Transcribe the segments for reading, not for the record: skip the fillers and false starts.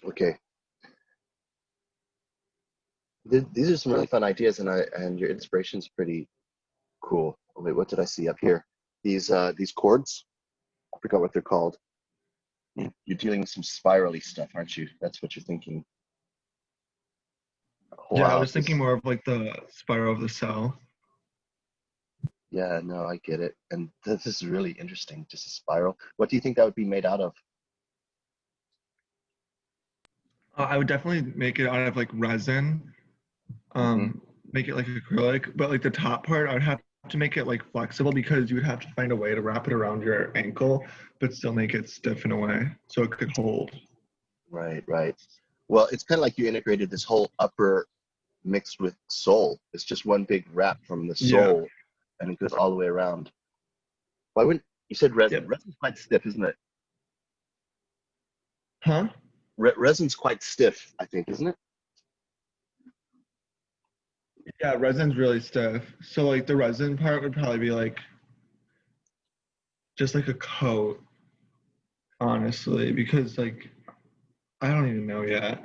Okay. These are some really fun ideas, and your inspiration's pretty cool. Oh, wait, what did I see up here? These chords. I forgot what they're called. You're dealing with some spirally stuff, aren't you? That's what you're thinking. Yeah, I Wow, was thinking this. more of like the spiral of the cell. Yeah, no, I get it. And this is really interesting. Just a spiral. What do you think that would be made out of? I would definitely make it out of like resin, Hmm. make it like acrylic, but like the top part, I would have to make it like flexible because you would have to find a way to wrap it around your ankle, but still make it stiff in a way so it could hold. Right, right. Well, it's kind of like you integrated this whole upper mixed with sole. It's just one big wrap from the Yeah. sole, and it goes all the way around. Why wouldn't you said resin? Yep. Resin's quite stiff, isn't it? Huh? Resin's quite stiff, I think, isn't it? Yeah, resin's really stiff. So like the resin part would probably be like just like a coat, honestly, because like I don't even know yet.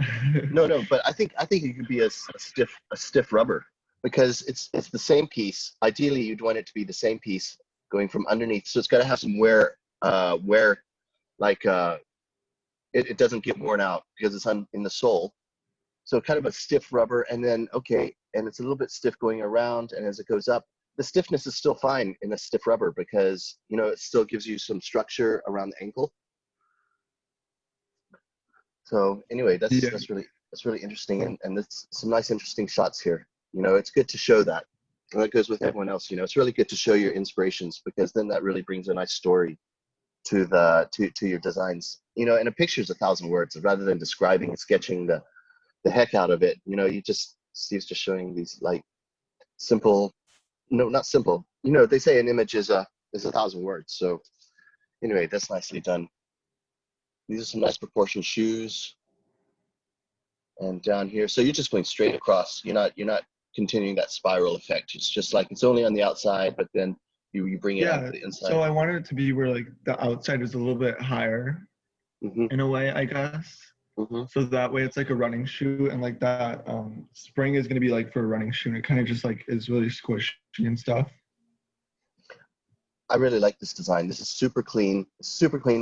No, no, but I think it could be a stiff rubber because it's the same piece. Ideally, you'd want it to be the same piece going from underneath. So it's got to have some wear like it doesn't get worn out because it's in the sole. So kind of a stiff rubber, and then okay, and it's a little bit stiff going around, and as it goes up, the stiffness is still fine in a stiff rubber because it still gives you some structure around the ankle. So anyway, that's Yeah. that's really that's really interesting, and that's some nice interesting shots here. It's good to show that. And that goes with everyone else. It's really good to show your inspirations because then that really brings a nice story to your designs. And a picture is 1,000 words. Rather than describing and sketching the heck out of it, Steve's just showing these like simple, no, not simple. They say an image is 1,000 words. So anyway, that's nicely done. These are some nice proportioned shoes. And down here, so you're just going straight across. You're not continuing that spiral effect. It's just like it's only on the outside, but then you bring it onto Yeah. the So inside. I wanted it to be where like the outside is a little bit higher Hmm. in a way, I guess. Hmm. So that way it's like a running shoe and like that spring is gonna be like for a running shoe and it kind of just like is really squishy and stuff. I really like this design. This is super clean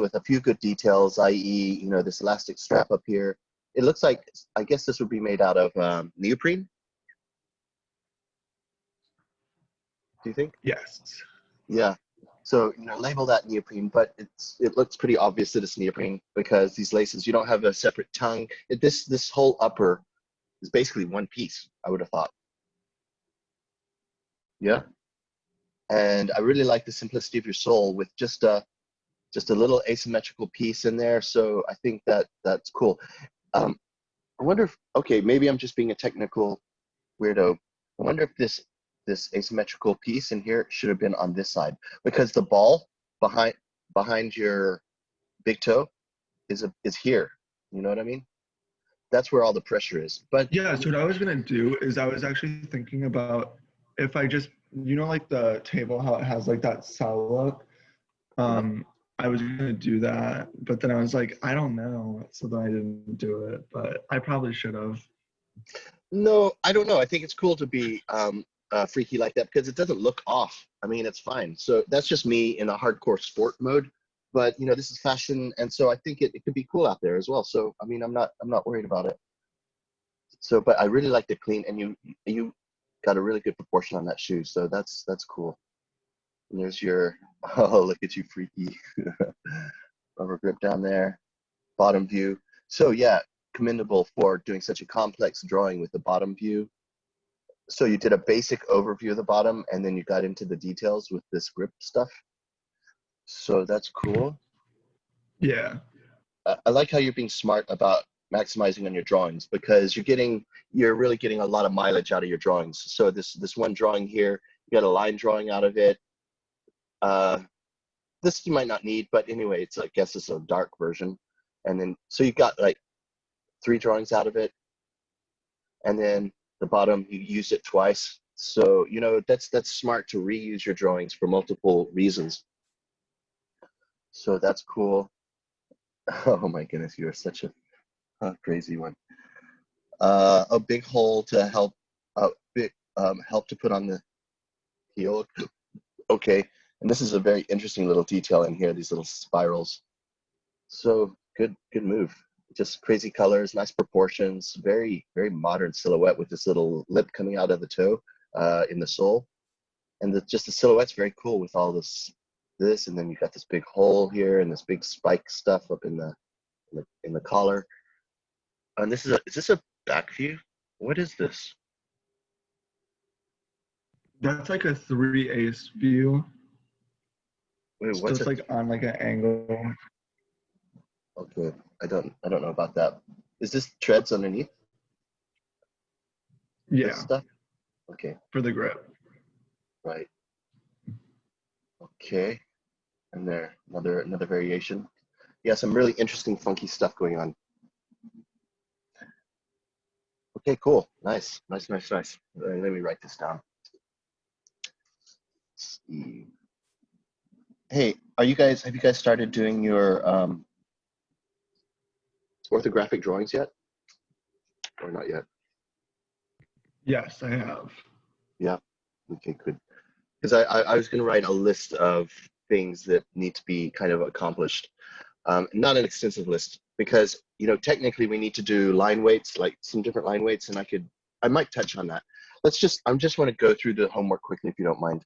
with a few good details, i.e., this elastic strap up here. It looks like, I guess this would be made out of neoprene, do you think? Yes. Yeah. So, label that neoprene, but it looks pretty obvious that it's neoprene because these laces, you don't have a separate tongue. This whole upper is basically one piece, I would have thought. Yeah. And I really like the simplicity of your sole with just a little asymmetrical piece in there. So I think that's cool. Um, I wonder if, okay, maybe I'm just being a technical weirdo. I wonder if this asymmetrical piece in here should have been on this side because the ball behind behind your big toe is here. You know what I mean? That's where all the pressure is. But Yeah, so what I was gonna do is I was actually thinking about if I just like the table how it has like that cell look. uh, Um I was gonna do that, but then I was like, I don't know, so then I didn't do it, but I probably should have. no, I don't know. I think it's cool to be freaky like that because it doesn't look off. I mean, it's fine. So that's just me in a hardcore sport mode. But this is fashion, and so I think it could be cool out there as well. So I mean, I'm not worried about it. So, but I really like the clean, and you got a really good proportion on that shoe. So that's cool. And there's your oh, look at you, freaky rubber grip down there, bottom view. So yeah, commendable for doing such a complex drawing with the bottom view. So you did a basic overview of the bottom, and then you got into the details with this grip stuff. So that's cool. Yeah. I like how you're being smart about maximizing on your drawings because you're really getting a lot of mileage out of your drawings. So this one drawing here, you got a line drawing out of it. Uh, this you might not need, but anyway, I guess it's a dark version. And then so you got like 3 drawings out of it, and then the bottom you used it twice. So that's smart to reuse your drawings for multiple reasons. So that's cool. Oh my goodness, you are such a crazy one. A big hole to help, big help to put on the heel. Okay, and this is a very interesting little detail in here. These little spirals. So good move. Just crazy colors, nice proportions, very modern silhouette with this little lip coming out of the toe in the sole, and just the silhouette's very cool with all this, and then you got this big hole here and this big spike stuff up in the collar. And is this a back view? What is this? That's like a 3/8 view. Wait, So what's it's it? like on like an angle. Okay, I don't know about that. Is this treads underneath this Yeah, stuff? Okay, for the grip. right. Okay, and there another variation. Yeah, some really interesting funky stuff going on. Okay, cool. Nice. Let me write this down. Let's see. Hey, have you guys started doing your orthographic drawings yet? Or not yet? Yes, I have. Yeah. Okay, good. Because I was going to write a list of things that need to be kind of accomplished. Not an extensive list, because technically we need to do line weights, like some different line weights, and I might touch on that. I just want to go through the homework quickly if you don't mind,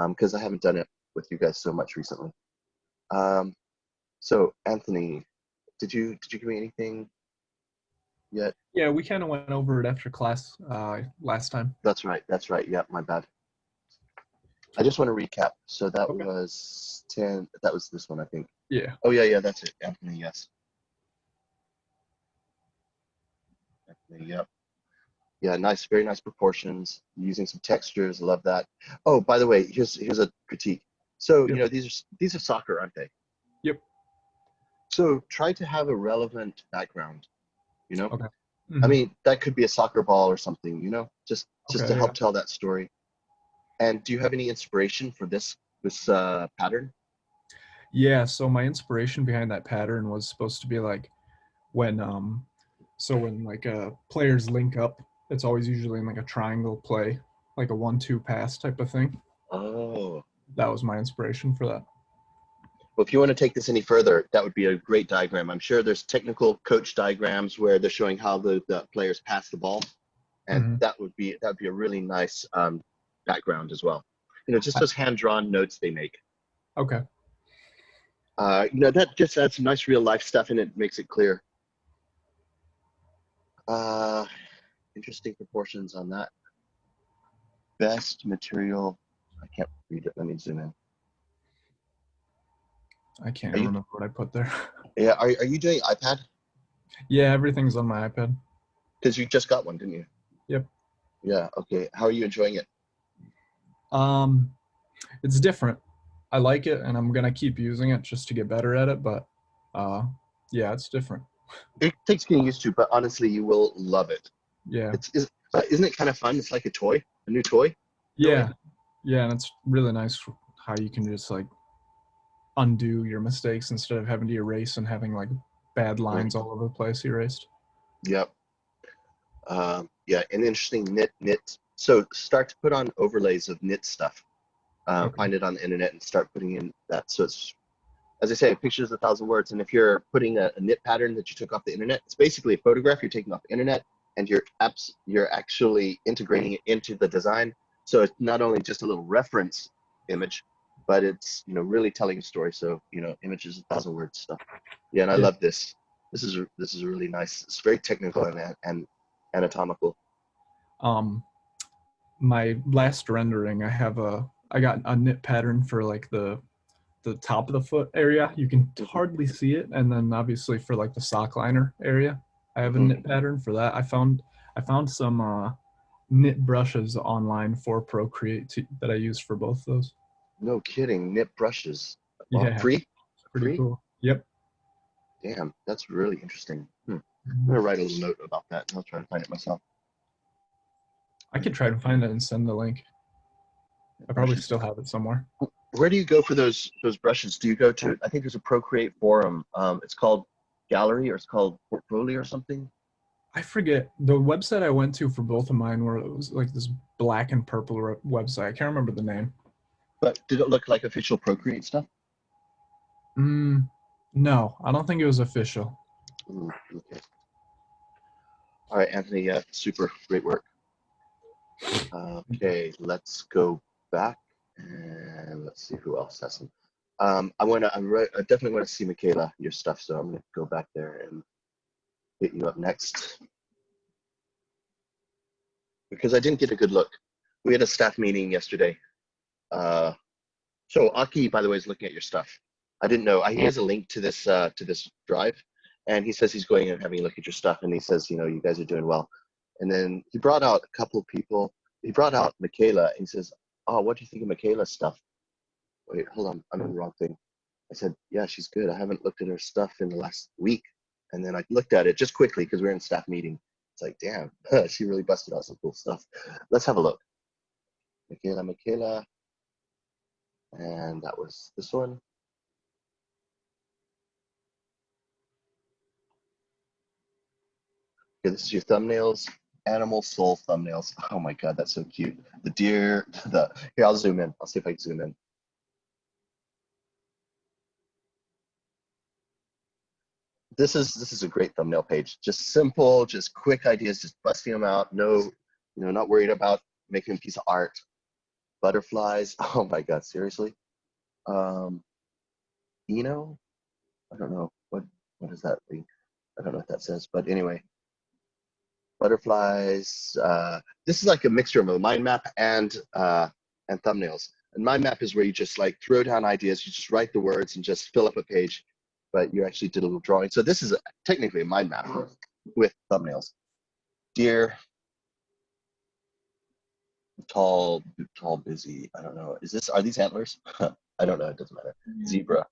because I haven't done it with you guys so much recently. So Anthony, did you give me anything yet? Yeah, we kind of went over it after class last time. That's right. Yeah, my bad. I just want to recap. So that Okay. was 10. That was this one, I think. Yeah. Oh yeah, that's it, Anthony. Yes. Anthony, yep. Yeah, nice, very nice proportions. Using some textures, love that. Oh, by the way, here's a critique. So Yep. these are soccer, aren't they? Yep. So try to have a relevant background. Okay. I Mhm. mean, that could be a soccer ball or something. Just to Okay, help yeah. tell that story. And do you have any inspiration for this pattern? Yeah, so my inspiration behind that pattern was supposed to be like when when like players link up, it's always usually in like a triangle play, like a 1-2 pass type of thing. Oh, That was my inspiration for that. well, if you want to take this any further, that would be a great diagram. I'm sure there's technical coach diagrams where they're showing how the players pass the ball, and Mhm. that would be a really nice background as well. Just I- those hand-drawn notes they make. Okay. That just adds some nice real life stuff and it makes it clear. Interesting proportions on that. Best material. I can't read it. Let me zoom in. I can't Are you? remember what I put there. Yeah. Are you doing iPad? Yeah, everything's on my iPad. Because you just got one, didn't you? Yep. Yeah. Okay. How are you enjoying it? It's different. I like it and I'm gonna keep using it just to get better at it, but yeah, it's different. It takes getting used to, but honestly, you will love it. Yeah. Isn't it kind of fun? It's like a new toy. In a way. Yeah. Yeah, and it's really nice how you can just like undo your mistakes instead of having to erase and having like bad lines all over the place erased. Yep. Yeah, an interesting knit. So start to put on overlays of knit stuff. Okay. Find it on the internet and start putting in that. So it's, as I say, a picture is 1,000 words. And if you're putting a knit pattern that you took off the internet, it's basically a photograph you're taking off the internet, and you're actually integrating it into the design. So it's not only just a little reference image, but it's really telling a story. So images 1,000 words stuff. Yeah, and I Yeah. love this. This is really nice. It's very technical and anatomical. My last rendering, I got a knit pattern for like the top of the foot area. You can hardly see it, and then obviously for like the sock liner area, I have a knit pattern for that. I found some knit brushes online for Procreate that I use for both those. No kidding. Knit brushes. Well, Yeah, free? pretty Free? cool. Yep. Damn, that's really interesting. I'm gonna write a little note about that, and I'll try to find it myself. I could try to find it and send the link. I probably still have it somewhere. Where do you go for those brushes? Do you go to? I think there's a Procreate forum. It's called gallery, or it's called portfolio or something. I forget the website I went to for both of mine, where it was like this black and purple website. I can't remember the name. But did it look like official Procreate stuff? No, I don't think it was official. Okay. All right, Anthony. Yeah, super great work. Okay, let's go back and let's see who else has some. I definitely want to see Michaela, your stuff. So I'm going to go back there and hit you up next because I didn't get a good look. We had a staff meeting yesterday. So Aki, by the way, is looking at your stuff. I didn't know. He has a link to this drive, and he says he's going and having a look at your stuff, and he says, you guys are doing well. And then he brought out a couple of people. He brought out Michaela, and he says, "Oh, what do you think of Michaela's stuff?" Wait, hold on, I'm on the wrong thing. I said, "Yeah, she's good. I haven't looked at her stuff in the last week." And then I looked at it just quickly because we were in staff meeting. It's like, damn, she really busted out some cool stuff. Let's have a look. Michaela. And that was this one. Okay, this is your thumbnails, animal soul thumbnails. Oh my God, that's so cute. The deer, here, I'll zoom in. I'll see if I can zoom in. This is a great thumbnail page. Just simple, just quick ideas, just busting them out. No, not worried about making a piece of art. Butterflies. Oh my God, seriously? I don't know. What is that thing? I don't know what that says, but anyway. Butterflies. This is like a mixture of a mind map and thumbnails. And mind map is where you just like throw down ideas. You just write the words and just fill up a page, but you actually did a little drawing. So this is technically a mind map with thumbnails. Deer. Tall, busy. I don't know. Are these antlers? I don't know. It doesn't matter. Zebra.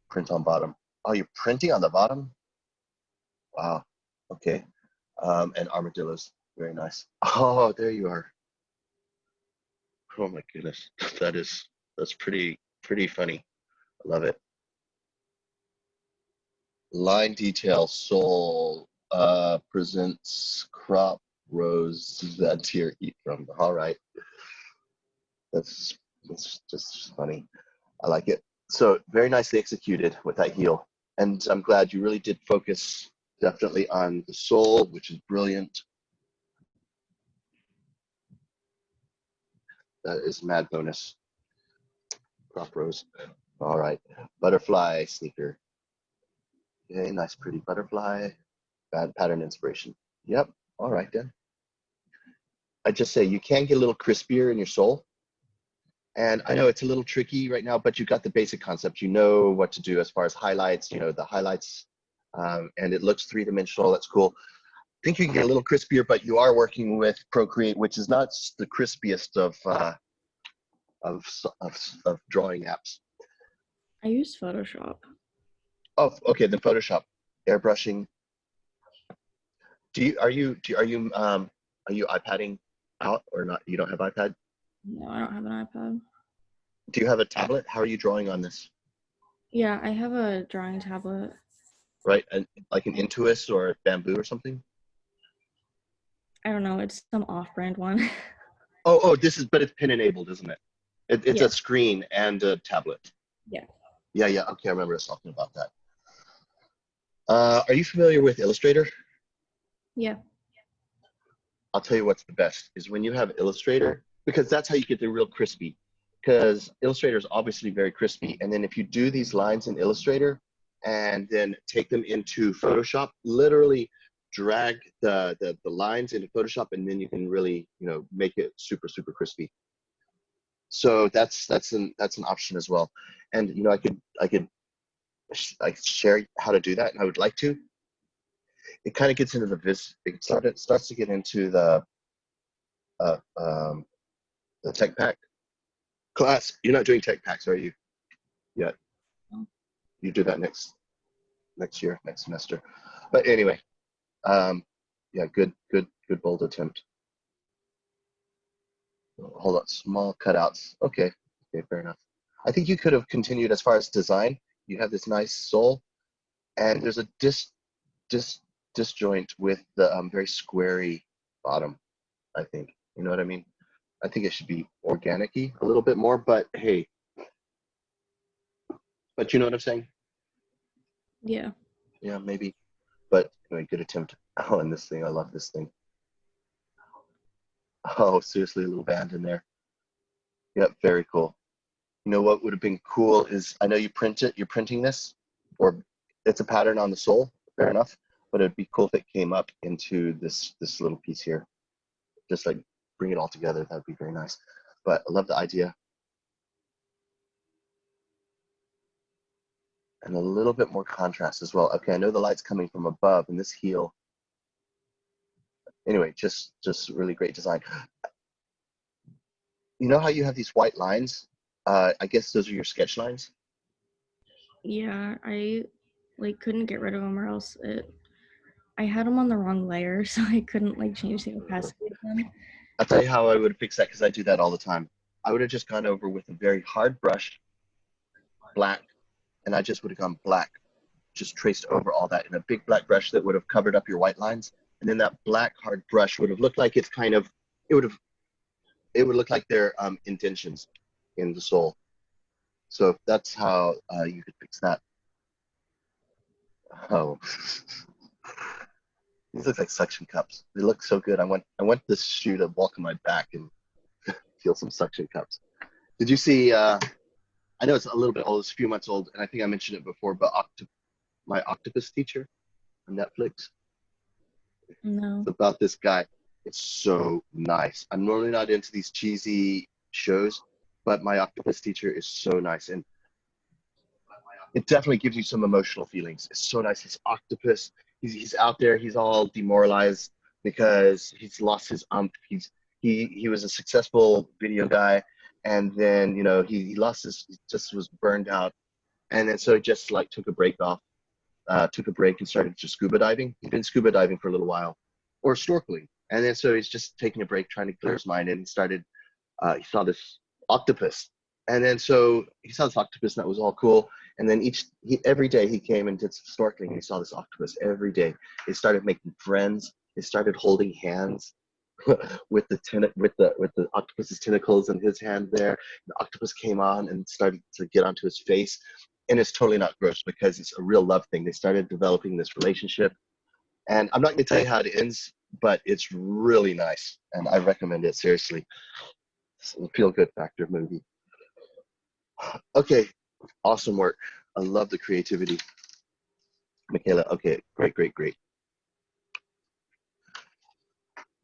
Print on bottom. Oh, you're printing on the bottom? Wow. Okay. And armadillos. Very nice. Oh, there you are. Oh my goodness. That's pretty funny. I love it. Line detail, soul, presents crop rows that deer eat from. All right. That's just funny. I like it. So very nicely executed with that heel. And I'm glad you really did focus definitely on the soul, which is brilliant. That is mad bonus. Crop rows. All right. Butterfly sneaker. Okay, nice pretty butterfly. Bad pattern inspiration. Yep. All right then. I just say you can get a little crispier in your soul. And I know it's a little tricky right now, but you got the basic concept. You know what to do as far as highlights, the highlights, and it looks three-dimensional. That's cool. I think you can get a little crispier, but you are working with Procreate, which is not the crispiest of drawing apps. I use Photoshop. Oh, okay. Then Photoshop, airbrushing. Are you iPadding out or not? You don't have iPad? No, I don't have an iPad. Do you have a tablet? How are you drawing on this? Yeah, I have a drawing tablet. Right, and like an Intuos or Bamboo or something? I don't know. It's some off-brand one. Oh, but it's pin enabled, isn't it? It's Yeah. a screen and a tablet. Yeah. Yeah. Okay, I remember us talking about that. Are you familiar with Illustrator? Yeah. I'll tell you what's the best is when you have Illustrator, because that's how you get the real crispy. Because Illustrator is obviously very crispy, and then if you do these lines in Illustrator and then take them into Photoshop, literally drag the lines into Photoshop, and then you can really make it super crispy. So that's an option as well. And I could share how to do that, and I would like to. It kind of gets into it starts to get into the tech pack class. You're not doing tech packs, are you? Yet. No. You do that next year, next semester. But anyway, yeah, good bold attempt. Hold on, small cutouts. Okay, fair enough. I think you could have continued as far as design. you have this nice sole, and there's a disjoint with the very squarey bottom, I think. You know what I mean? I think it should be organic-y a little bit more, but hey. But you know what I'm saying? Yeah. Yeah, maybe. But anyway, good attempt. Oh, and this thing, I love this thing. Oh, seriously, a little band in there. Yep, very cool. You know what would have been cool is, I know you print it, you're printing this, or it's a pattern on the sole, fair enough, but it'd be cool if it came up into this little piece here. Just like bring it all together, that'd be very nice. But I love the idea. And a little bit more contrast as well. Okay, I know the light's coming from above and this heel. Anyway, just really great design. You know how you have these white lines? I guess those are your sketch lines. Yeah, I like couldn't get rid of them, or else I had them on the wrong layer, so I couldn't like change the opacity of them. I'll tell you how I would fix that, because I do that all the time. I would have just gone over with a very hard brush, black, and I just would have gone black, just traced over all that in a big black brush that would have covered up your white lines. And then that black hard brush would have looked like it's kind of, it would look like they're indentions in the sole. So that's how you could fix that. Oh, these look like suction cups. They look so good. I want this shoe to walk on my back and feel some suction cups. Did you see? I know it's a little bit old. It's a few months old, and I think I mentioned it before. But my octopus teacher on Netflix. No. It's about this guy. It's so nice. I'm normally not into these cheesy shows, but my octopus teacher is so nice, and it definitely gives you some emotional feelings. It's so nice. His octopus. He's out there. He's all demoralized because he's lost his ump. He was a successful video guy, and then he lost his. He just was burned out, and then so he just like took a break and started just scuba diving. He'd been scuba diving for a little while, or snorkeling, and then so he's just taking a break, trying to clear his mind, and he started. He saw this octopus, and then so he saw this octopus, and that was all cool. And then every day he came and did some snorkeling, and he saw this octopus every day. They started making friends. They started holding hands with the octopus's tentacles in his hand there. The octopus came on and started to get onto his face, and it's totally not gross because it's a real love thing. They started developing this relationship, and I'm not going to tell you how it ends, but it's really nice, and I recommend it seriously. It's a feel-good factor movie. Okay, awesome work. I love the creativity, Michaela. Okay, great.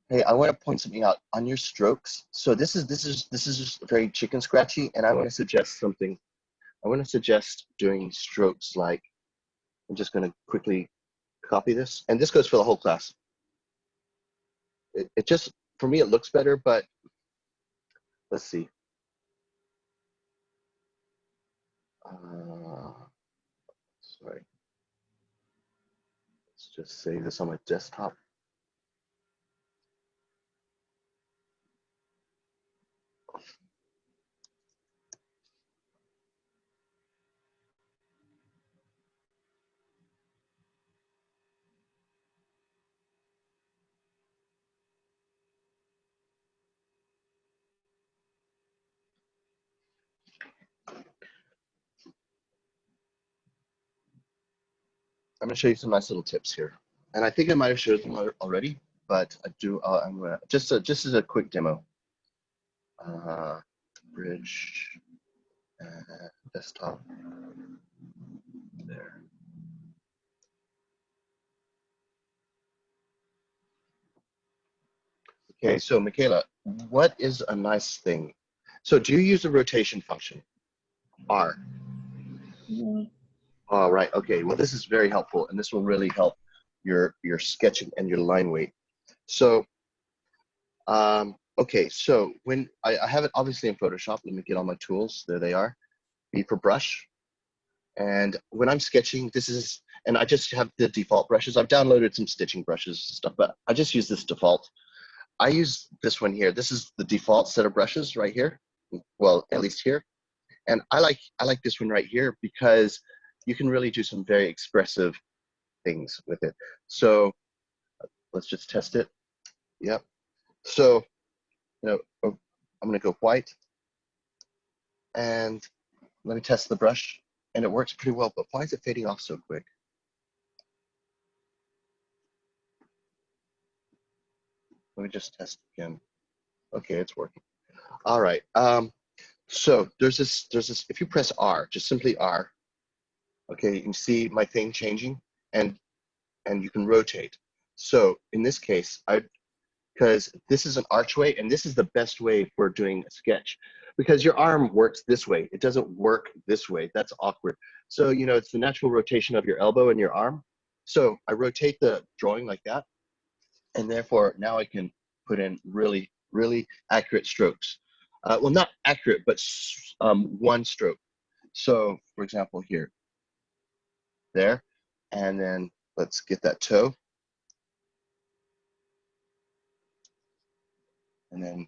Hey, I want to point something out on your strokes. So this is just very chicken scratchy, and I want to suggest something. I want to suggest doing strokes like, I'm just going to quickly copy this, and this goes for the whole class. It just, for me, it looks better, but let's see. Sorry. Let's just save this on my desktop. I'm going to show you some nice little tips here. And I think I might have showed them already, but I'm going to, just as a quick demo. Bridge, desktop, there. Okay, so Michaela, what is a nice thing? So do you use the rotation function? R. Yeah. All right, okay, well this is very helpful, and this will really help your sketching and your line weight. So, okay, so when I have it obviously in Photoshop, let me get all my tools, there they are. B for brush, and when I'm sketching, and I just have the default brushes. I've downloaded some stitching brushes and stuff, but I just use this default. I use this one here. This is the default set of brushes right here. Well, at least here. And I like this one right here because you can really do some very expressive things with it. So let's just test it. Yep. So, I'm gonna go white, and let me test the brush, and it works pretty well, but why is it fading off so quick? Let me just test again. Okay, it's working. All right. So there's this, if you press R, just simply R, okay, you can see my thing changing, and you can rotate. So in this case, because this is an archway, and this is the best way for doing a sketch, because your arm works this way. It doesn't work this way. That's awkward. So, it's the natural rotation of your elbow and your arm. So I rotate the drawing like that, and therefore now I can put in really, really accurate strokes. Well, not accurate, but one stroke. So, for example, here, there, and then let's get that toe. And then,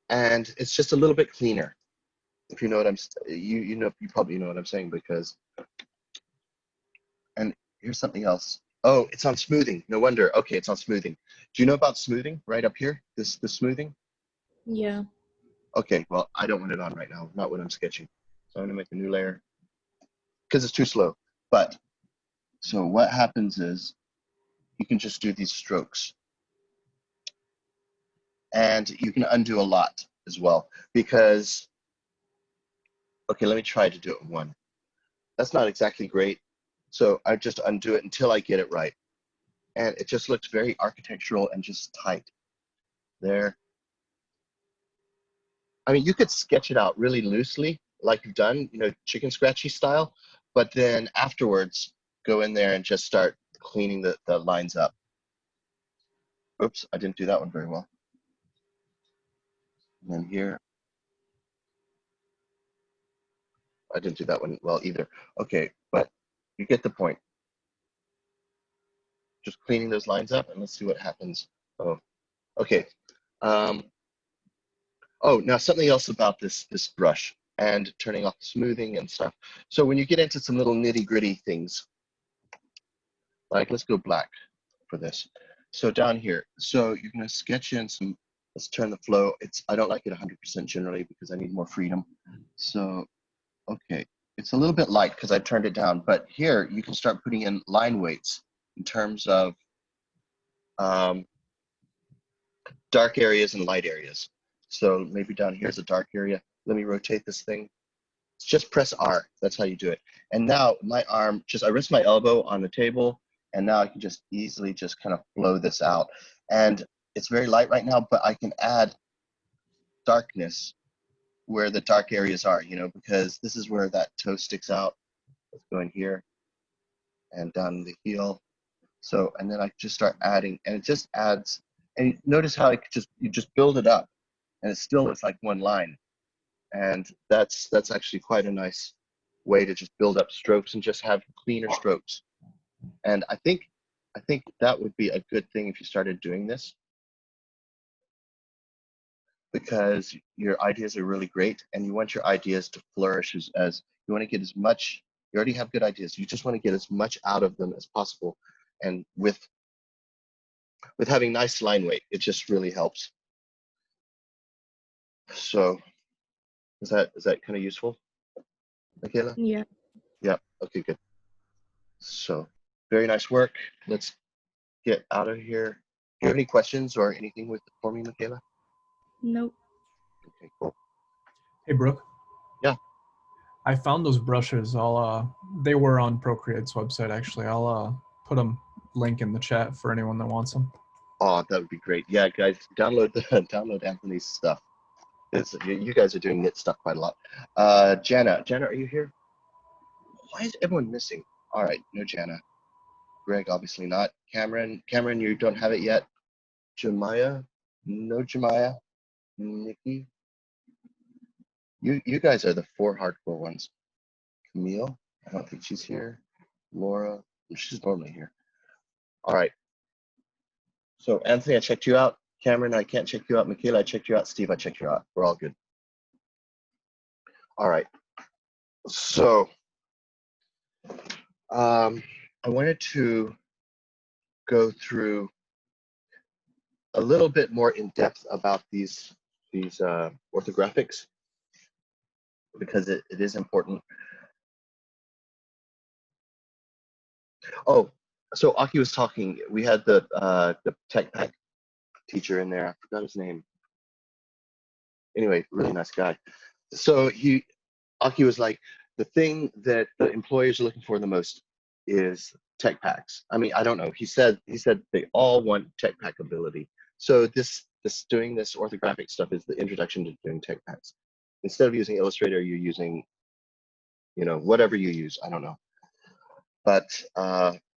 and it's just a little bit cleaner. If you know what I'm, you probably know what I'm saying, because, and here's something else. Oh, it's on smoothing. No wonder. Okay, it's on smoothing. Do you know about smoothing right up here? This smoothing? Yeah. Okay, well, I don't want it on right now, not when I'm sketching. So I'm gonna make a new layer because it's too slow. But, so what happens is you can just do these strokes. And you can undo a lot as well, because, okay, let me try to do it in one. That's not exactly great. So I just undo it until I get it right. And it just looks very architectural and just tight. There. I mean, you could sketch it out really loosely, like you've done, chicken scratchy style, but then afterwards, go in there and just start cleaning the lines up. Oops, I didn't do that one very well. And then here, I didn't do that one well either. Okay, but you get the point. Just cleaning those lines up, and let's see what happens. Oh, okay. Oh, now something else about this brush and turning off the smoothing and stuff. So when you get into some little nitty-gritty things, like let's go black for this. So down here, so you're gonna sketch in some, let's turn the flow. I don't like it 100% generally because I need more freedom. So, okay, it's a little bit light because I turned it down, but here you can start putting in line weights in terms of dark areas and light areas. So maybe down here is a dark area. Let me rotate this thing. Just press R. That's how you do it. And now my arm, I rest my elbow on the table, and now I can just easily just kind of blow this out. And it's very light right now, but I can add darkness where the dark areas are, because this is where that toe sticks out. Let's go in here and down the heel. So, and then I just start adding, and it just adds, and notice how you just build it up, and it still looks like one line. And that's actually quite a nice way to just build up strokes and just have cleaner strokes. And I think that would be a good thing if you started doing this, because your ideas are really great, and you want your ideas to flourish as you want to get as much. You already have good ideas. You just want to get as much out of them as possible, and with having nice line weight, it just really helps. So is that kind of useful, Michaela? Yeah. Yeah. Okay, good. So very nice work. Let's get out of here. Do you have any questions or anything for me, Michaela? Nope. Okay, cool. Hey, Brooke. Yeah. I found those brushes. They were on Procreate's website actually. I'll put them link in the chat for anyone that wants them. Oh, that would be great. Yeah, guys, download Anthony's stuff. You guys are doing knit stuff quite a lot. Jana, are you here? Why is everyone missing? All right, no Jana. Greg, obviously not. Cameron, you don't have it yet. Jemiah, no Jemiah. Nikki, you guys are the 4 hardcore ones. Camille, I don't think she's here. Laura, she's normally here. All right. So Anthony, I checked you out. Cameron, I can't check you out. Michaela, I checked you out. Steve, I checked you out. We're all good. All right. So I wanted to go through a little bit more in depth about these orthographics because it is important. Oh, so Aki was talking. We had the tech pack teacher in there. I forgot his name. Anyway, really nice guy. So Aki was like, the thing that the employers are looking for the most is tech packs. I mean, I don't know. He said they all want tech pack ability. So this doing this orthographic stuff is the introduction to doing tech packs. Instead of using Illustrator, you're using, whatever you use. I don't know, but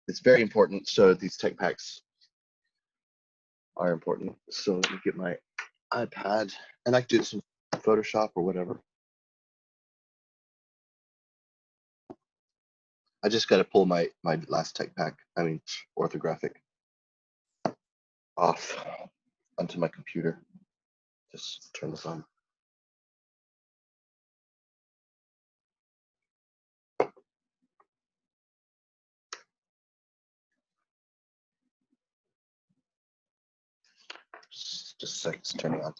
it's very important. So these tech packs are important. So let me get my iPad, and I can do some Photoshop or whatever. I just got to pull my last tech pack, orthographic, off onto my computer. Just turn this on. Just a sec, it's turning on.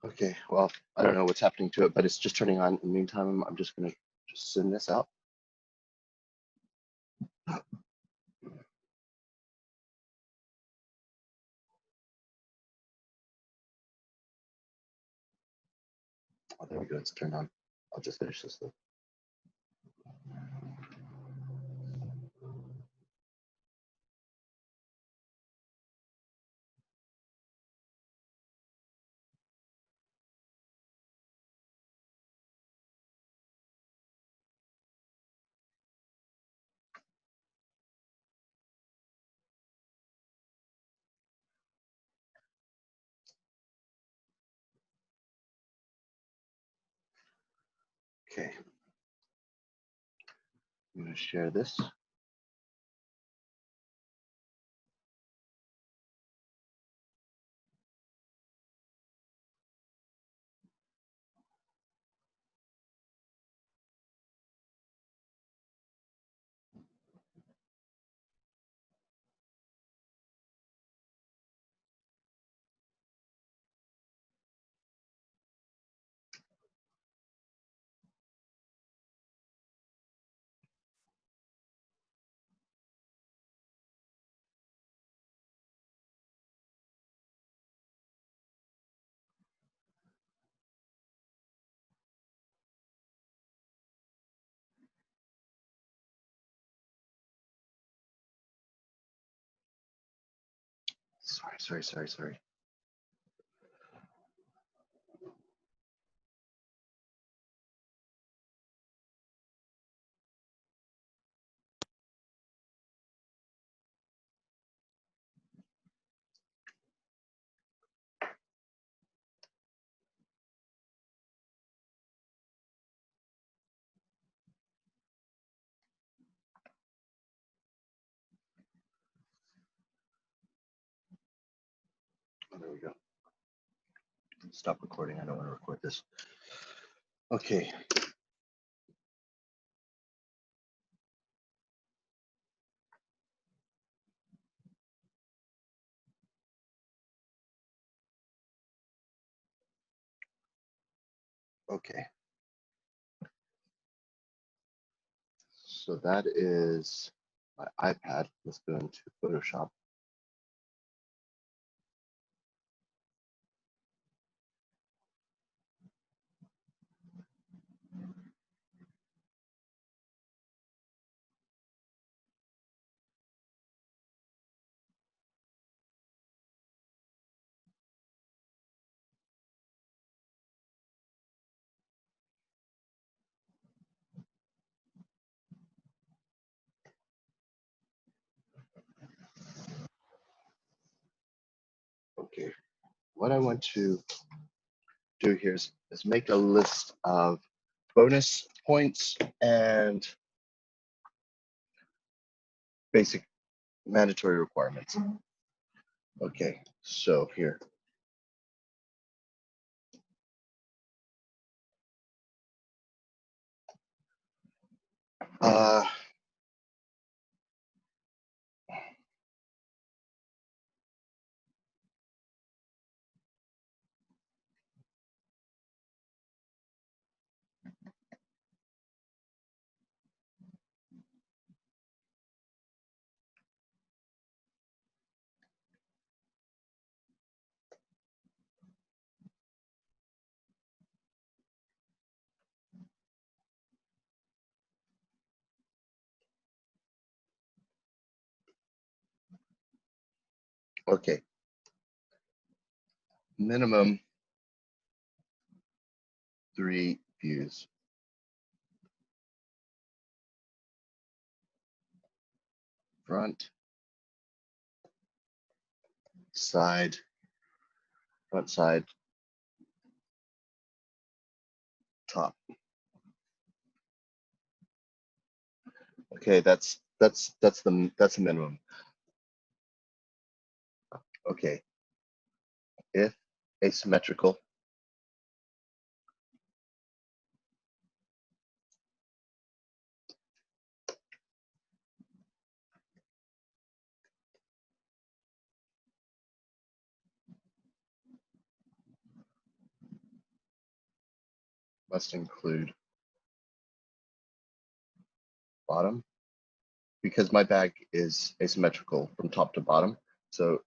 Okay, well, I don't know what's happening to it, but it's just turning on. In the meantime, I'm just gonna just send this out. Oh, there we go, it's turned on. I'll just finish this though. Okay, I'm gonna share this. Sorry. Oh, there we go. Stop recording, I don't wanna record this. Okay. Okay. So that is my iPad. Let's go into Photoshop. what I want to do here is make a list of bonus points and basic mandatory requirements. Okay, so here. Okay, minimum 3 views. Front, side, front side, top. Okay, that's the minimum. Okay, if asymmetrical, must include bottom, because my bag is asymmetrical from top to bottom. So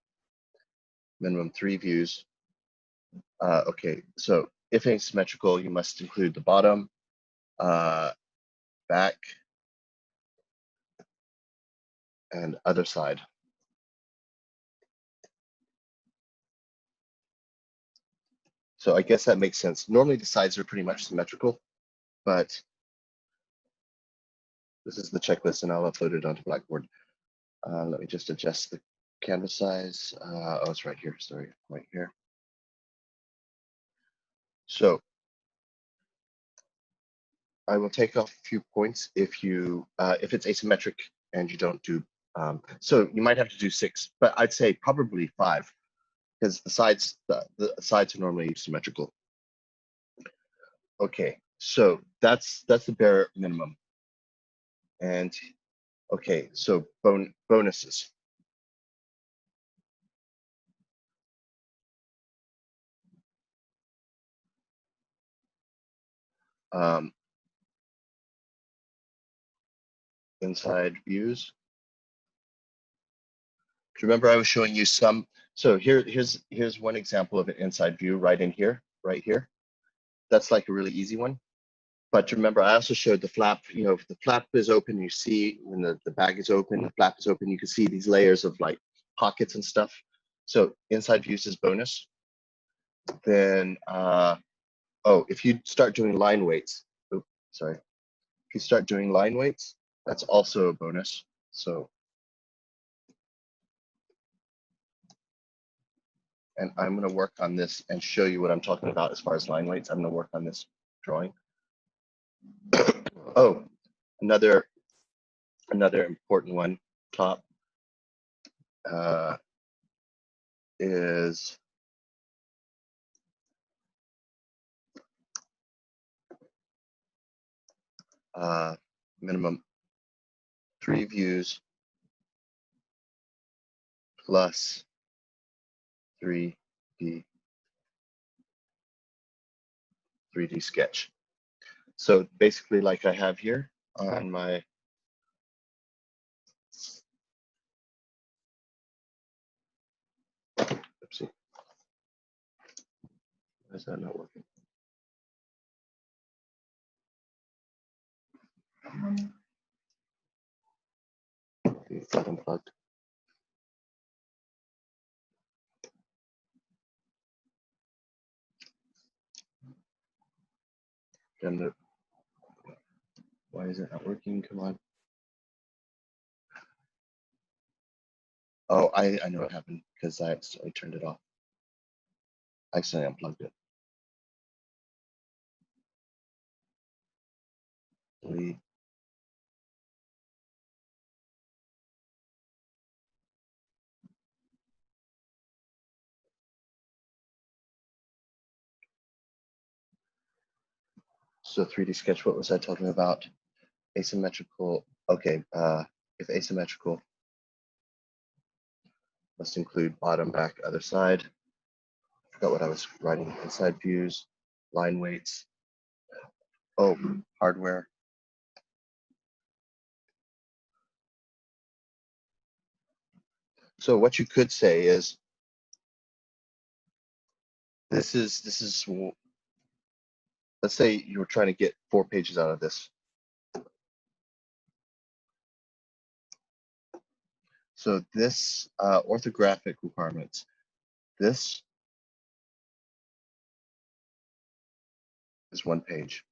minimum 3 views. Okay, so if asymmetrical, you must include the bottom, back, and other side. So I guess that makes sense. Normally the sides are pretty much symmetrical, but this is the checklist and I'll upload it onto Blackboard. Let me just adjust the canvas size. Oh, it's right here, sorry, right here. So I will take off a few points if it's asymmetric and you don't do, so you might have to do 6, but I'd say probably 5 because the sides are normally symmetrical. Okay, so that's the bare minimum. And okay, so bonuses. Inside views. Do you remember I was showing you some? So here's one example of an inside view right in here, right here. That's like a really easy one. But remember, I also showed the flap. You know, if the flap is open, you see when the bag is open, the flap is open, you can see these layers of like pockets and stuff. So inside views is bonus. Then, oh, if you start doing line weights, oops, sorry. If you start doing line weights, that's also a bonus. So, and I'm going to work on this and show you what I'm talking about as far as line weights. I'm going to work on this drawing. Oh, another important one, top, is minimum 3 views plus 3D sketch. So basically, like I have here on my oopsie. Why is that not working? It's not unplugged. And why is it not working? Come on. Oh, I know what happened because I accidentally turned it off. I accidentally unplugged it. Delete. So 3D sketch, what was I talking about? Asymmetrical, okay, if asymmetrical, must include bottom, back, other side. I forgot what I was writing. Inside views, line weights. Oh, hardware. So what you could say is, this is, let's say you were trying to get 4 pages out of this. So this orthographic requirements, this is 1 page.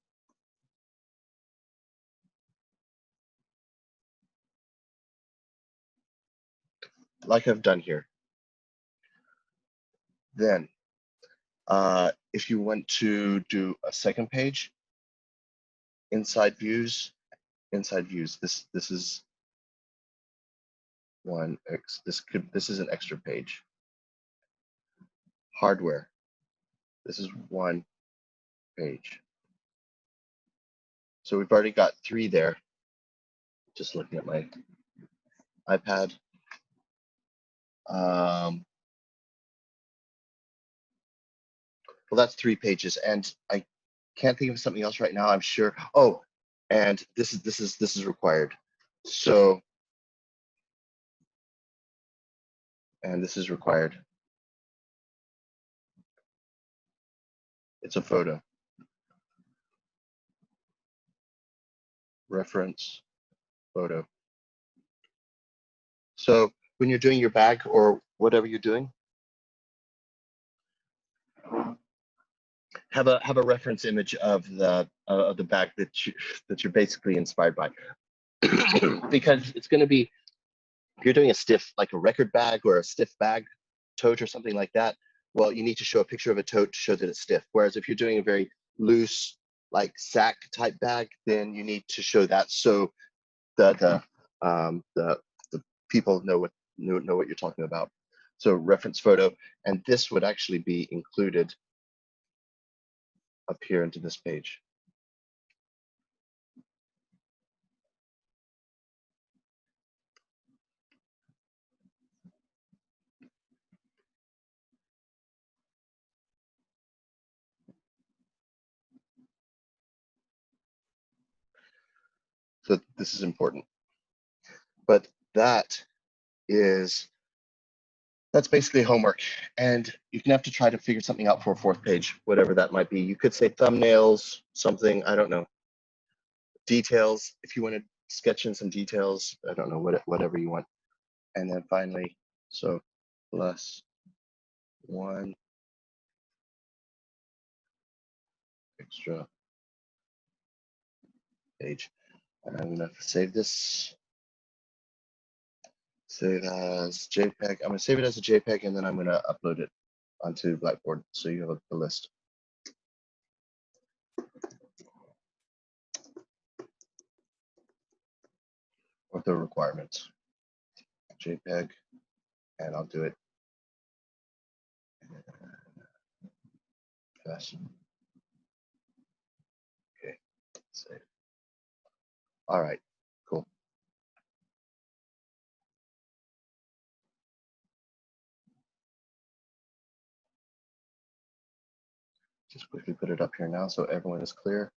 Like I've done here. Then, if you want to do a second page, inside views, this is this is an extra page. Hardware, this is 1 page. So we've already got 3 there. Just looking at my iPad. Well, that's 3 pages, and I can't think of something else right now. I'm sure. Oh, and this is required. So, and this is required. It's a photo. Reference photo. So when you're doing your bag or whatever you're doing, have a reference image of the bag that you're basically inspired by, because it's going to be, if you're doing a stiff, like a record bag or a stiff bag, tote or something like that, well, you need to show a picture of a tote to show that it's stiff. Whereas if you're doing a very loose, like sack type bag, then you need to show that so the people know what you're talking about. So reference photo, and this would actually be included up here into this page. So this is important. But that's basically homework. And you're gonna have to try to figure something out for a 4th page, whatever that might be. You could say thumbnails, something, I don't know. Details, if you want to sketch in some details, I don't know, whatever you want. And then finally, so plus 1 extra page. And I'm gonna save this. Save as JPEG. I'm gonna save it as a JPEG, and then I'm gonna upload it onto Blackboard so you have a list. With the requirements. JPEG, and I'll do it fast. Okay, save. All right, cool. Just quickly put it up here now so everyone is clear.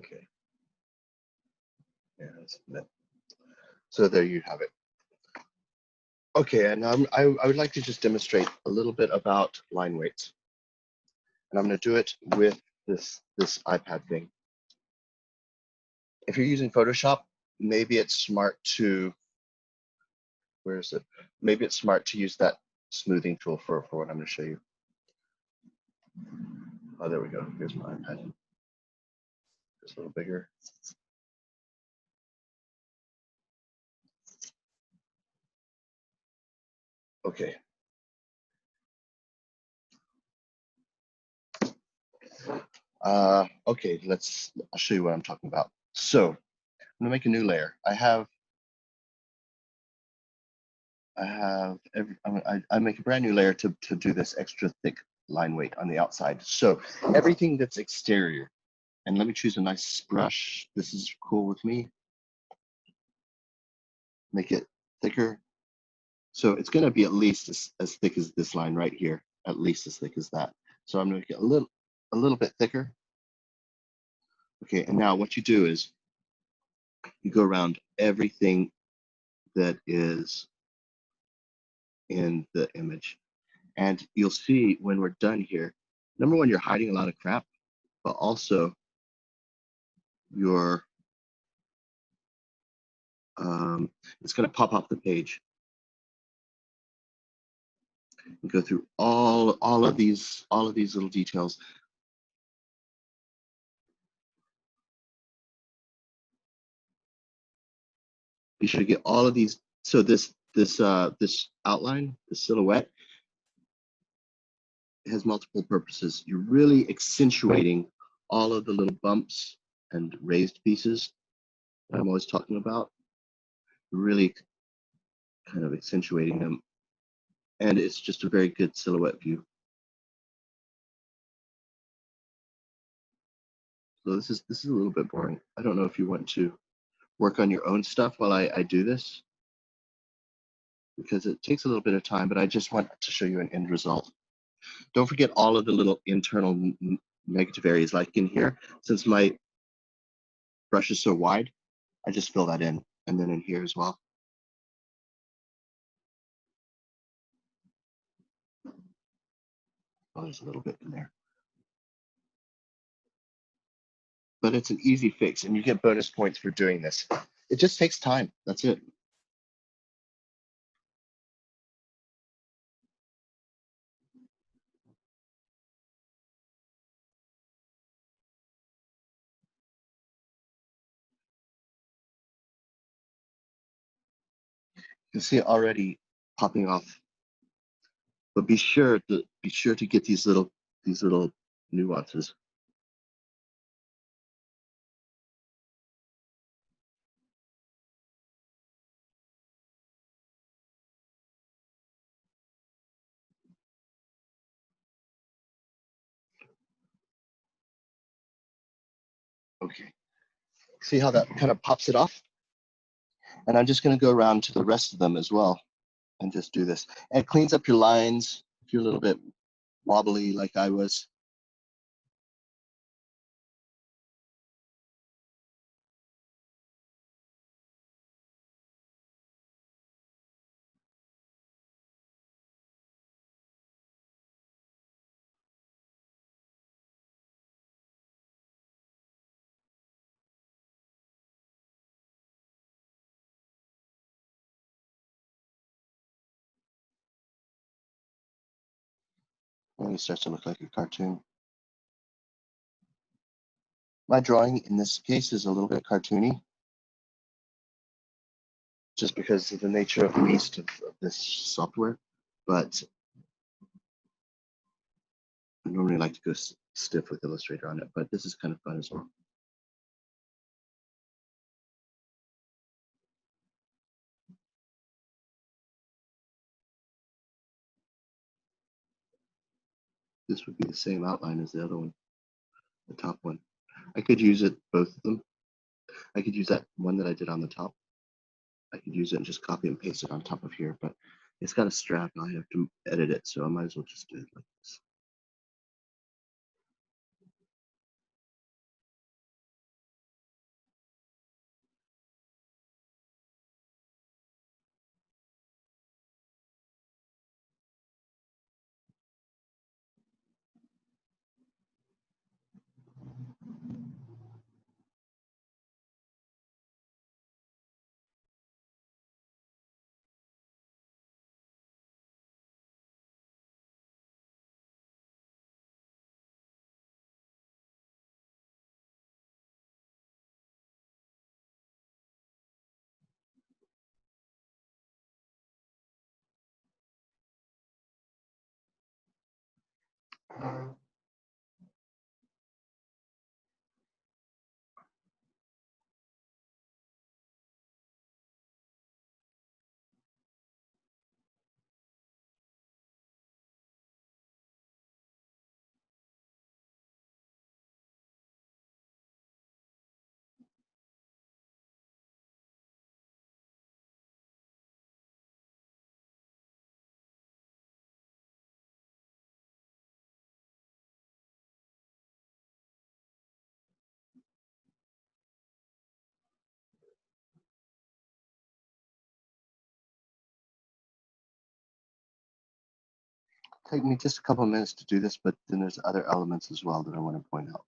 Okay. Yeah, so there you have it. Okay, and I would like to just demonstrate a little bit about line weights. And I'm going to do it with this iPad thing. If you're using Photoshop, maybe it's smart to, where is it? Maybe it's smart to use that smoothing tool for what I'm going to show you. Oh, there we go. Here's my iPad. Just a little bigger. Okay. Okay, I'll show you what I'm talking about. So I'm gonna make a new layer. I make a brand new layer to do this extra thick line weight on the outside. So everything that's exterior, and let me choose a nice brush. This is cool with me. Make it thicker. So it's gonna be at least as thick as this line right here, at least as thick as that. So I'm gonna make it a little bit thicker. Okay, and now what you do is you go around everything that is in the image. And you'll see when we're done here, number one, you're hiding a lot of crap, but also it's going to pop off the page and go through all of these little details. You should get all of these. So this outline, the silhouette, has multiple purposes. You're really accentuating all of the little bumps and raised pieces that I'm always talking about. Really kind of accentuating them. And it's just a very good silhouette view. So this is a little bit boring. I don't know if you want to work on your own stuff while I do this, because it takes a little bit of time, but I just want to show you an end result. Don't forget all of the little internal negative areas, like in here. Since my brush is so wide, I just fill that in, and then in here as well. Oh, there's a little bit in there. But it's an easy fix, and you get bonus points for doing this. It just takes time. That's it. You can see it already popping off. But be sure to get these little nuances. Okay. See how that kind of pops it off? And I'm just going to go around to the rest of them as well and just do this. And it cleans up your lines if you're a little bit wobbly like I was. And it starts to look like a cartoon. My drawing in this case is a little bit cartoony, just because of the nature of the beast of this software. But I normally like to go stiff with Illustrator on it, but this is kind of fun as well. This would be the same outline as the other one, the top one. I could use it, both of them. I could use that one that I did on the top. I could use it and just copy and paste it on top of here, but it's got a strap and I have to edit it, so I might as well just do it like this. Take me just a couple of minutes to do this, but then there's other elements as well that I want to point out.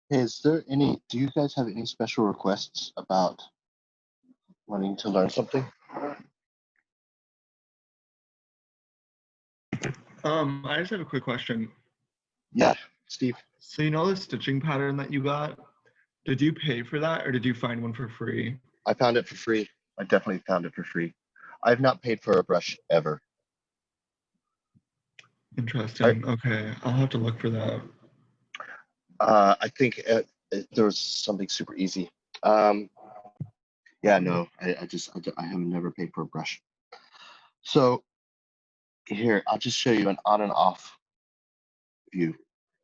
Hey, do you guys have any special requests about wanting to learn something? I just have a quick question. Yeah, Steve. So you know the stitching pattern that you got? Did you pay for that or did you find one for free? I found it for free. I definitely found it for free. I've not paid for a brush ever. Interesting. Okay, I'll have to look for that. I think there was something super easy. Yeah, no, I have never paid for a brush. So here, I'll just show you an on and off view.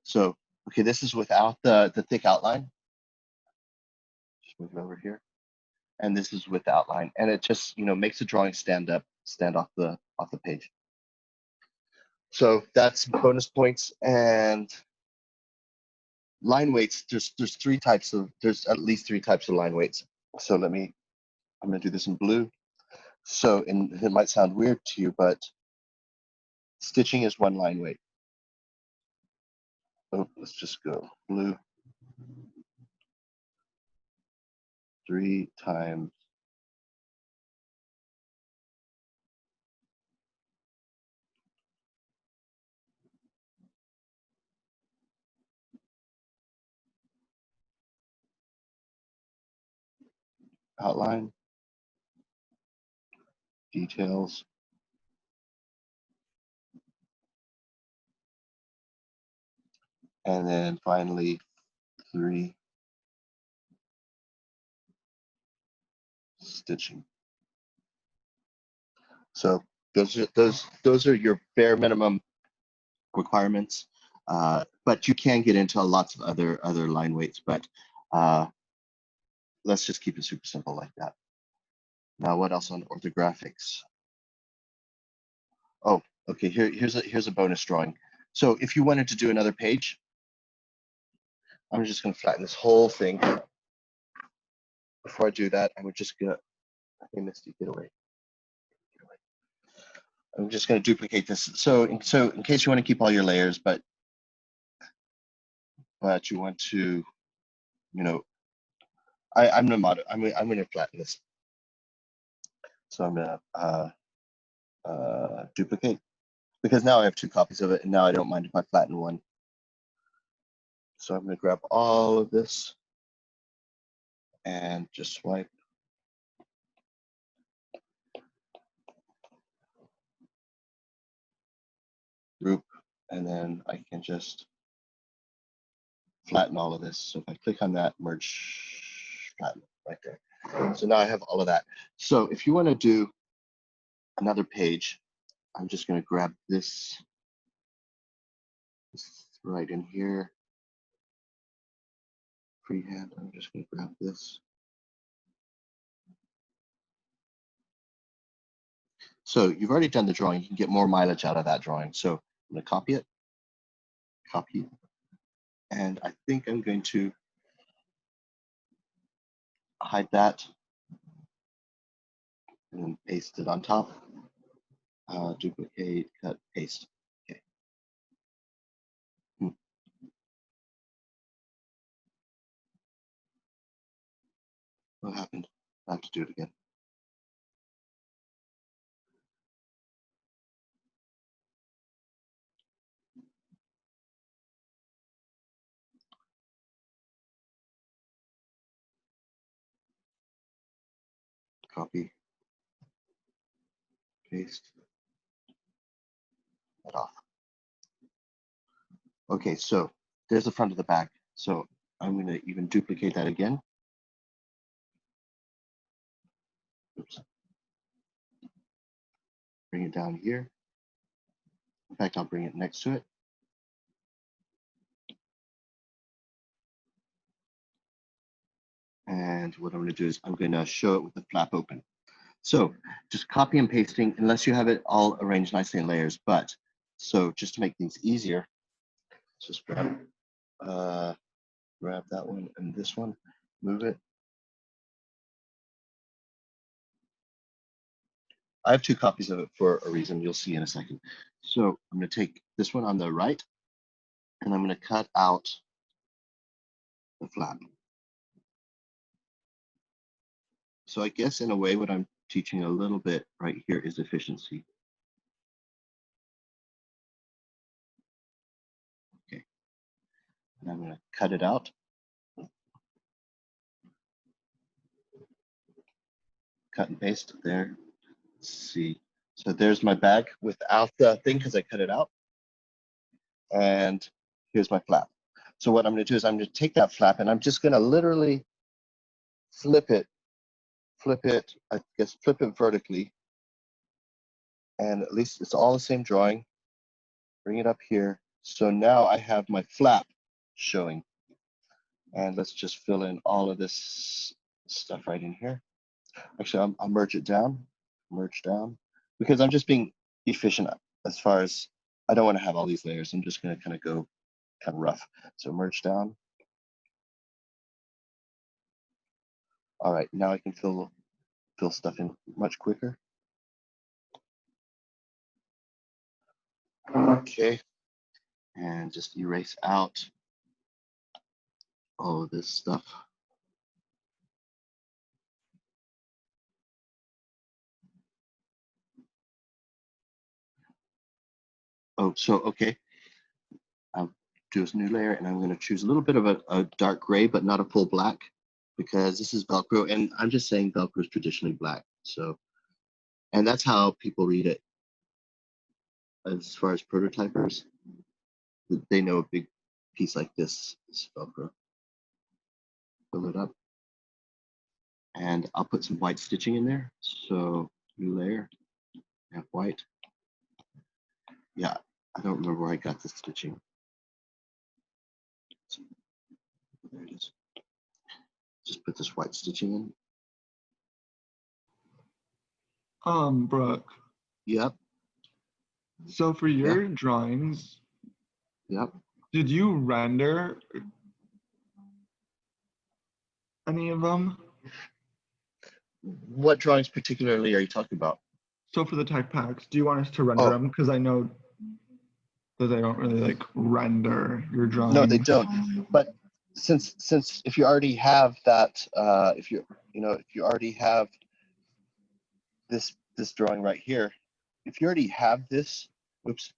So, okay, this is without the thick outline. Just move it over here. And this is with outline. And it just, makes the drawing stand off the page. So that's bonus points. And line weights, there's at least three types of line weights. So I'm gonna do this in blue. So, and it might sound weird to you, but stitching is one line weight. Oh, let's just go blue. 3 times outline, details, and then finally 3 stitching. So those are your bare minimum requirements, but you can get into lots of other line weights. But let's just keep it super simple like that. Now, what else on orthographics? Oh, okay. Here's a bonus drawing. So if you wanted to do another page, I'm just going to flatten this whole thing. Before I do that, I'm just going to, hey, Misty, get away. I'm just going to duplicate this. So in case you want to keep all your layers, but you want to, I'm going to flatten this. So I'm going to duplicate, because now I have 2 copies of it, and now I don't mind if I flatten one. So I'm going to grab all of this and just swipe. Group, and then I can just flatten all of this. So if I click on that, merge, flatten right there. So now I have all of that. So if you want to do another page, I'm just going to grab this right in here. Freehand, I'm just going to grab this. So you've already done the drawing. You can get more mileage out of that drawing. So I'm going to copy, and I think I'm going to hide that and then paste it on top. Duplicate, cut, paste. Okay. What happened? I have to do it again. Copy, paste, that off. Okay, so there's the front of the back. So I'm going to even duplicate that again. Oops. Bring it down here. In fact, I'll bring it next to it. And what I'm going to do is I'm going to show it with the flap open. So just copy and pasting, unless you have it all arranged nicely in layers. But so just to make things easier, just grab that one and this one, move it. I have two copies of it for a reason you'll see in a second. So I'm going to take this one on the right, and I'm going to cut out the flap. So I guess in a way what I'm teaching a little bit right here is efficiency. Okay, and I'm going to cut it out. Cut and paste there. Let's see. So there's my bag without the thing because I cut it out. And here's my flap. So what I'm going to do is I'm going to take that flap and I'm just going to literally flip it, I guess flip it vertically. And at least it's all the same drawing. Bring it up here. So now I have my flap showing. And let's just fill in all of this stuff right in here. Actually, I'll merge it down, because I'm just being efficient as far as I don't want to have all these layers. I'm just going to kind of go kind of rough. So merge down. All right, now I can fill stuff in much quicker. Okay, and just erase out all of this stuff. Oh, so okay. I'll do a new layer, and I'm going to choose a little bit of a dark gray, but not a full black, because this is Velcro, and I'm just saying Velcro is traditionally black. So, and that's how people read it. As far as prototypers, they know a big piece like this is Velcro. Fill it up, and I'll put some white stitching in there. So new layer, have white. Yeah, I don't remember where I got this stitching. There it is. Just put this white stitching in. Brooke. Yep. So for your drawings, Yep. did you render any of them? What drawings particularly are you talking about? So for the type packs, do you want us to render them? Because I know that they don't really like render your drawings. No, they don't. But since if you already have that, if you already have this drawing right here, if you already have this, oops.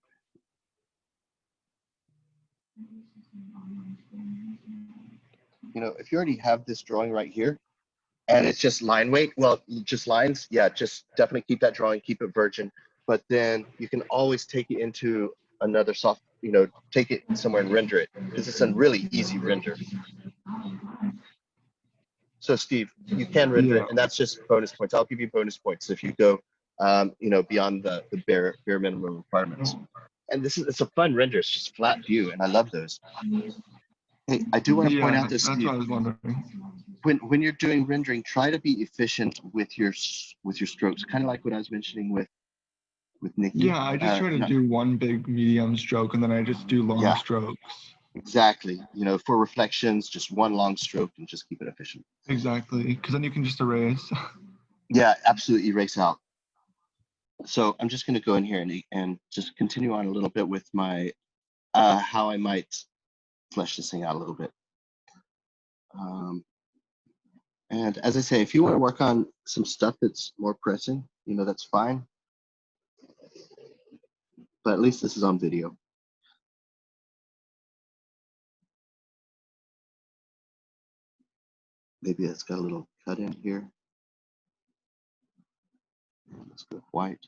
If you already have this drawing right here, and it's just line weight, well, just lines, yeah, just definitely keep that drawing, keep it virgin. But then you can always take it into another soft, take it somewhere and render it, because it's a really easy render. So Steve, you can render it, Yeah. and that's just bonus points. I'll give you bonus points if you go, beyond the bare minimum requirements. And it's a fun render. It's just flat view, and I love those. Hey, I do want to point out Yeah, this, that's Steve. what I was wondering. When you're doing rendering, try to be efficient with your strokes, kind of like what I was mentioning with Nikki. Yeah, I just try to do one big medium stroke and then I just do long Yeah. strokes. Exactly. For reflections, just one long stroke and just keep it efficient. Exactly, because then you can just erase. Yeah, absolutely erase out. So I'm just going to go in here and just continue on a little bit with my how I might flesh this thing out a little bit. And as I say, if you want to work on some stuff that's more pressing, that's fine. But at least this is on video. Maybe it's got a little cut in here. Let's go white.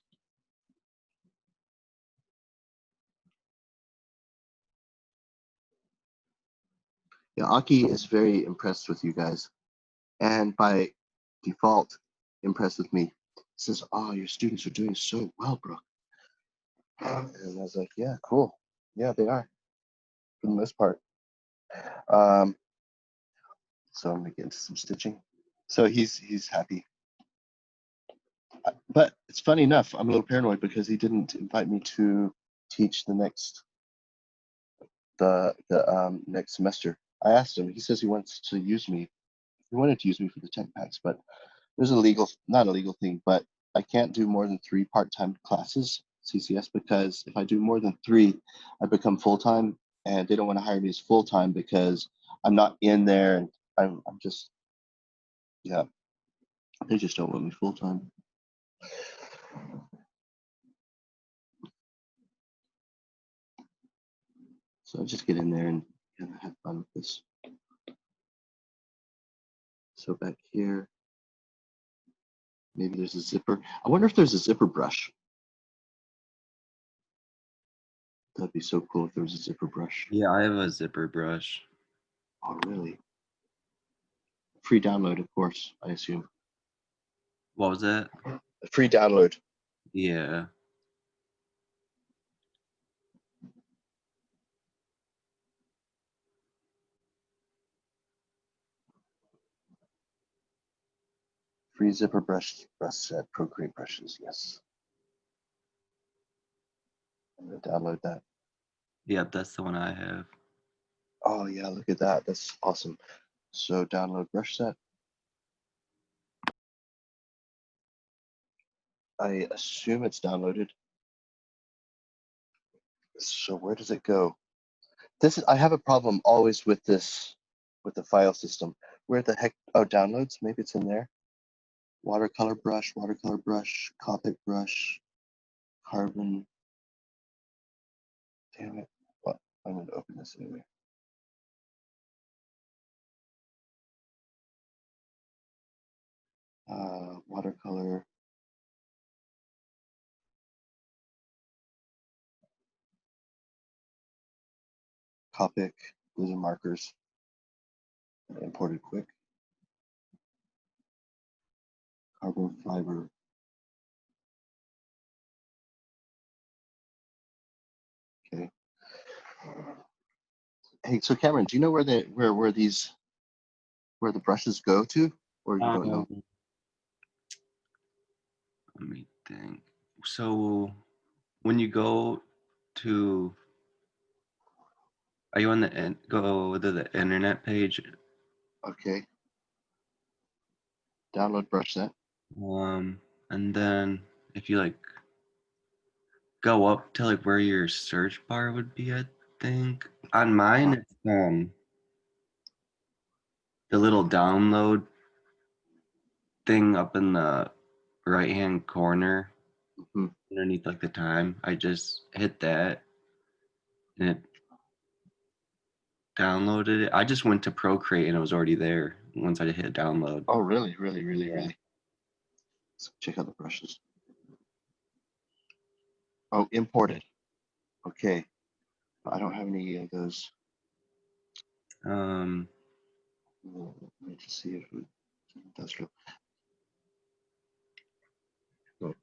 Yeah, Aki is very impressed with you guys, and by default, impressed with me. He says, "Oh, your students are doing so well, Brook." And I was like, "Yeah, cool. Yeah, they are, for the most part." So I'm gonna get into some stitching. So he's happy. But it's funny enough, I'm a little paranoid because he didn't invite me to teach the next semester. I asked him. He says he wants to use me. He wanted to use me for the tech packs, but there's not a legal thing, but I can't do more than 3 part-time classes, CCS, because if I do more than 3, I become full-time, and they don't want to hire me as full-time because I'm not in there, and I'm just, yeah, they just don't want me full-time. So I just get in there and kind of have fun with this. So back here, maybe there's a zipper. I wonder if there's a zipper brush. That'd be so cool if there was a zipper brush. Yeah, I have a zipper brush. Oh, really? Free download, of course, I assume. What was that? A free download. Yeah. Free zipper brush set, Procreate brushes, yes. I'm gonna download that. Yep, that's the one I have. Oh yeah, look at that. That's awesome. So download brush set. I assume it's downloaded. So where does it go? I have a problem always with this, with the file system. Where the heck? Oh, downloads. Maybe it's in there. Watercolor brush, Copic brush, carbon. Damn it. Well, I'm going to open this anyway. Watercolor. Copic. Those are markers. Imported quick. Carbon fiber. Okay. Hey, so Cameron, do you know where the brushes go to, or you don't know? Let me think. So when you go to, are you on go to the internet page? Okay. Download brush set. And then if you like go up to like where your search bar would be, I think. On mine, it's the little download thing up in the right hand corner underneath like the time. I just hit that and it downloaded it. I just went to Procreate and it was already there once I hit download. Oh, really? Let's check out the brushes. Oh, imported. Okay. I don't have any of those. Let me just see if Industrial. Oh.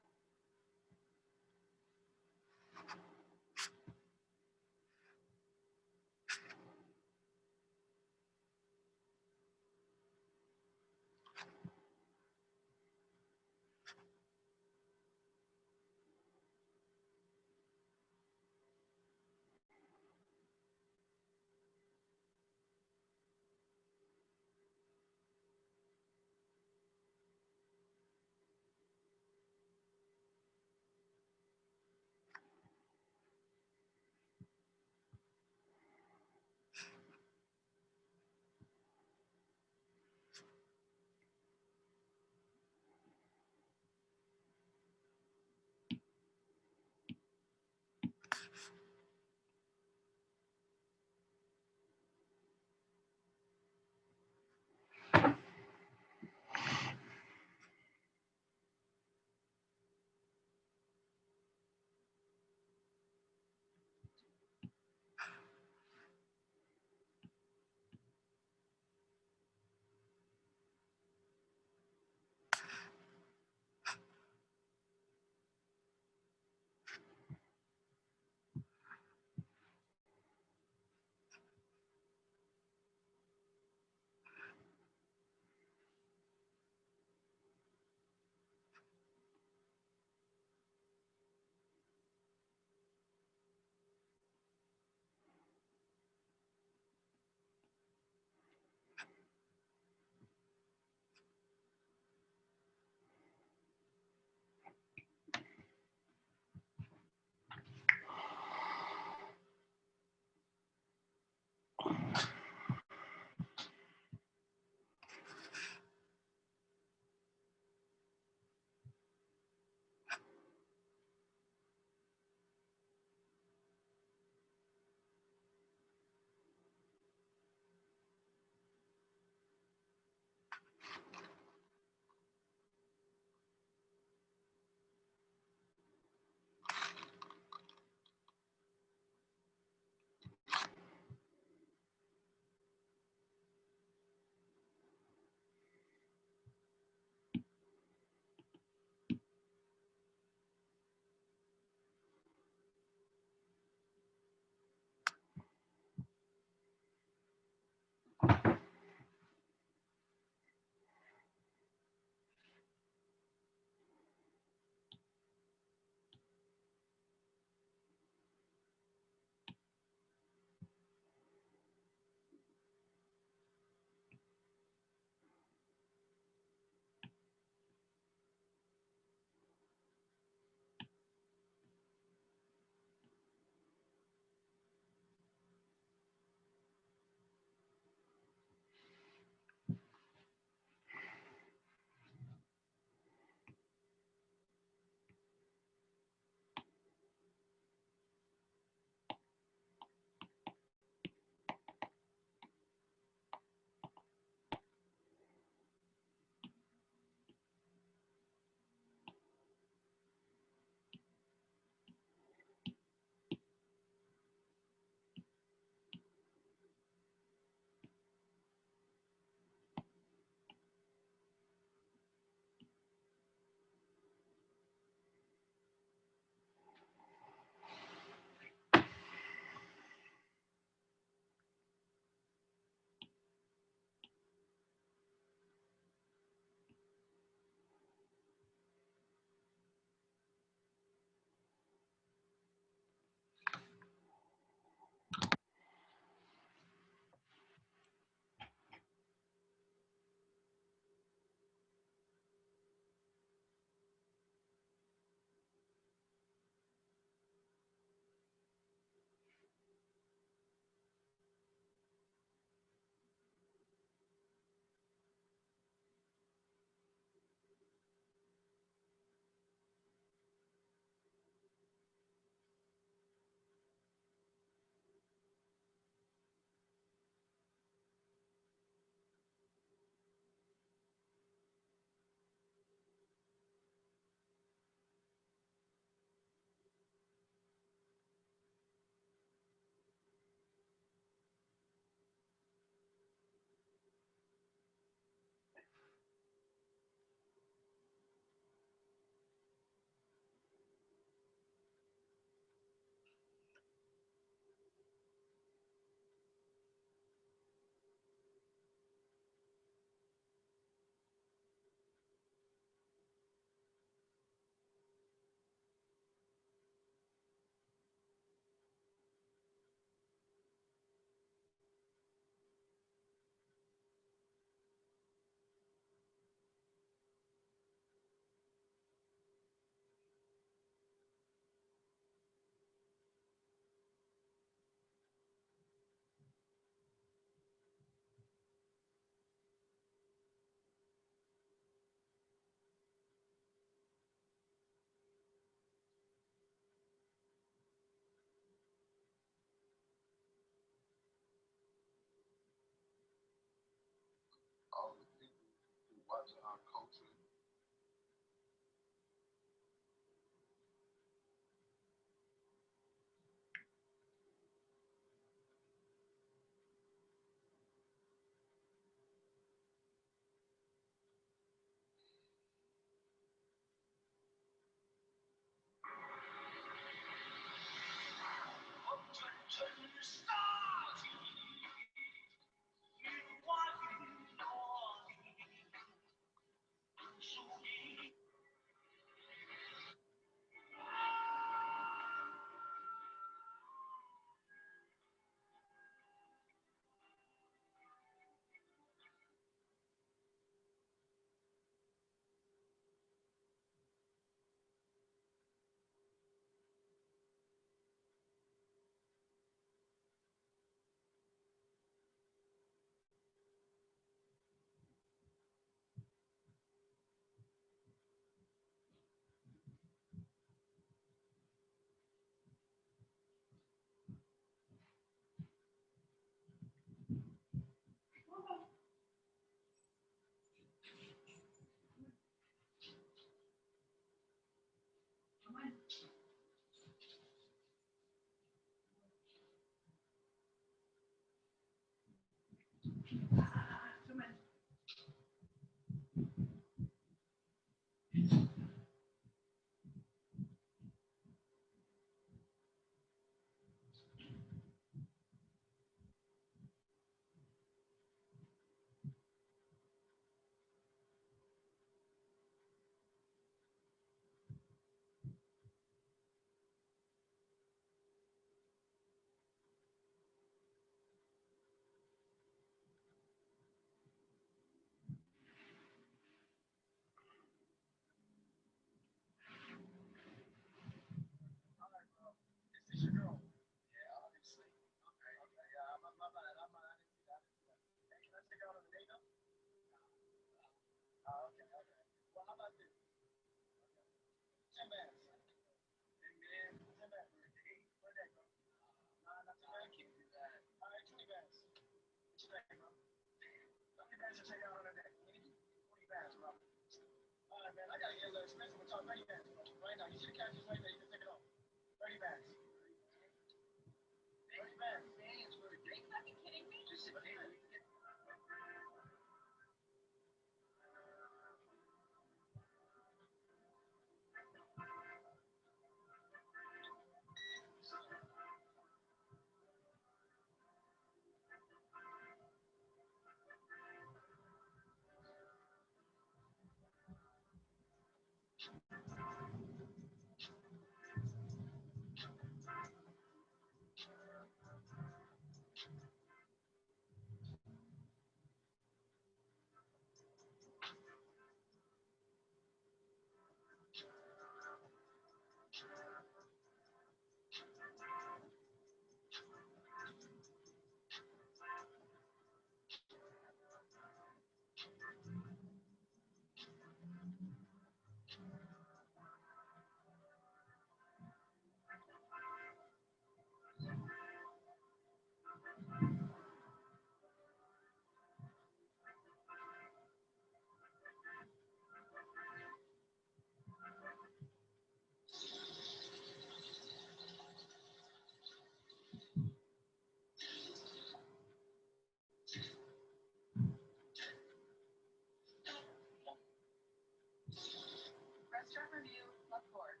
Restaurant review, Love Pork.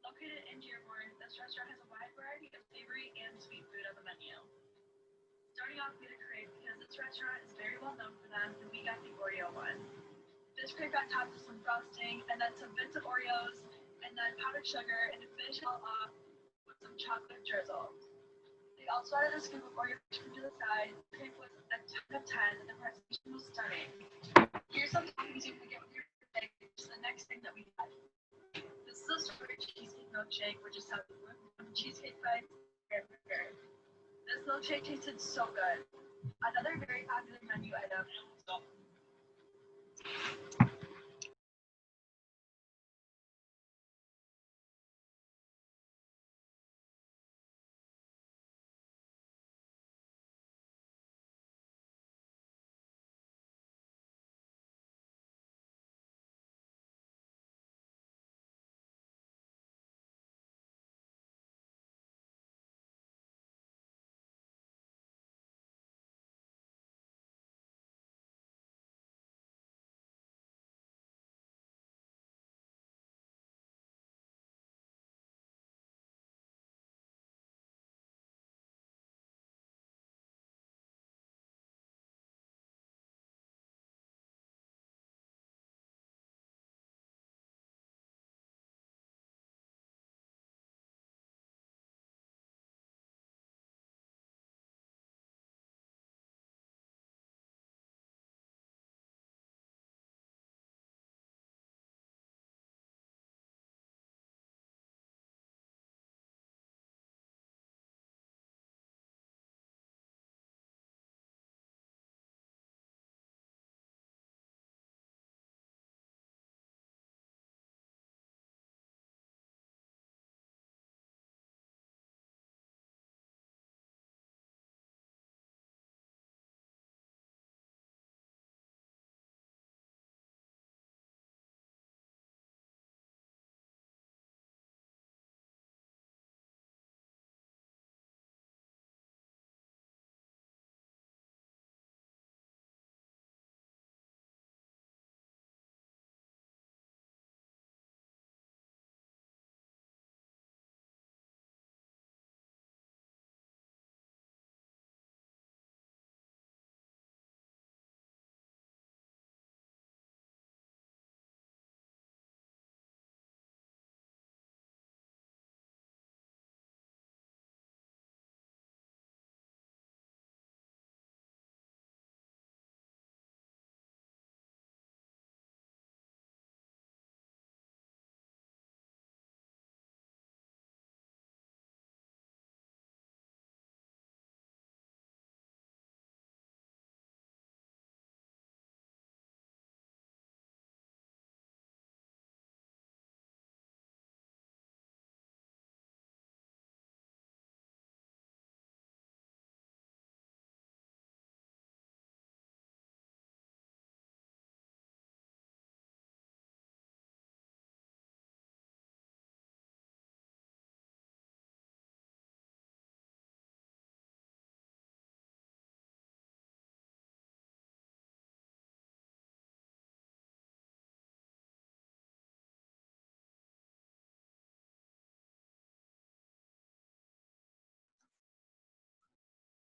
Located in Dearborn, this restaurant has a wide variety of savory and sweet food on the menu. Starting off with a crepe because this restaurant is very well known for them, and we got the Oreo one. This crepe got topped with some frosting, and then some bits of Oreos, and then powdered sugar, and to finish it all off with some chocolate drizzle. They also added a scoop of Oreo ice cream to the side. The crepe was a 10 of 10, and the presentation was stunning. Here's some toppings you can get with your steak, which is the next thing that we had. This is a strawberry cheesecake milkshake, which is topped with cheesecake bites and burger. This milkshake tasted so good. Another very popular menu item.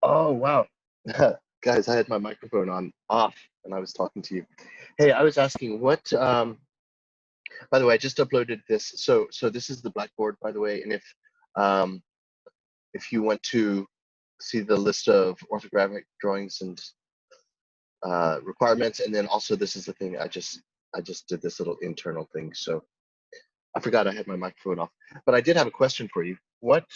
Oh, wow. Guys, I had my microphone on off and I was talking to you. Hey, I was asking what, by the way, I just uploaded this. So this is the Blackboard, by the way. And if you want to see the list of orthographic drawings and requirements, and then also this is the thing, I just did this little internal thing. So I forgot I had my microphone off, but I did have a question for you. What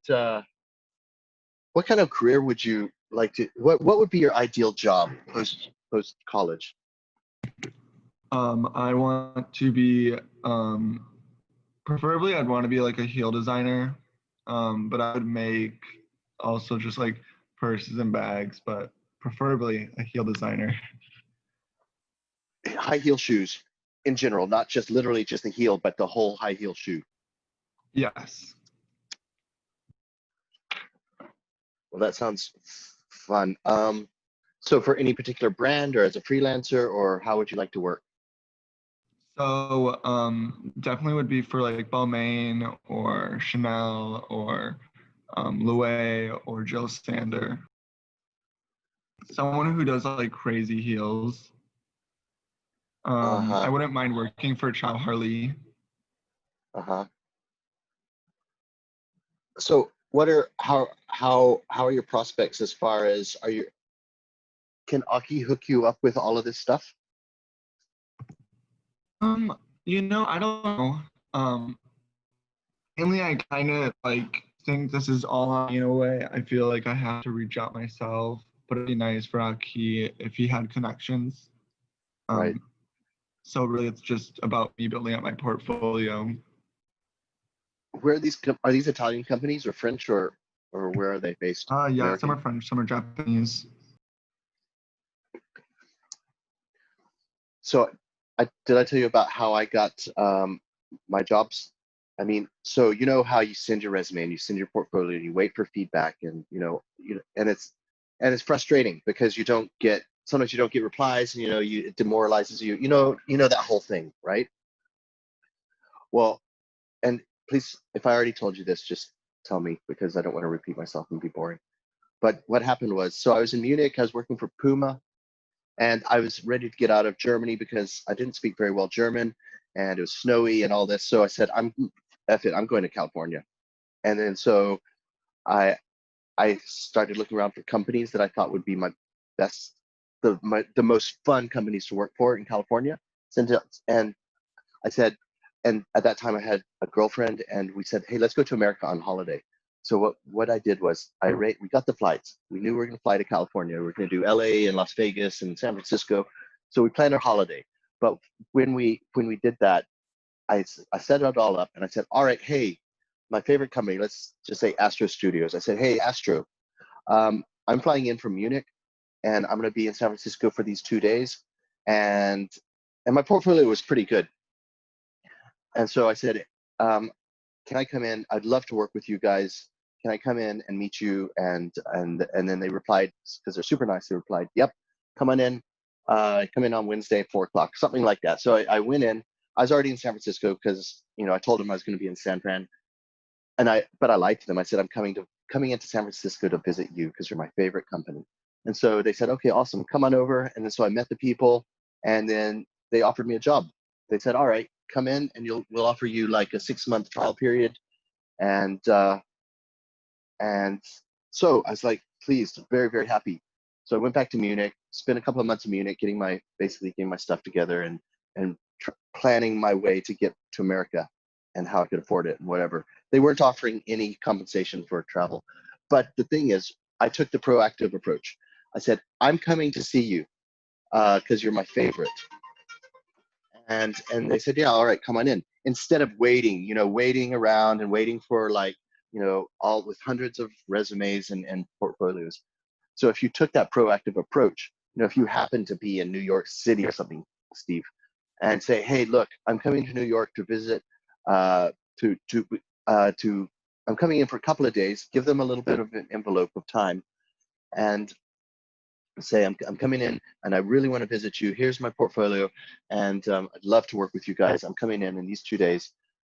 kind of career would you like to, what would be your ideal job post college? I want to be, preferably I'd want to be like a heel designer, but I would make also just like purses and bags, but preferably a heel designer. High heel shoes in general, not just literally just the heel, but the whole high heel shoe. Yes. Well, that sounds fun. So for any particular brand or as a freelancer, or how would you like to work? So definitely would be for like Balmain or Chanel or Louis or Jill Sander. Someone who does like crazy heels. I wouldn't mind working for Chow Harley. So what are how are your prospects as far as can Aki hook you up with all of this stuff? You know, I don't know. Mainly I kind of like think this is all on me in a way. I feel like I have to reach out myself, but it'd be nice for Aki if he had connections. Right. So really it's just about me building up my portfolio. Where are these Italian companies or French or where are they based? Yeah, American? some are French, some are Japanese. So did I tell you about how I got my jobs? I mean, so you know how you send your resume and you send your portfolio and you wait for feedback, and and it's frustrating because sometimes you don't get replies, and it demoralizes you. You know that whole thing, right? Well, and please, if I already told you this, just tell me because I don't want to repeat myself and be boring. But what happened was, so I was in Munich, I was working for Puma, and I was ready to get out of Germany because I didn't speak very well German, and it was snowy and all this. So I said, F it, I'm going to California. And then so I started looking around for companies that I thought would be my best, the most fun companies to work for in California. And I said, and at that time I had a girlfriend, and we said, hey, let's go to America on holiday. So what I did was we got the flights. We knew we were going to fly to California. We were going to do LA and Las Vegas and San Francisco. So we planned our holiday. But when we did that, I set it all up and I said, all right, hey, my favorite company, let's just say Astro Studios. I said, hey, Astro, I'm flying in from Munich and I'm going to be in San Francisco for these 2 days. And my portfolio was pretty good. And so I said, can I come in? I'd love to work with you guys. Can I come in and meet you? And then they replied, because they're super nice, they replied, yep, come on in. Come in on Wednesday at 4:00, something like that. So I went in. I was already in San Francisco because I told them I was going to be in San Fran, but I lied to them. I said I'm coming into San Francisco to visit you because you're my favorite company. And so they said, okay, awesome, come on over. And then so I met the people, and then they offered me a job. They said, all right, come in, and we'll offer you like a 6-month trial period. And so I was like pleased, very, very happy. So I went back to Munich, spent a couple of months in Munich getting my stuff together and planning my way to get to America and how I could afford it and whatever. They weren't offering any compensation for travel. But the thing is, I took the proactive approach. I said, I'm coming to see you because you're my favorite. And they said, yeah, all right, come on in. Instead of waiting around and waiting for all with hundreds of resumes and portfolios. So if you took that proactive approach, if you happen to be in New York City or something, Steve, and say, hey, look, I'm coming to New York to visit, I'm coming in for a couple of days, give them a little bit of an envelope of time and say, I'm coming in and I really want to visit you. Here's my portfolio. And I'd love to work with you guys. I'm coming in these 2 days.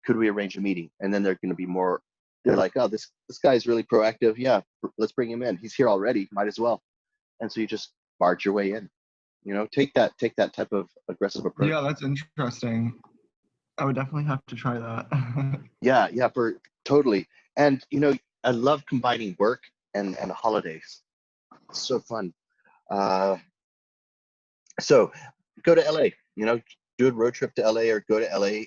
Could we arrange a meeting? And then they're going to be more they're like, oh, this guy's really proactive. Yeah, let's bring him in. He's here already. Might as well. And so you just barge your way in. You know, take that type of aggressive approach. Yeah, that's interesting. I would definitely have to try that. Yeah, for totally. And you know, I love combining work and holidays. It's so fun. So go to LA. You know, do a road trip to LA or go to LA,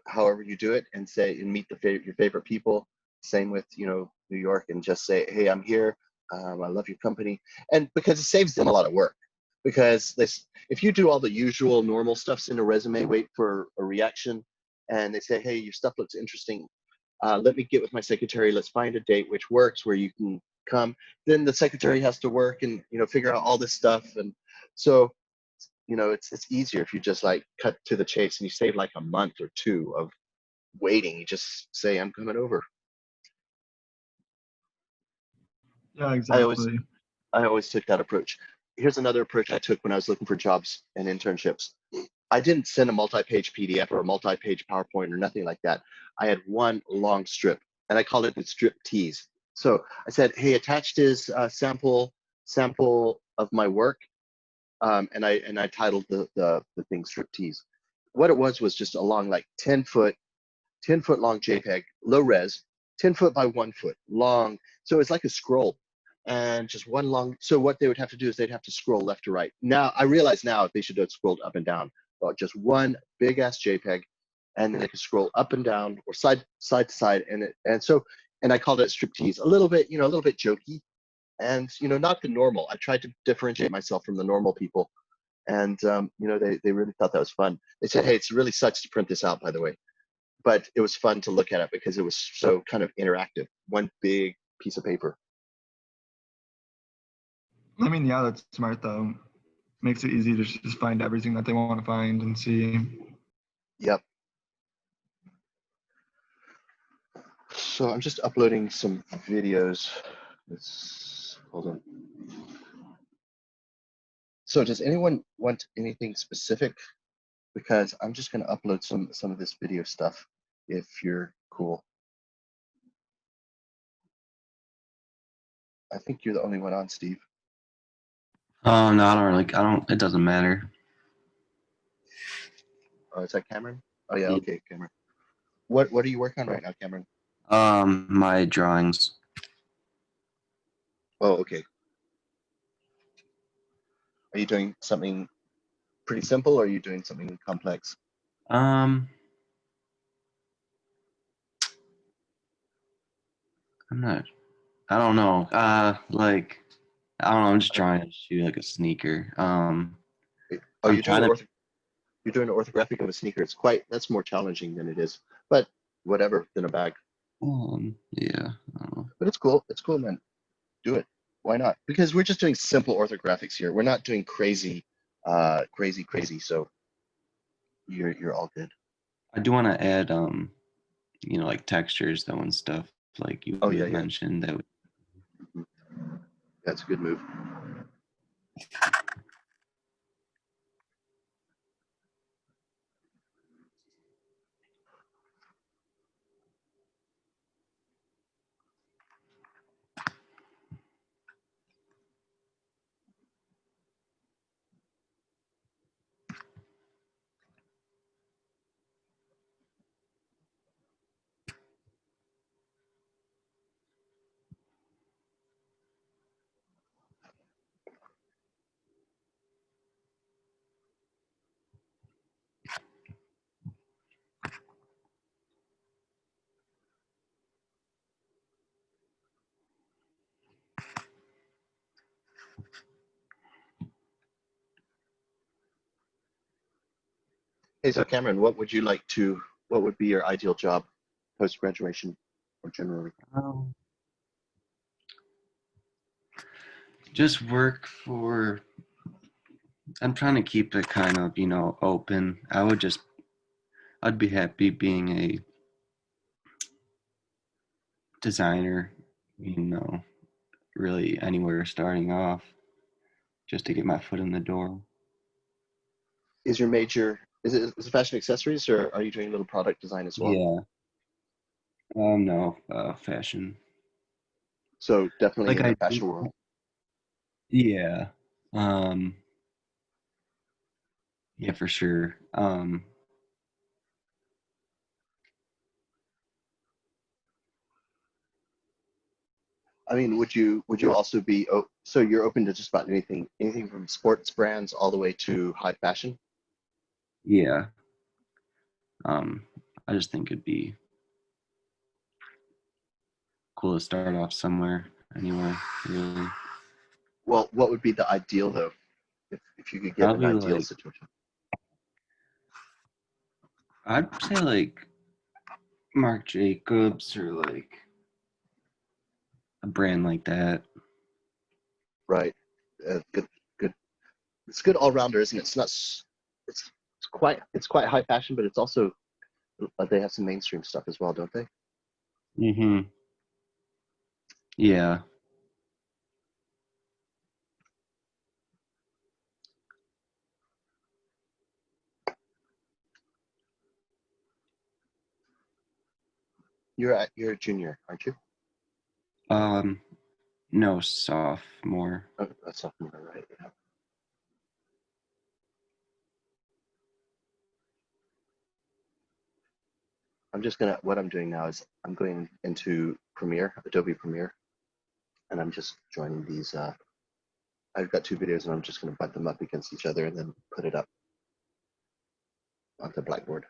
however you do it, and say and meet your favorite people. Same with New York, and just say, hey, I'm here. I love your company, and because it saves them a lot of work. Because if you do all the usual normal stuff, send a resume, wait for a reaction, and they say, hey, your stuff looks interesting. Let me get with my secretary. Let's find a date which works where you can come. Then the secretary has to work and figure out all this stuff, and so it's easier if you just like cut to the chase and you save like a month or two of waiting. You just say, I'm coming over. Yeah, exactly. I always took that approach. Here's another approach I took when I was looking for jobs and internships. I didn't send a multi-page PDF or a multi-page PowerPoint or nothing like that. I had one long strip, and I called it the strip tease. So I said, hey, attached is a sample of my work, and I titled the thing strip tease. What it was just a long, like 10 foot long JPEG, low res, 10 foot by 1 foot long. So it's like a scroll, and just one long. So what they would have to do is they'd have to scroll left to right. Now I realize now they should have scrolled up and down, but just one big ass JPEG, and then they could scroll up and down or side to side, and I called it striptease. A little bit jokey, and not the normal. I tried to differentiate myself from the normal people, and they really thought that was fun. They said, hey, it really sucks to print this out, by the way, but it was fun to look at it because it was so kind of interactive. One big piece of paper. I mean, yeah, that's smart though. Makes it easy to just find everything that they want to find and see. Yep. So I'm just uploading some videos. Hold on. So does anyone want anything specific? Because I'm just going to upload some of this video stuff if you're cool. I think you're the only one on, Steve. Oh no, I don't. It doesn't matter. Oh, is that Cameron? Oh yeah, Yeah. okay, Cameron. What are you working on right now, Cameron? My drawings. Oh, okay. Are you doing something pretty simple, or are you doing something complex? I'm not. I don't know. Like, I don't know. I'm just trying to shoot like a sneaker. Oh, you're doing an orthographic of a sneaker. That's more challenging than it is, but whatever, than a bag. Yeah. I don't know. But it's cool. It's cool, man. Do it. Why not? Because we're just doing simple orthographics here. We're not doing crazy. So you're all good. I do want to add like textures though and stuff like you Oh, yeah. mentioned that. That's a good move. Hey, so Cameron, what would be your ideal job post-graduation or generally? Just work for. I'm trying to keep it kind of open. I'd be happy being a designer. Really anywhere starting off, just to get my foot in the door. Is your major, is it fashion accessories, or are you doing a little product design as well? Yeah. No, fashion. So definitely Like in the I, fashion world. yeah, um, yeah, for sure. I mean, would you also be so you're open to just about anything from sports brands all the way to high fashion? Yeah. Um, I just think it'd be cool to start off somewhere, anywhere, really. Well, what would be the ideal though, if you could give an Probably ideal like, situation? I'd say like Marc Jacobs or like a brand like that. Right. Good. Good. It's good all rounder, isn't it? It's quite high fashion, but it's also they have some mainstream stuff as well, don't they? Mm-hmm. Yeah. You're a junior, aren't you? Um, no, sophomore. Oh, that's sophomore, right? Yeah. What I'm doing now is I'm going into Premiere, Adobe Premiere, and I'm just joining these. I've got two videos, and I'm just going to butt them up against each other and then put it up onto Blackboard.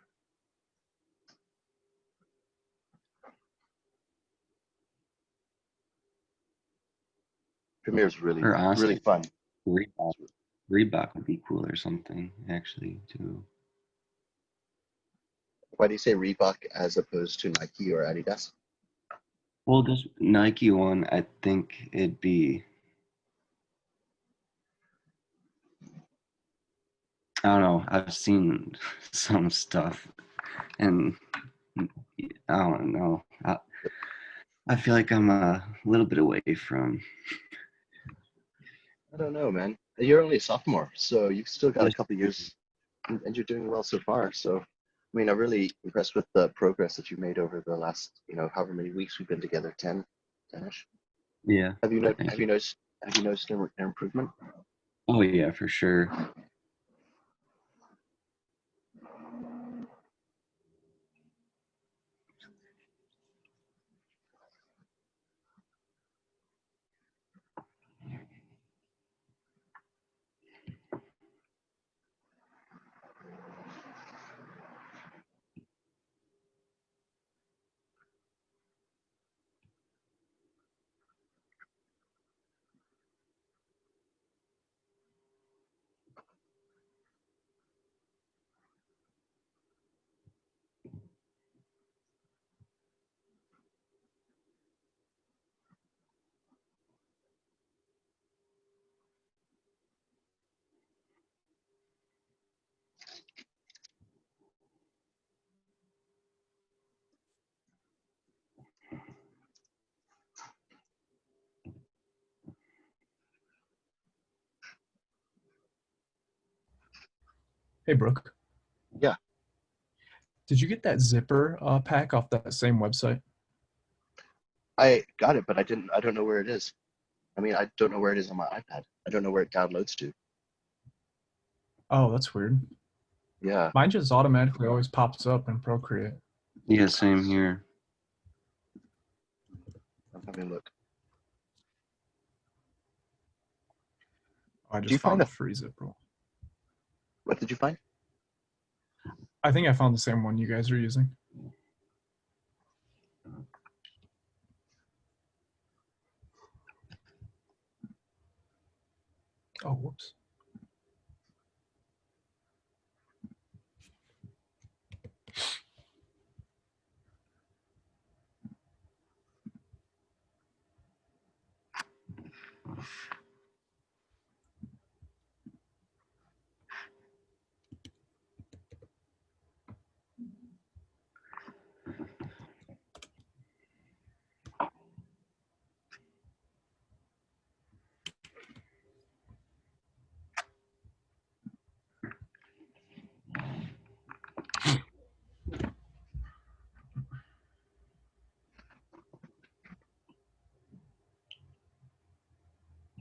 Premiere is really Or really honestly, fun. Reebok. Reebok would be cool or something, actually, too. Why do you say Reebok as opposed to Nike or Adidas? Well, this Nike one, I think it'd be, I don't know, I've seen some stuff and I don't know. I feel like I'm a little bit away from I don't know, man. You're only a sophomore, so you've still got a this. couple years, and you're doing well so far. So, I mean, I'm really impressed with the progress that you made over the last, however many weeks we've been together, 10-ish. Yeah. Have you Thank have you noticed an improvement? Oh, yeah, for sure. Hey, Brooke. Yeah, Did you get that zipper pack off that same website? I got it, but I don't know where it is. I mean, I don't know where it is on my iPad. I don't know where it downloads to. Oh, that's weird. Yeah, Mine just automatically always pops up in Procreate. Yeah, same here. I'm having a look. I Do you just find found a the free zipper. What did you find? I think I found the same one you guys are using. Oh, whoops.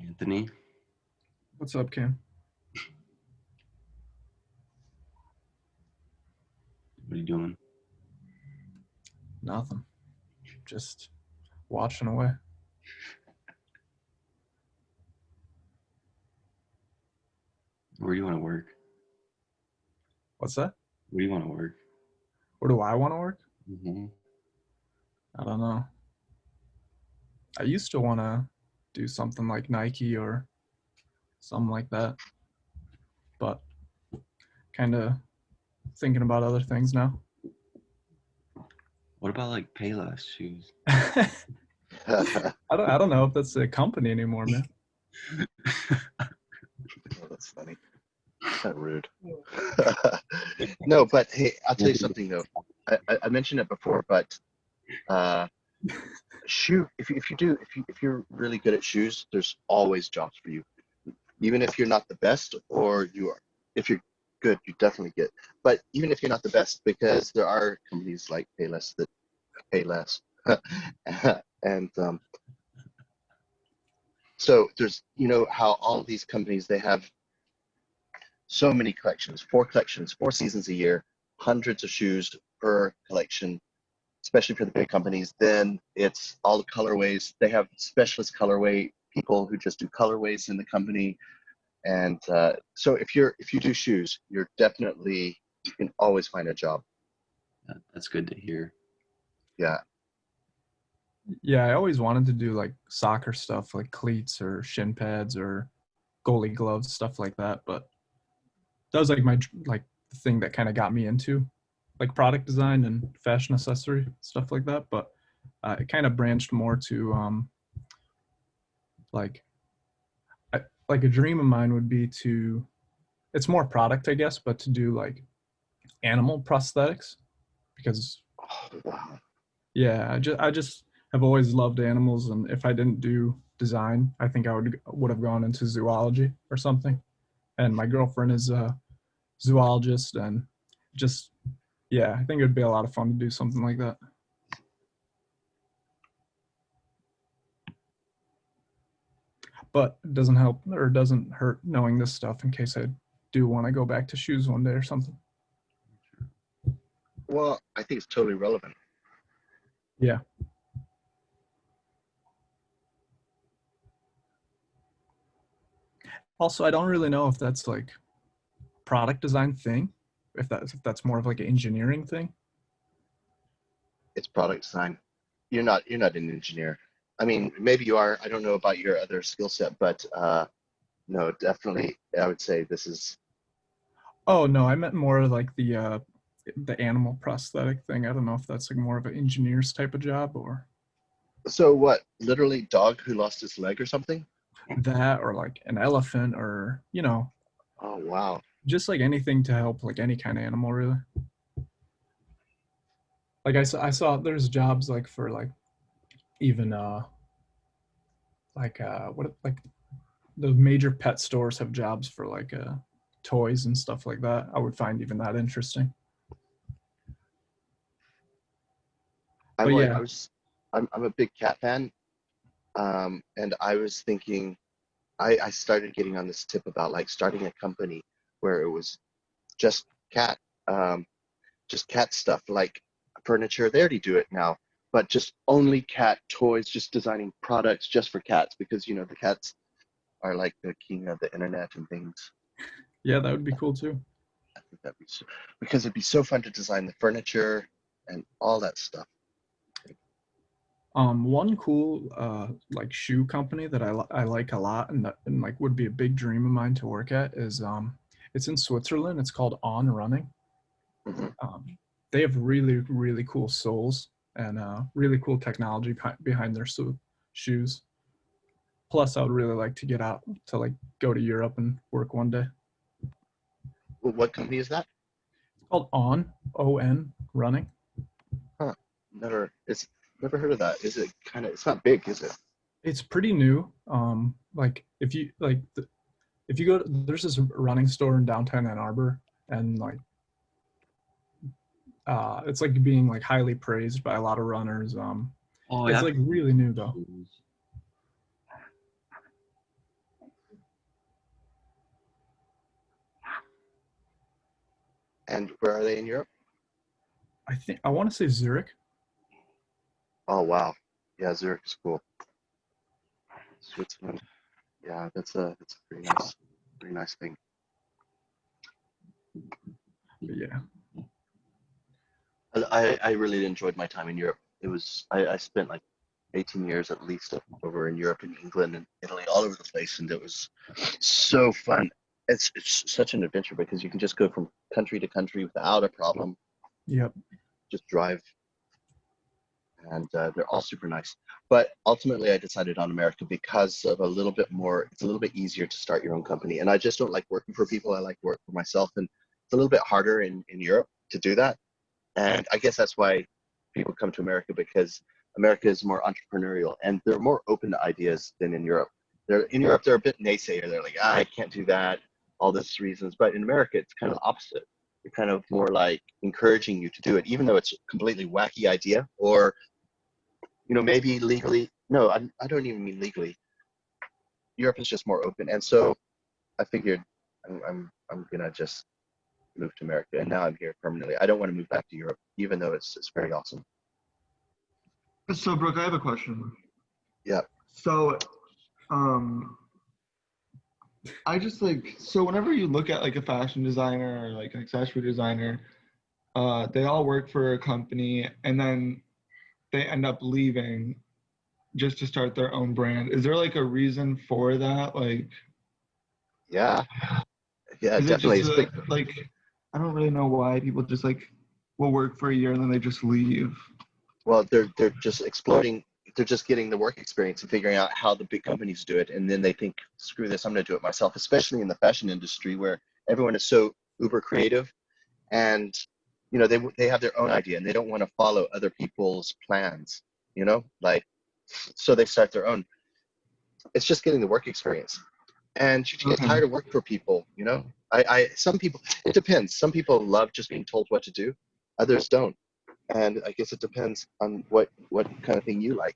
Anthony. What's up, Cam? What are you doing? Nothing. Just watching away. Where do you want to work? What's that? Where do you want to work? Where do I want to work? Mm-hmm. I don't know. I used to want to do something like Nike or something like that, but kind of thinking about other things now. What about like Payless shoes? I don't know if that's a company anymore, man. Oh, that's funny. Kind of rude. No, but hey, I'll tell you something though. I mentioned it before, but if you're really good at shoes, there's always jobs for you. Even if you're not the best, or if you're good, you definitely get. But even if you're not the best, because there are companies like Payless that pay less, and so there's how all these companies, they have so many collections, 4 seasons a year, hundreds of shoes per collection, especially for the big companies. Then it's all the colorways. They have specialist colorway people who just do colorways in the company. And so if you do shoes, you can always find a job. That's good to hear. Yeah. Yeah, I always wanted to do like soccer stuff, like cleats or shin pads or goalie gloves, stuff like that. But that was like the thing that kind of got me into like product design and fashion accessory stuff like that. But it kind of branched more to like a dream of mine would be to, it's more product, I guess, but to do like animal prosthetics, because Oh, wow. yeah, I just have always loved animals, and if I didn't do design, I think I would have gone into zoology or something. And my girlfriend is a zoologist, and just yeah, I think it'd be a lot of fun to do something like that. But it doesn't help or doesn't hurt knowing this stuff in case I do want to go back to shoes one day or something. Well, I think it's totally relevant. Yeah. Also, I don't really know if that's like product design thing, if that's more of like an engineering thing. It's product design. You're not an engineer. I mean, maybe you are. I don't know about your other skill set, but no, definitely, I would say this is. Oh no, I meant more like the animal prosthetic thing. I don't know if that's like more of an engineer's type of job or So what? Literally, dog who lost his leg or something? that, or like an elephant, or Oh wow. just like anything to help like any kind of animal really. Like I saw there's jobs like for like even what like the major pet stores have jobs for like toys and stuff like that. I would find even that interesting. But yeah, I'm a big cat fan, and I was thinking, I started getting on this tip about like starting a company where it was just cat, um, just cat stuff, like furniture. They already do it now, but just only cat toys, just designing products just for cats, because the cats are like the king of the internet and things. yeah, that would be cool too. I think because it'd be so fun to design the furniture and all that stuff. One cool like shoe company that I like a lot, and like would be a big dream of mine to work at is it's in Switzerland. It's called On Running. Mhm. They have really cool soles and really cool technology behind their shoes. Plus, I would really like to get out to like go to Europe and work one day. Well, what company is that? It's called On Running. Huh. Never heard of that. Is it it's not big, is it? It's pretty new. Like if you if you go there's this running store in downtown Ann Arbor, and like it's like being like highly praised by a lot of runners. Oh, It's yeah. like really new though. And where are they in Europe? I want to say Zurich. Oh wow, yeah, Zurich is cool. Switzerland, yeah, that's a pretty nice thing. But yeah. I really enjoyed my time in Europe. It was I spent like 18 years at least over in Europe and England and Italy, all over the place, and it was so fun. It's such an adventure because you can just go from country to country without a problem. Yep. Just drive, and they're all super nice. But ultimately, I decided on America because of a little bit more. It's a little bit easier to start your own company, and I just don't like working for people. I like to work for myself, and it's a little bit harder in Europe to do that. And I guess that's why people come to America, because America is more entrepreneurial and they're more open to ideas than in Europe. In Europe, they're a bit naysayer. They're like, I can't do that, all these reasons. But in America, it's kind of opposite. They're kind of more like encouraging you to do it, even though it's a completely wacky idea, or, maybe legally. No, I don't even mean legally. Europe is just more open. And so I figured I'm going to just move to America, and now I'm here permanently. I don't want to move back to Europe, even though it's very awesome. So, Brooke, I have a question. Yeah. So, I just so whenever you look at like a fashion designer or like an accessory designer, they all work for a company and then they end up leaving just to start their own brand. Is there like a reason for that? Like, yeah, is definitely. it just like, I don't really know why people just will work for a year and then they just leave. Well, they're just exploding. They're just getting the work experience and figuring out how the big companies do it, and then they think, screw this, I'm going to do it myself. Especially in the fashion industry where everyone is so uber creative, and they have their own idea and they don't want to follow other people's plans. So they start their own. It's just getting the work experience, and you get tired of working for people. Some people, it depends. Some people love just being told what to do, others don't. And I guess it depends on what kind of thing you like.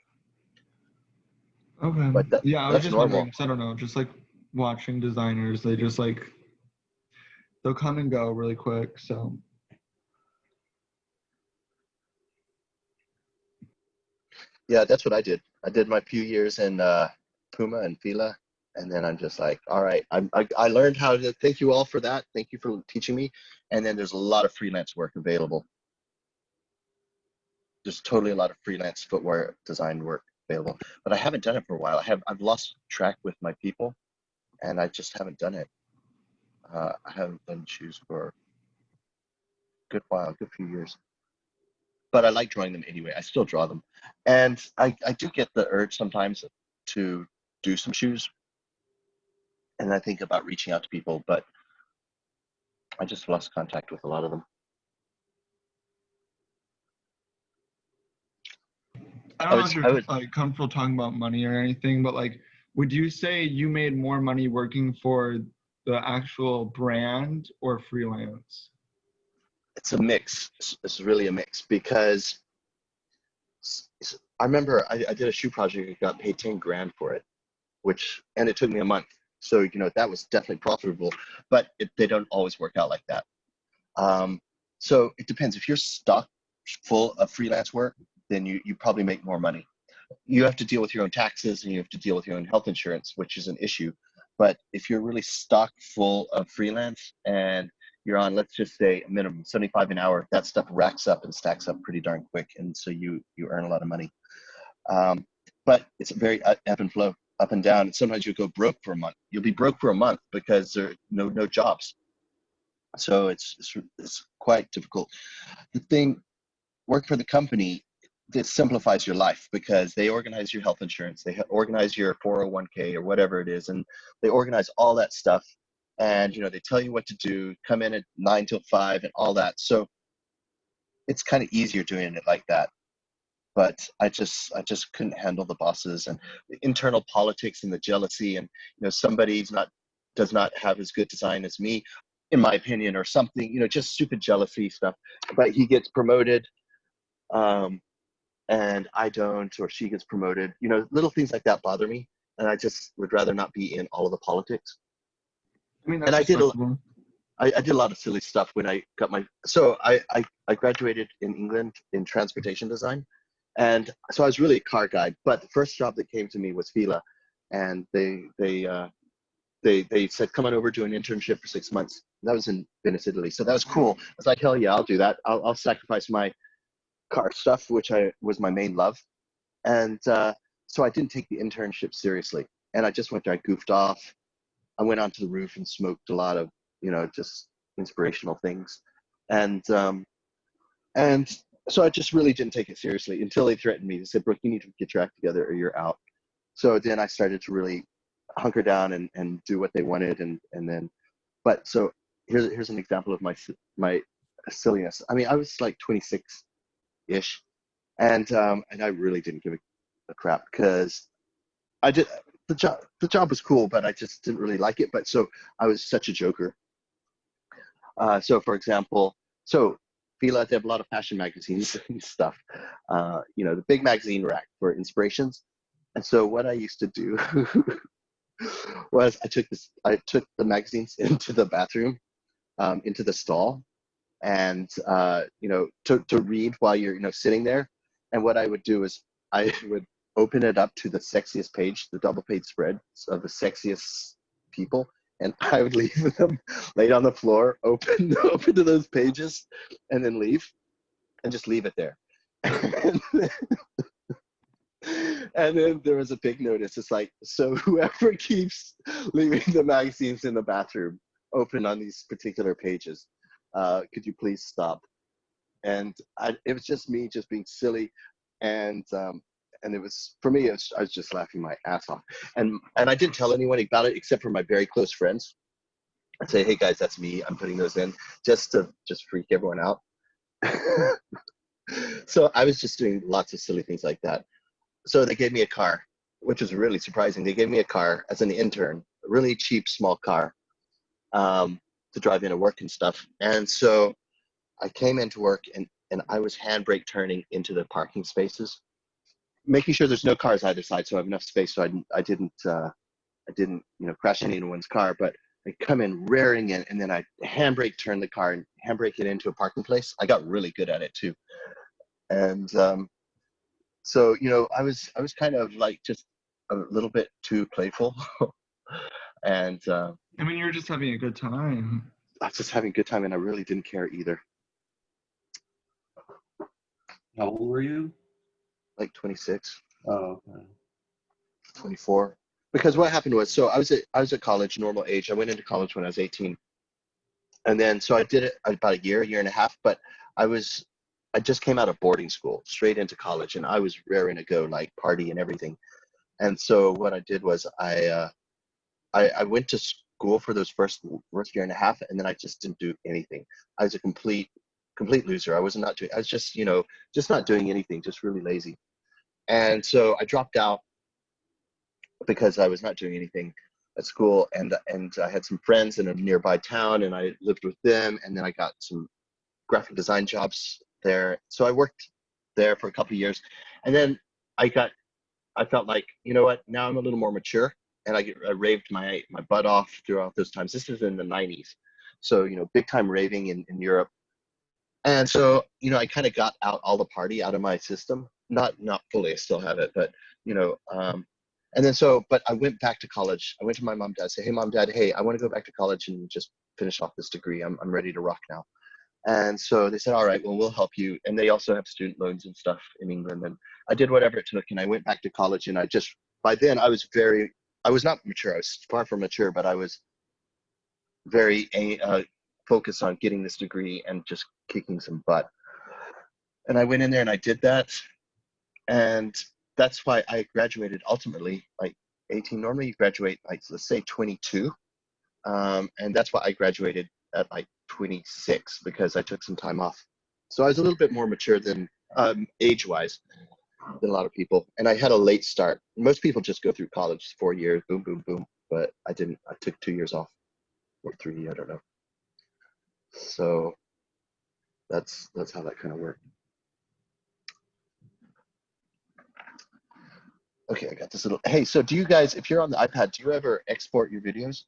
Okay. But I was that's just normal. wondering, 'cause I don't know, just like watching designers, they just they'll come and go really quick. So. Yeah, that's what I did. I did my few years in Puma and Fila, and then I'm just like, all right, I learned how to. Thank you all for that. Thank you for teaching me. And then there's a lot of freelance work available. There's totally a lot of freelance footwear design work available, but I haven't done it for a while. I've lost track with my people, and I just haven't done it. I haven't done shoes for a good while, good few years. But I like drawing them anyway. I still draw them, and I do get the urge sometimes to do some shoes, and I think about reaching out to people, but I just lost contact with a lot of them. I don't know if you're comfortable talking about money or anything, but would you say you made more money working for the actual brand or freelance? It's a mix. It's really a mix, because I remember I did a shoe project and got paid 10 grand for it, and it took me a month. So, that was definitely profitable, but they don't always work out like that. So it depends. If you're stuck full of freelance work, then you probably make more money. You have to deal with your own taxes and you have to deal with your own health insurance, which is an issue. But if you're really stuck full of freelance and you're on, let's just say, a minimum 75 an hour, that stuff racks up and stacks up pretty darn quick. And so you earn a lot of money. But it's a very ebb and flow, up and down. And sometimes you go broke for a month. You'll be broke for a month because there are no jobs. So it's quite difficult. The thing, work for the company, it simplifies your life because they organize your health insurance, they organize your 401k or whatever it is, and they organize all that stuff. And they tell you what to do, come in at 9 till 5 and all that. So it's kind of easier doing it like that. But I just couldn't handle the bosses and the internal politics and the jealousy, and somebody does not have as good design as me, in my opinion, or something, just stupid jealousy stuff. But he gets promoted, and I don't, or she gets promoted. Little things like that bother me, and I just would rather not be in all of the politics. I mean, and I I did a lot of silly stuff when I got my. So I graduated in England in transportation design, and so I was really a car guy. But the first job that came to me was Fila, and they said, come on over, do an internship for 6 months. That was in Venice, Italy. So that was cool. I was like, hell yeah, I'll do that. I'll sacrifice my car stuff, which was my main love. And so I didn't take the internship seriously. And I just went there, I goofed off. I went onto the roof and smoked a lot of, just inspirational things. And so I just really didn't take it seriously until they threatened me. They said, Brook, you need to get your act together or you're out. So then I started to really hunker down and do what they wanted. And then, but so here's an example of my silliness. I mean, I was like 26-ish, and I really didn't give a crap because the job was cool, but I just didn't really like it. But so I was such a joker. So for example, Fila, they have a lot of fashion magazines and stuff. The big magazine rack for inspirations. And so what I used to do was I took the magazines into the bathroom, into the stall, and to read while you're sitting there. And what I would do is I would open it up to the sexiest page, the double page spread of the sexiest people, and I would leave them laid on the floor, open to those pages, and then leave, and just leave it there. And then there was a big notice. It's like, so whoever keeps leaving the magazines in the bathroom open on these particular pages, could you please stop? And it was just me just being silly. And it was, for me, I was just laughing my ass off. And I didn't tell anyone about it except for my very close friends. I'd say, hey guys, that's me. I'm putting those in just to freak everyone out. So I was just doing lots of silly things like that. So they gave me a car, which was really surprising. They gave me a car as an intern, a really cheap, small car, to drive into work and stuff. And so I came into work and I was handbrake turning into the parking spaces, making sure there's no cars either side, so I have enough space so I didn't crash anyone's car. But I come in rearing in, and then I handbrake turn the car and handbrake it into a parking place. I got really good at it too. And so I was kind of like just a little bit too playful. And I mean, you were just having a good time. I was just having a good time, and I really didn't care either. How old were you? Like 26. Oh, okay. 24. Because what happened was, so I was at college, normal age. I went into college when I was 18. And then, so I did it about a year and a half, but I just came out of boarding school, straight into college, and I was raring to go, like party and everything. And so what I did was I went to school for those first year and a half, and then I just didn't do anything. I was a complete loser. I was just, just not doing anything, just really lazy. And so I dropped out because I was not doing anything at school, and I had some friends in a nearby town, and I lived with them, and then I got some graphic design jobs there. So I worked there for a couple of years, and then I felt like, you know what, now I'm a little more mature, and I raved my butt off throughout those times. This is in the 90s, so big time raving in Europe. And so I kind of got all the party out of my system, not fully, I still have it, but and then but I went back to college. I went to my mom and dad, say, hey mom, dad, hey, I want to go back to college and just finish off this degree. I'm ready to rock now. And so they said, all right, well, we'll help you. And they also have student loans and stuff in England. And I did whatever it took, and I went back to college, and by then I was not mature. I was far from mature, but I was very focused on getting this degree and just kicking some butt. And I went in there and I did that. And that's why I graduated ultimately like 18. Normally you graduate like, let's say 22. And that's why I graduated at like 26, because I took some time off. So I was a little bit more mature than age-wise than a lot of people. And I had a late start. Most people just go through college 4 years, boom, boom, boom. But I didn't. I took 2 years off, or 3, I don't know. So that's how that kind of worked. Okay, I got this little, hey, so do you guys, if you're on the iPad, do you ever export your videos?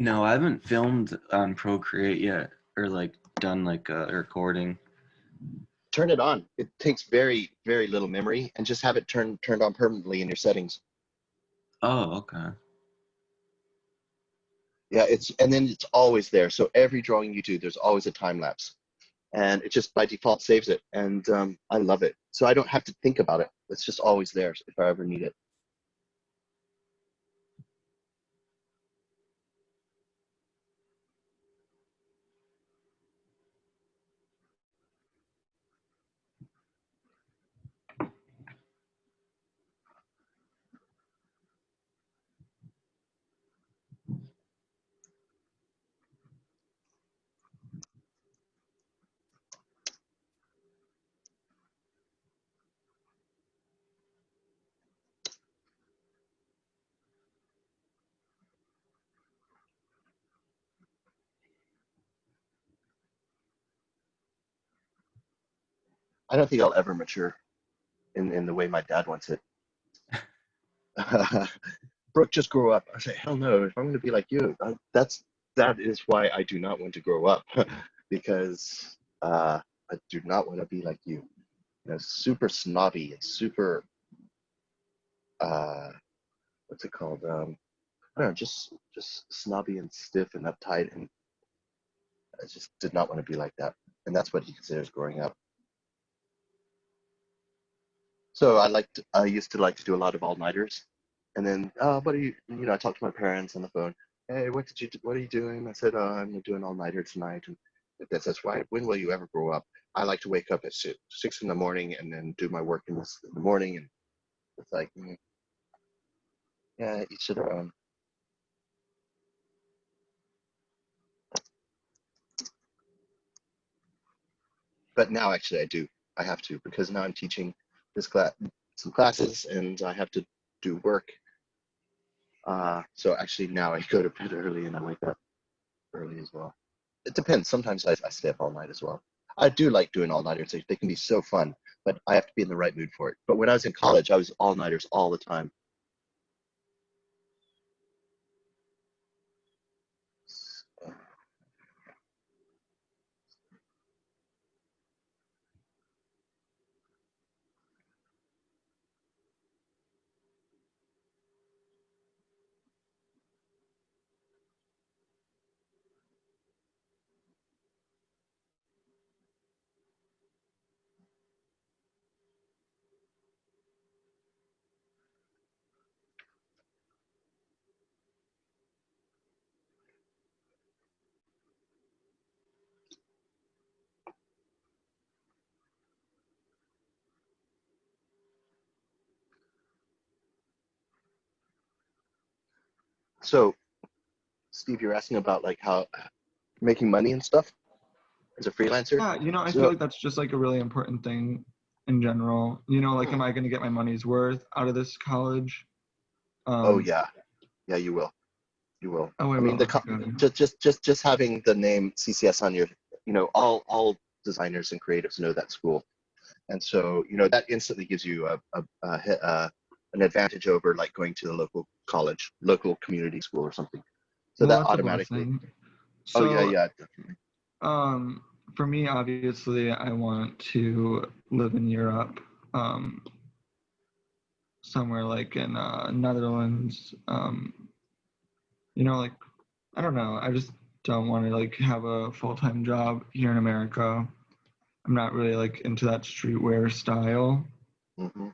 No, I haven't filmed on Procreate yet, or like done like a recording. Turn it on. It takes very, very little memory, and just have it turned on permanently in your settings. Oh, okay. Yeah, and then it's always there. So every drawing you do, there's always a time lapse, and it just by default saves it. And I love it. So I don't have to think about it. It's just always there if I ever need it. I don't think I'll ever mature in the way my dad wants it. Brooke just grew up. I say, hell no. If I'm going to be like you, that is why I do not want to grow up, because I do not want to be like you. You know, super snobby and super what's it called? I don't know, just snobby and stiff and uptight, and I just did not want to be like that. And that's what he considers growing up. So I used to like to do a lot of all-nighters, and then what are you? You know, I talked to my parents on the phone. Hey, what are you doing? I said, I'm doing all-nighter tonight. And that says, why? When will you ever grow up? I like to wake up at 6 in the morning and then do my work in the morning, and it's like, yeah, each to their own. But now actually I do. I have to, because now I'm teaching some classes, and I have to do work. So actually now I go to bed early and I wake up early as well. It depends. Sometimes I stay up all night as well. I do like doing all-nighters. They can be so fun, but I have to be in the right mood for it. But when I was in college, I was all-nighters all the time. So, Steve, you're asking about like how making money and stuff as a freelancer. Yeah, I feel So, like that's just like a really important thing in general. Like, am I going to get my money's worth out of this college? oh yeah, you will. You will. Oh, I I mean, will. Okay. just having the name CCS on your, all designers and creatives know that school, and so that instantly gives you an advantage over like going to the local college, local community school or something. So Well, that that's a automatically. blessing. Oh yeah, So, definitely. for me, obviously, I want to live in Europe, somewhere like in Netherlands. Like, I don't know. I just don't want to like have a full-time job here in America. I'm not really like into that streetwear style. Hmm.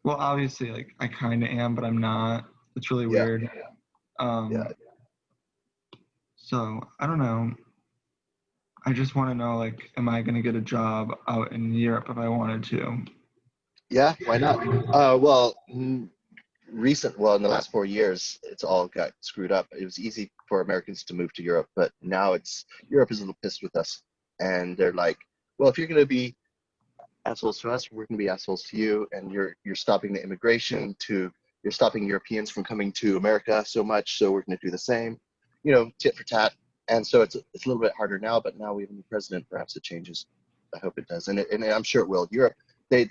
Well, obviously, like I kind of am, but I'm not. It's really Yeah, weird. yeah. So I don't know. I just want to know, like, am I gonna get a job out in Europe if I wanted to? Yeah, why not? Well, in the last 4 years, it's all got screwed up. It was easy for Americans to move to Europe, but now Europe is a little pissed with us, and they're like, well, if you're going to be assholes to us, we're going to be assholes to you, and you're stopping the immigration you're stopping Europeans from coming to America so much, so we're going to do the same, tit for tat. And so it's a little bit harder now, but now we have a new president. Perhaps it changes. I hope it does, and I'm sure it will. Europe, they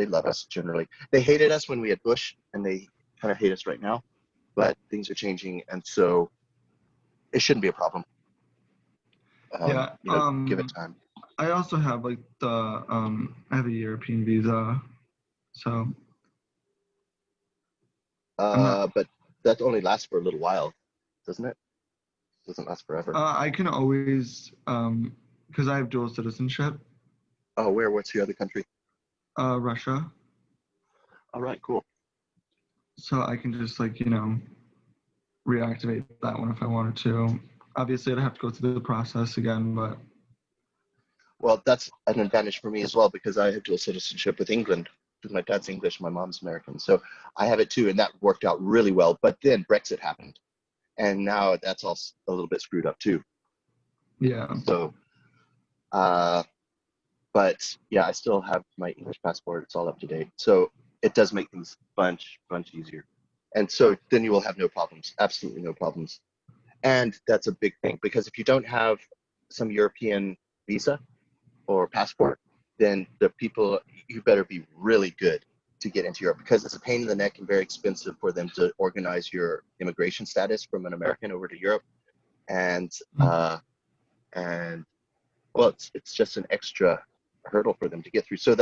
love us generally. They hated us when we had Bush, and they kind of hate us right now. but things are changing, and so it shouldn't be a problem. Yeah. Give it time. I also have like I have a European visa, so But that only lasts for a little while, doesn't it? Doesn't last forever. I can always because I have dual citizenship. Oh, where? What's your other country? Russia. All right, cool. So I can just like, reactivate that one if I wanted to. Obviously, I'd have to go through the process again, but Well, that's an advantage for me as well because I have dual citizenship with England. Because my dad's English, my mom's American, so I have it too, and that worked out really well. But then Brexit happened, and now that's all a little bit screwed up too. yeah. So, but yeah, I still have my English passport. It's all up to date, so it does make things bunch easier. And so then you will have no problems, absolutely no problems. And that's a big thing because if you don't have some European visa or passport, then you better be really good to get into Europe because it's a pain in the neck and very expensive for them to organize your immigration status from an American over to Europe. And well, it's just an extra hurdle for them to get through. So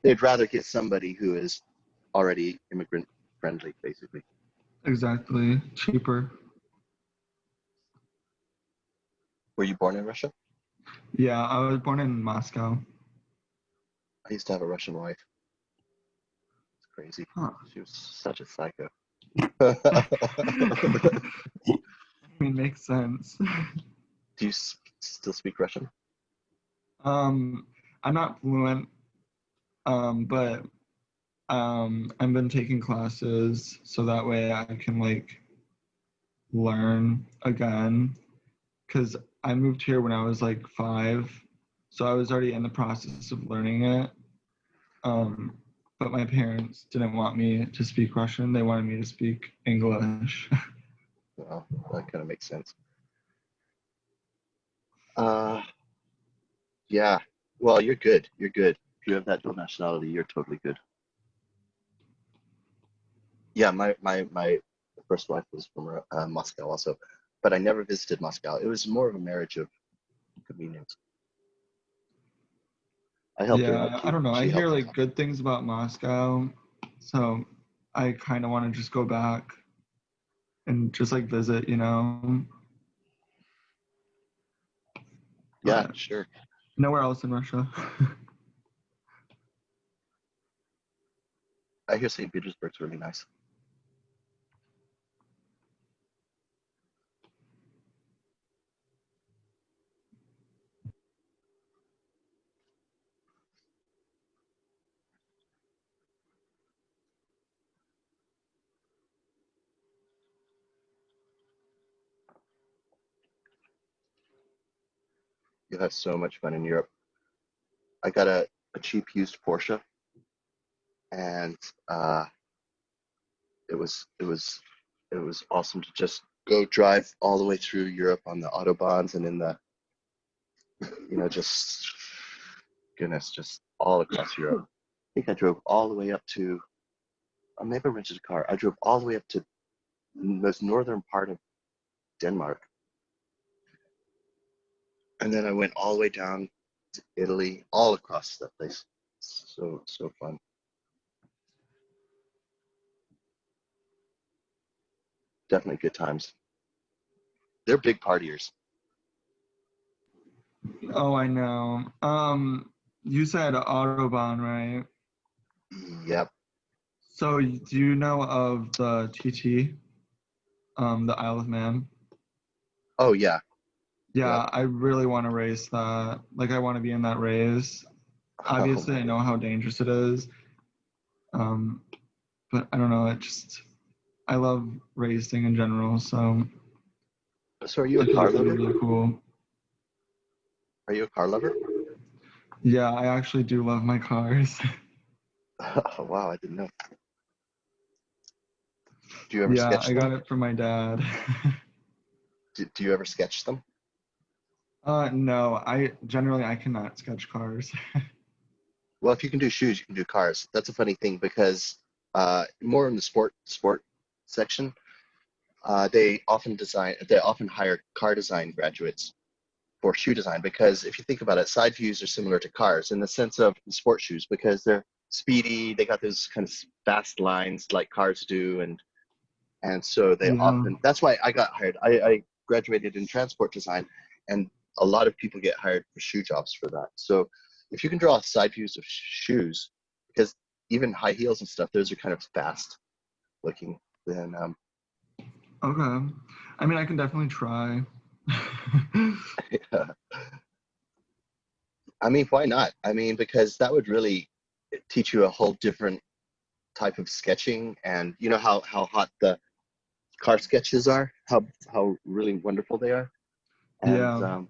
they'd rather get somebody who is already immigrant friendly, basically. Exactly. Cheaper. Were you born in Russia? Yeah, I was born in Moscow. I used to have a Russian wife. It's crazy. Huh. She was such a psycho. I mean, makes sense. Do you still speak Russian? I'm not fluent, but I've been taking classes so that way I can like learn again. Because I moved here when I was like 5, so I was already in the process of learning it. But my parents didn't want me to speak Russian; they wanted me to speak English. Well, that kind of makes sense. Yeah. Well, you're good. You're good. If you have that dual nationality, you're totally good. Yeah, my first wife was from Moscow also, but I never visited Moscow. It was more of a marriage of convenience. I helped her out. Yeah, I don't know. I She hear helped me like good things about Moscow, so I kind of want to just go back and just like visit, Yeah, But sure. nowhere else in Russia. I hear St. Petersburg's really nice. You'll have so much fun in Europe. I got a cheap used Porsche, and it was awesome to just go drive all the way through Europe on the autobahns and in the just goodness, just all across Europe. I think I drove all the way up to maybe I rented a car. I drove all the way up to the most northern part of Denmark, and then I went all the way down to Italy, all across that place. So fun. Definitely good times. They're big partiers. Oh, I know. You said Autobahn, right? Yep. So do you know of the TT, the Isle of Man? Oh yeah. Yeah, Yep. I really want to race that. Like, I want to be in that race. Obviously, I know how dangerous it is. But I don't know. I love racing in general, so So are you I a feel car like it'd be lover? really cool. Are you a car lover? Yeah, I actually do love my cars. Oh, wow, I didn't know. Do you ever Yeah, sketch I got them? it from my dad. Do you ever sketch them? No, I cannot sketch cars. Well, if you can do shoes, you can do cars. That's a funny thing because more in the sport section, they often hire car design graduates for shoe design, because if you think about it, side views are similar to cars in the sense of sport shoes, because they're speedy, they got those kind of fast lines like cars do, and so they Yeah. often, that's why I got hired. I graduated in transport design, and a lot of people get hired for shoe jobs for that. So if you can draw side views of shoes, because even high heels and stuff, those are kind of fast looking, then Okay. I mean, I can definitely try. I mean, why not? I mean, because that would really teach you a whole different type of sketching, and you know how hot the car sketches are, how really wonderful they are. And Yeah.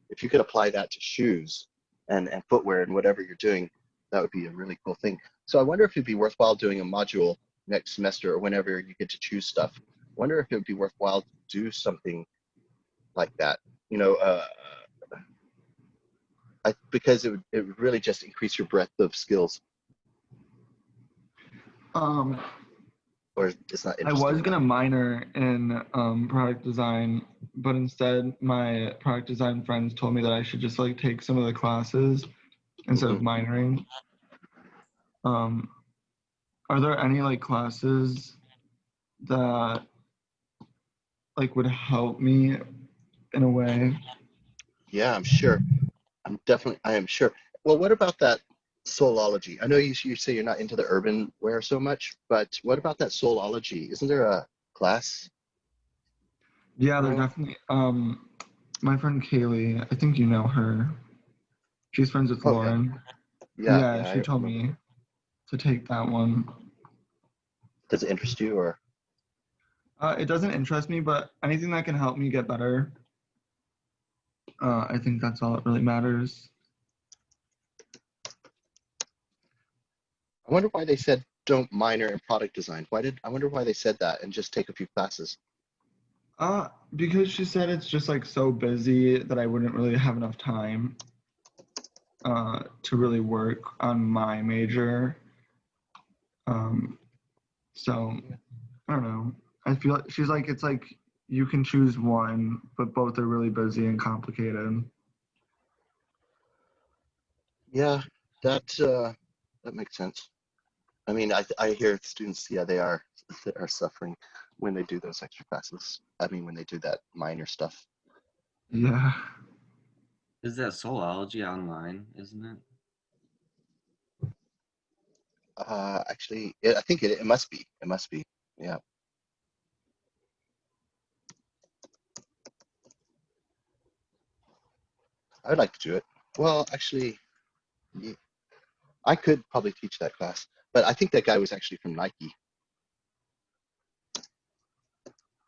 if you could apply that to shoes and footwear and whatever you're doing, that would be a really cool thing. So I wonder if it'd be worthwhile doing a module next semester or whenever you get to choose stuff. I wonder if it would be worthwhile to do something like that. You know, because it would really just increase your breadth of skills. Um, Or it's not I interesting was enough. gonna minor in product design, but instead my product design friends told me that I should just like take some of the classes instead of minoring. Are there any like classes that like would help me in a way? Yeah, I'm sure. I am sure. Well, what about that soulology? I know you say you're not into the urban wear so much, but what about that soulology? Isn't there a class? Yeah, they're No? definitely my friend Kaylee, I think you know her. She's friends with Oh yeah, Lauren. yeah, Yeah, yeah. she I told remember. me to take that one. Does it interest you, or? It doesn't interest me, but anything that can help me get better, I think that's all that really matters. I wonder why they said don't minor in product design. I wonder why they said that and just take a few classes. Because she said it's just like so busy that I wouldn't really have enough time to really work on my major. So I don't know. I feel like she's like it's like you can choose one, but both are really busy and complicated. Yeah, that makes sense. I mean, I hear students, yeah, they are suffering when they do those extra classes. I mean, when they do that minor stuff. Yeah. Is that Soulology online, isn't it? Actually, I think it must be. It must be. Yeah. I would like to do it. Well, actually, I could probably teach that class, but I think that guy was actually from Nike,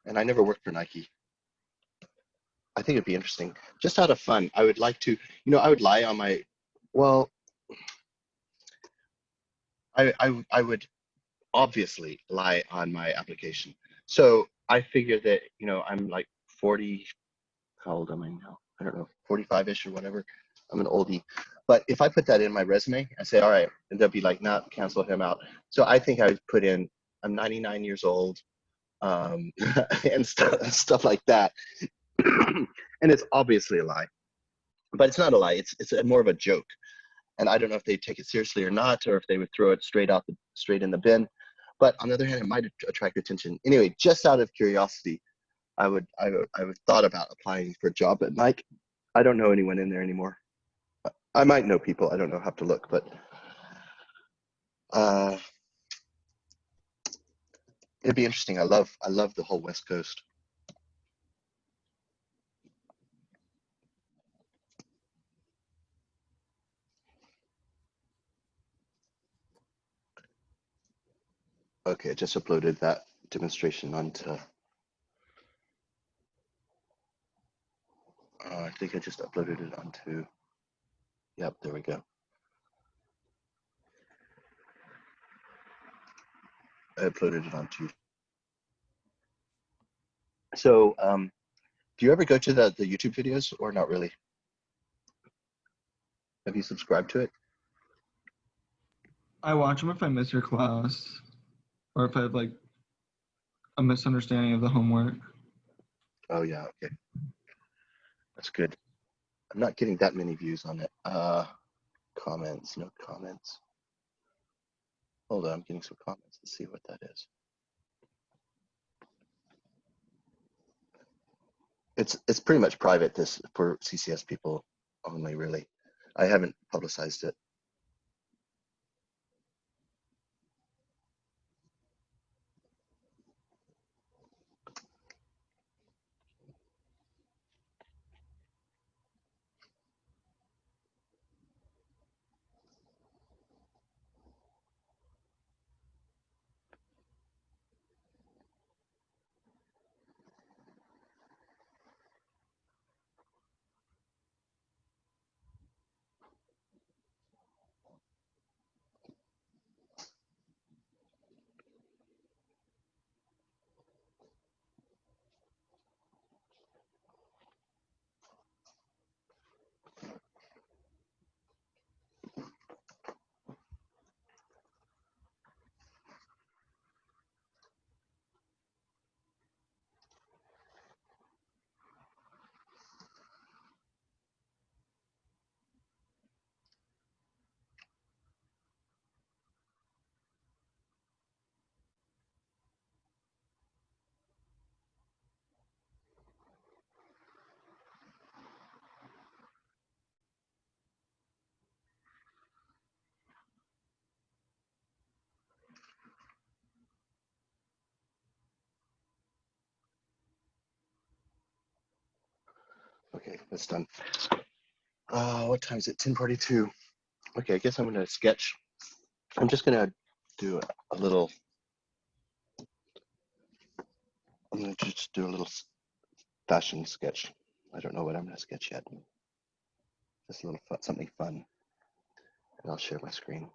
and I never worked for Nike. I think it'd be interesting. Just out of fun, I would like to, I would lie on my, well, I would obviously lie on my application. So I figure that, I'm like 40, how old am I now? I don't know, 45-ish or whatever. I'm an oldie. But if I put that in my resume, I say, all right, and they'll be like, nah, cancel him out. So I think I would put in, I'm 99 years old, and stuff like that. And it's obviously a lie, but it's not a lie. It's more of a joke. And I don't know if they take it seriously or not, or if they would throw it straight in the bin. But on the other hand, it might attract attention. Anyway, just out of curiosity, I would thought about applying for a job at Nike. I don't know anyone in there anymore. I might know people. I don't know. Have to look, but uh, it'd be interesting. I love the whole West Coast. Okay, I just uploaded that demonstration onto. I think I just uploaded it onto. Yep, there we go. I uploaded it onto. So, do you ever go to the YouTube videos or not really? Have you subscribed to it? I watch them if I miss your class or if I have like a misunderstanding of the homework. Oh yeah, okay. That's good. I'm not getting that many views on it. Comments, no comments. Hold on, I'm getting some comments. Let's see what that is. It's pretty much private, this for CCS people only, really. I haven't publicized it. Okay, that's done. What time is it? 10:42. Okay, I guess I'm gonna sketch. I'm just gonna do a little. I'm gonna just do a little fashion sketch. I don't know what I'm gonna sketch yet. Just a little fun, something fun, and I'll share my screen.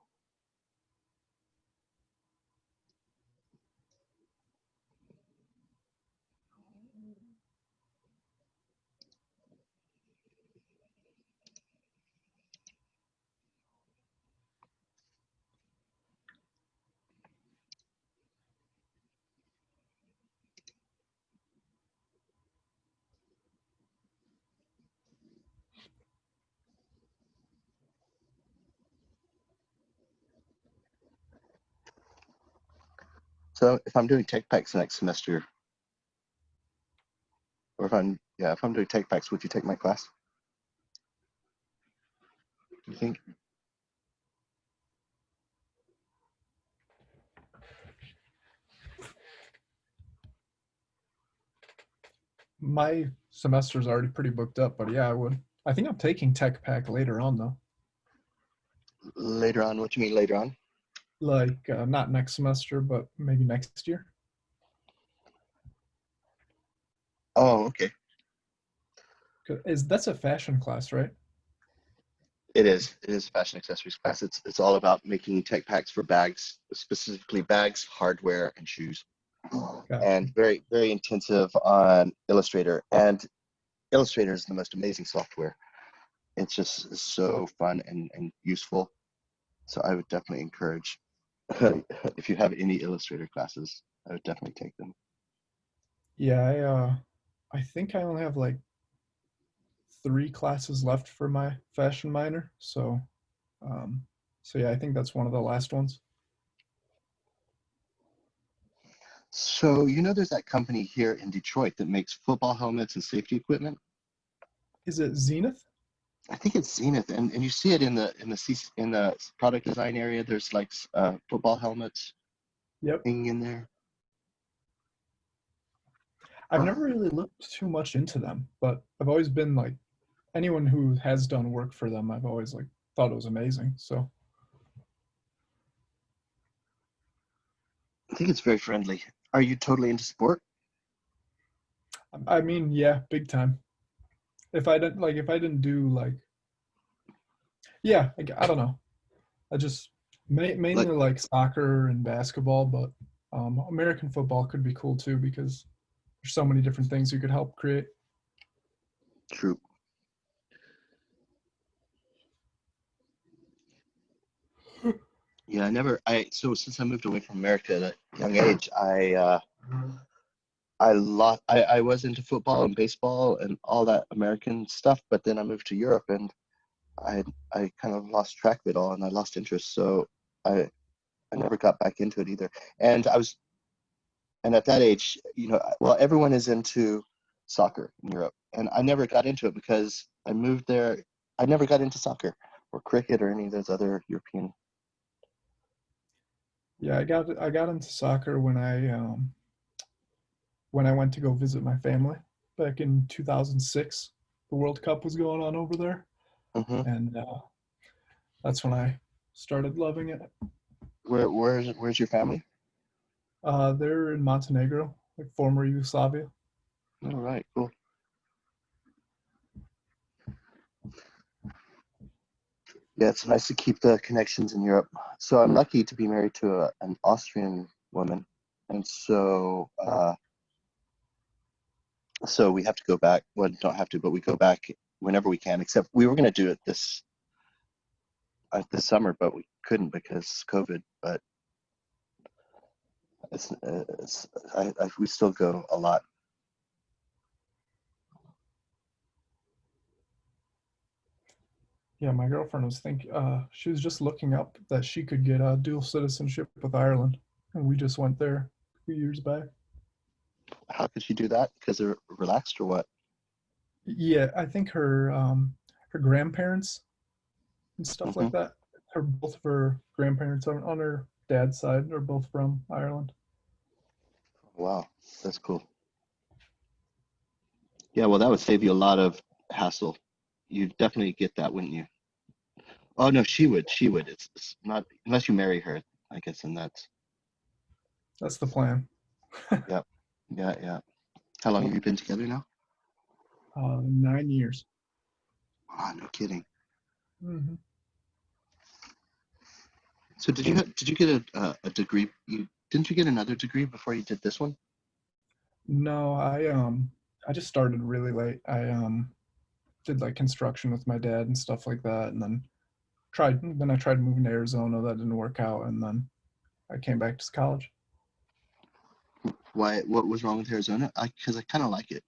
So if I'm doing tech packs next semester, or if I'm doing tech packs, would you take my class? Do you think? My semester's already pretty booked up, but yeah, I would. I think I'm taking Tech Pack later on though. Later on, what do you mean later on? Like not next semester, but maybe next year. Oh, okay. That's a fashion class, right? It is. It is a fashion accessories class. It's all about making tech packs for bags, specifically bags, hardware, and shoes. Gotcha. And very, very intensive on Illustrator. And Illustrator is the most amazing software. It's just so fun and useful. So I would definitely encourage, if you have any Illustrator classes, I would definitely take them. Yeah, I think I only have like 3 classes left for my fashion minor, so yeah, I think that's one of the last ones. So, there's that company here in Detroit that makes football helmets and safety equipment. Is it Zenith? I think it's Zenith, and you see it in the product design area. There's like football helmets Yep. hanging in there. I've never really looked too much into them, but I've always been like, anyone who has done work for them, I've always like thought it was amazing. So I think it's very friendly. Are you totally into sport? I mean, yeah, big time. If I didn't do like, yeah, I don't know. I just mainly like soccer and basketball, but American football could be cool too because there's so many different things you could help create. True. Yeah, so since I moved away from America at a young age, I I was into football and baseball and all that American stuff, but then I moved to Europe and I kind of lost track of it all and I lost interest. So I never got back into it either. And and at that age, well, everyone is into soccer in Europe, and I never got into it because I moved there. I never got into soccer or cricket or any of those other European. Yeah, I got into soccer when I went to go visit my family back in 2006. The World Cup was going on over there, Hmm. and that's when I started loving it. Where's your family? They're in Montenegro, like former Yugoslavia. All right, cool. Yeah, it's nice to keep the connections in Europe. So I'm lucky to be married to an Austrian woman, and so we have to go back. Well, don't have to, but we go back whenever we can. Except we were going to do it this summer, but we couldn't because COVID. But we still go a lot. Yeah, my girlfriend was she was just looking up that she could get a dual citizenship with Ireland, and we just went there a few years back. How could she do that? Because they're relaxed or what? Yeah, I think her grandparents and stuff Hmm. like that. Both of her grandparents on her dad's side are both from Ireland. Wow, that's cool. Yeah, well, that would save you a lot of hassle. You'd definitely get that, wouldn't you? Oh no, she would. She would. It's not unless you marry her, I guess, and that's That's the plan. yep. Yeah, yeah. How long have you been together now? 9 years. Ah, no kidding. Hmm. So did you get a degree? Didn't you get another degree before you did this one? No, I just started really late. I did like construction with my dad and stuff like that, and then I tried moving to Arizona. That didn't work out, and then I came back to college. Why? What was wrong with Arizona? Because I kind of like it.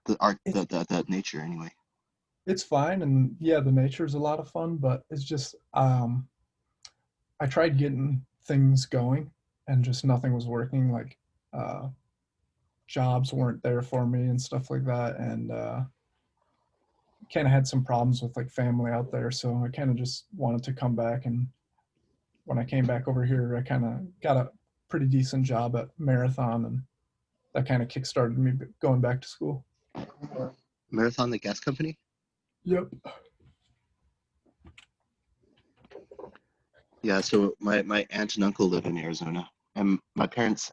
The art, It's the nature, anyway. it's fine, and yeah, the nature is a lot of fun, but it's just I tried getting things going, and just nothing was working. Like uh, jobs weren't there for me and stuff like that, and kind of had some problems with like family out there, so I kind of just wanted to come back. And when I came back over here, I kind of got a pretty decent job at Marathon, and that kind of kickstarted me going back to school. Marathon, the gas company. Yep. Yeah. So my aunt and uncle live in Arizona, and my parents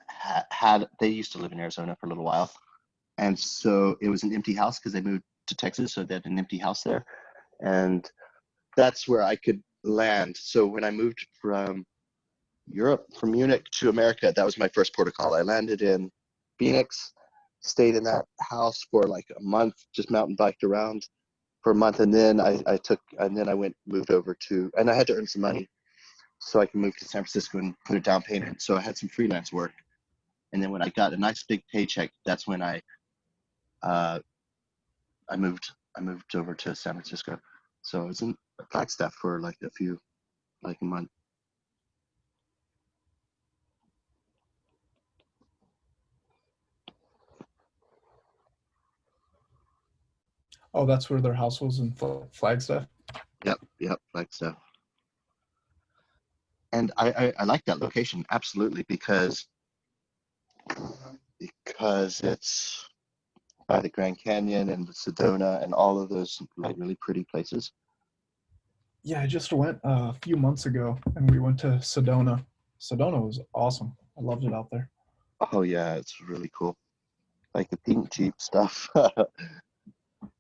they used to live in Arizona for a little while, and so it was an empty house because they moved to Texas, so they had an empty house there, and that's where I could land. So when I moved from Europe, from Munich to America, that was my first port of call. I landed in Phoenix, stayed in that house for like a month, just mountain biked around for a month, and then I moved over to, and I had to earn some money so I can move to San Francisco and put a down payment. So I had some freelance work, and then when I got a nice big paycheck, that's when uh, I moved over to San Francisco. So I was in Flagstaff for like a month. Oh, that's where their house was in Flagstaff. Yep, Flagstaff. And I like that location absolutely because it's by the Grand Canyon and the Sedona and all of those like really pretty places. Yeah, I just went a few months ago, and we went to Sedona. Sedona was awesome. I loved it out there. Oh yeah, it's really cool. Like the pink Jeep stuff.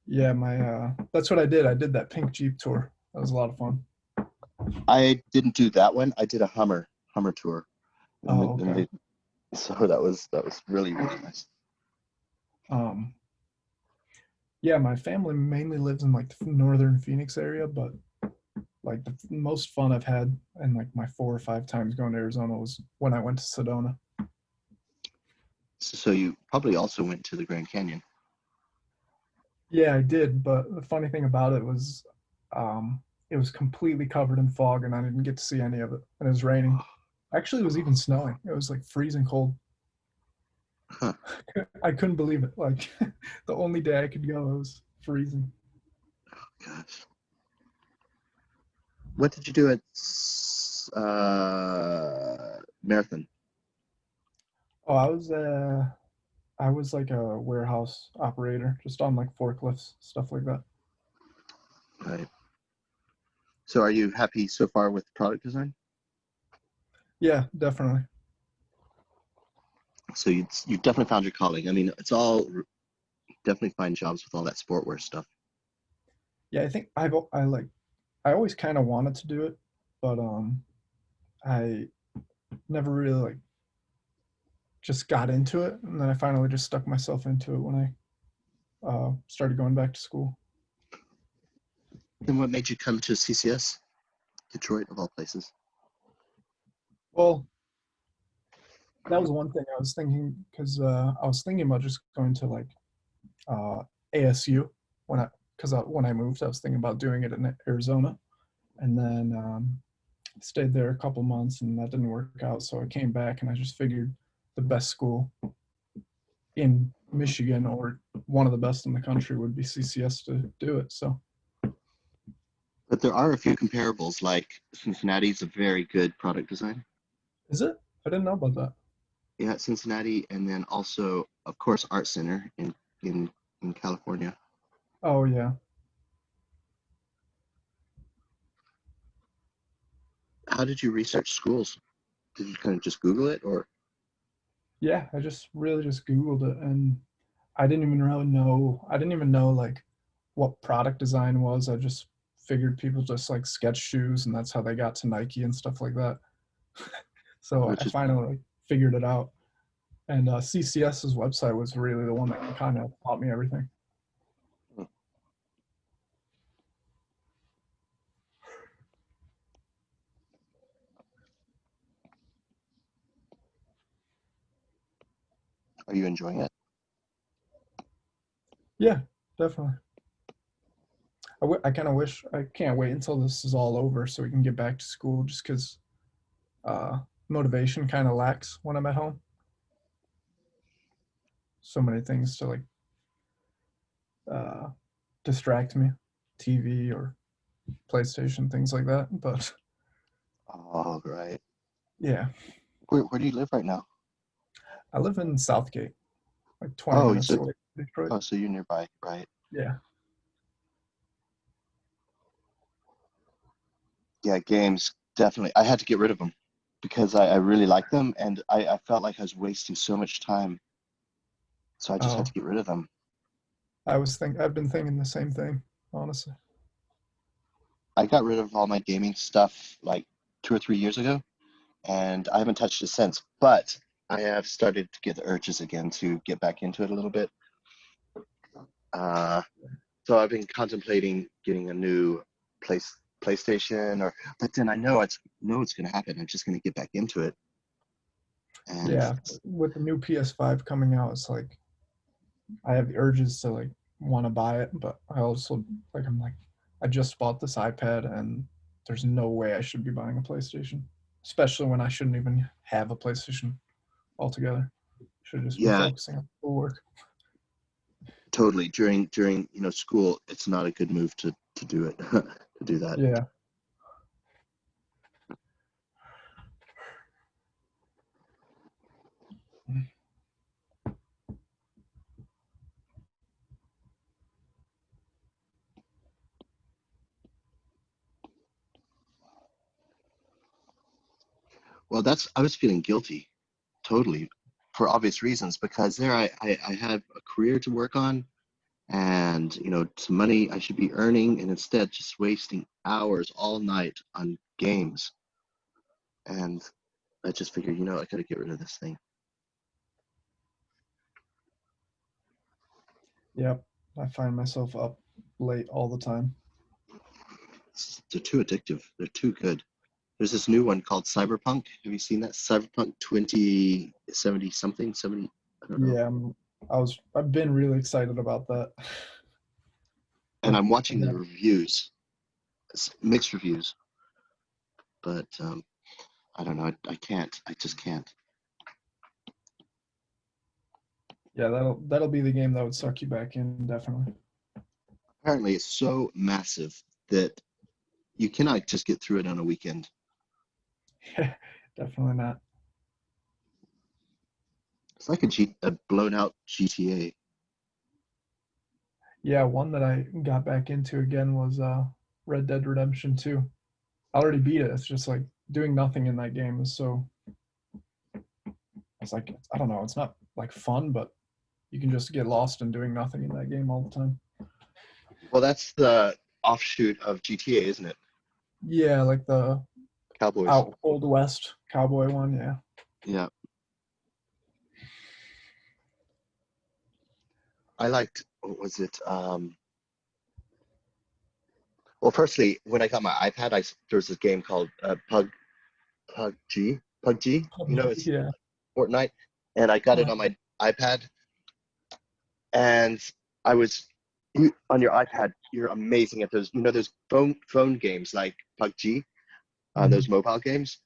Yeah, my that's what I did. I did that pink Jeep tour. That was a lot of fun. I didn't do that one. I did a Hummer tour. Oh, okay. So that was really nice. Um, yeah, my family mainly lives in like the northern Phoenix area, but like the most fun I've had and like my 4 or 5 times going to Arizona was when I went to Sedona. So you probably also went to the Grand Canyon. Yeah, I did, but the funny thing about it was completely covered in fog, and I didn't get to see any of it. And it was raining. Actually, it was even snowing. It was like freezing cold. Huh. I couldn't believe it. Like the only day I could go, it was freezing. Gosh. What did you do at Marathon? Oh, I was like a warehouse operator, just on like forklifts, stuff like that. Right. So are you happy so far with product design? Yeah, definitely. So you definitely found your calling. I mean, it's all definitely find jobs with all that sportwear stuff. Yeah, I think I always kind of wanted to do it, but I never really like just got into it, and then I finally just stuck myself into it when I started going back to school. Then what made you come to CCS, Detroit of all places? Well, that was one thing I was thinking, because I was thinking about just going to like uh, ASU when I moved. I was thinking about doing it in Arizona, and then stayed there a couple months, and that didn't work out. So I came back, and I just figured the best school in Michigan, or one of the best in the country, would be CCS to do it. So But there are a few comparables, like Cincinnati's a very good product design. is it? I didn't know about that. Yeah, Cincinnati, and then also, of course, Art Center in California. Oh yeah. How did you research schools? Did you kind of just Google it, or? Yeah, I just really just Googled it, and I didn't even really know. I didn't even know like what product design was. I just figured people just like sketch shoes, and that's how they got to Nike and stuff like that. So I Which is, finally like, figured it out. And CCS's website was really the one that kind of taught me everything. are you enjoying it? Yeah, definitely. I kind of wish I can't wait until this is all over so we can get back to school, just because motivation kind of lacks when I'm at home. So many things to like uh, distract me, TV or PlayStation, things like that. But Oh, right. yeah, Where do you live right now? I live in Southgate, like 20 Oh, minutes away from Detroit. so you're nearby, right? Yeah. Yeah, games, definitely. I had to get rid of them because I really like them, and I felt like I was wasting so much time. So I just had Oh, to get rid of them. I've been thinking the same thing, honestly. I got rid of all my gaming stuff like 2 or 3 years ago, and I haven't touched it since. But I have started to get the urges again to get back into it a little bit. So I've been contemplating getting a new PlayStation, but then I know it's going to happen. I'm just going to get back into it. And Yeah, with the new PS5 coming out, it's like I have the urges to like want to buy it, but I also I'm like I just bought this iPad, and there's no way I should be buying a PlayStation, especially when I shouldn't even have a PlayStation altogether. Should just be yeah, focusing on schoolwork. totally. During school, it's not a good move to do it to do that. Yeah. Well, I was feeling guilty, totally, for obvious reasons, because there I had a career to work on, and some money I should be earning, and instead just wasting hours all night on games. And I just figured, I gotta get rid of this thing. Yep. I find myself up late all the time. They're too addictive. They're too good. There's this new one called Cyberpunk. Have you seen that? Cyberpunk 2070 something, 70, I don't know. Yeah, I've been really excited about that. And I'm watching Yeah. the reviews, mixed reviews, but I don't know. I can't. I just can't. Yeah, that'll be the game that would suck you back in, definitely. Apparently, it's so massive that you cannot just get through it on a weekend. Definitely not. It's like a blown out GTA. Yeah, one that I got back into again was Red Dead Redemption 2. I already beat it. It's just like doing nothing in that game is so. It's like I don't know. It's not like fun, but you can just get lost in doing nothing in that game all the time. Well, that's the offshoot of GTA, isn't it? Yeah, like the Cowboys. Old West cowboy one. Yeah. Yeah. I liked, what was it? Well, firstly, when I got my iPad, there was this game called PUBG. You know, it's Yeah. Fortnite, and I got it Right. on my iPad, and on your iPad, you're amazing at those. You know, those phone games like PUBG, those mobile games,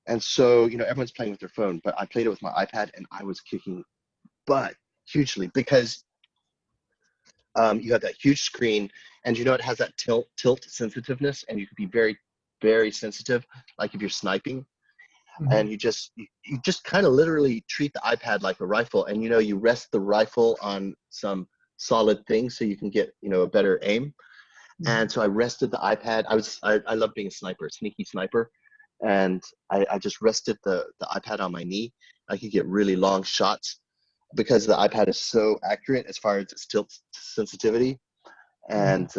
and so everyone's playing with their phone, but I played it with my iPad, and I was kicking butt hugely because you have that huge screen, and it has that tilt sensitiveness, and you can be very, very sensitive, like if you're sniping, and you just kind of literally treat the iPad like a rifle, and you rest the rifle on some solid thing so you can get a better aim. And so I rested the iPad. I love being a sniper, a sneaky sniper, and I just rested the iPad on my knee. I could get really long shots because the iPad is so accurate as far as its tilt sensitivity, and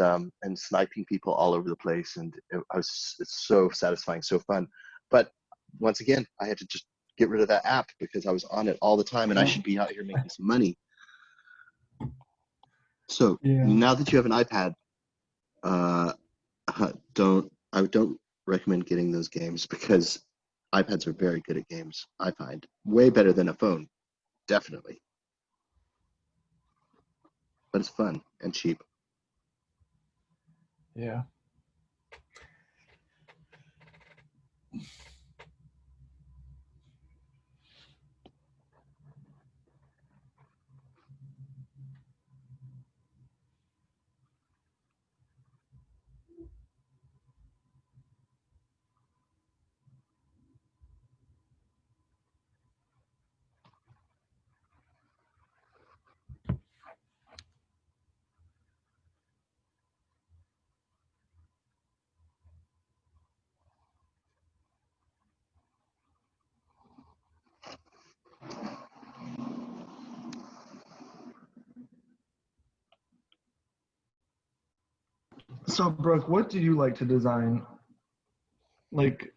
sniping people all over the place, and it's so satisfying, so fun. But once again, I had to just get rid of that app because I was on it all the time, and I should be out here making some money. So Yeah. now that you have an iPad, I don't recommend getting those games because iPads are very good at games. I find way better than a phone, definitely. But it's fun and cheap. Yeah. So, Brooke, what do you like to design? Like,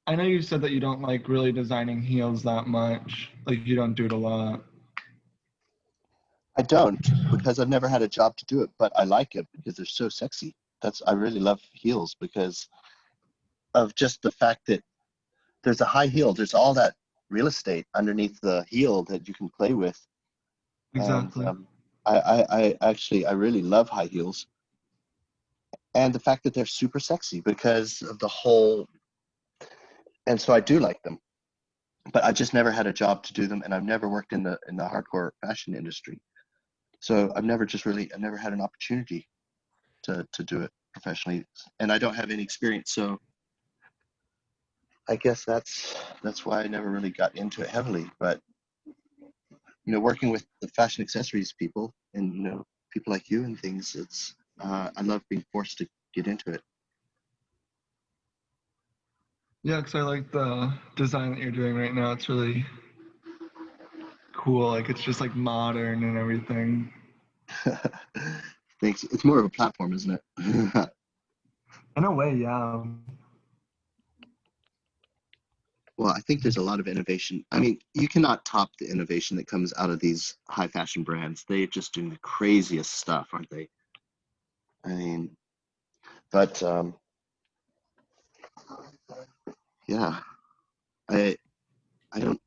I know you said that you don't like really designing heels that much. Like, you don't do it a lot. I don't because I've never had a job to do it, but I like it because they're so sexy. I really love heels because of just the fact that there's a high heel. There's all that real estate underneath the heel that you can play with. Exactly. And I really love high heels, and the fact that they're super sexy because of the whole. And so I do like them, but I just never had a job to do them, and I've never worked in the hardcore fashion industry. So I've never had an opportunity to do it professionally, and I don't have any experience. So I guess that's why I never really got into it heavily. But working with the fashion accessories people and people like you and things, I love being forced to get into it. Yeah, because I like the design that you're doing right now. It's really cool. Like, it's just like modern and everything. Thanks. It's more of a platform, isn't it? In a way, yeah. Well, I think there's a lot of innovation. I mean, you cannot top the innovation that comes out of these high fashion brands. They're just doing the craziest stuff, aren't they? I mean, but yeah, I don't.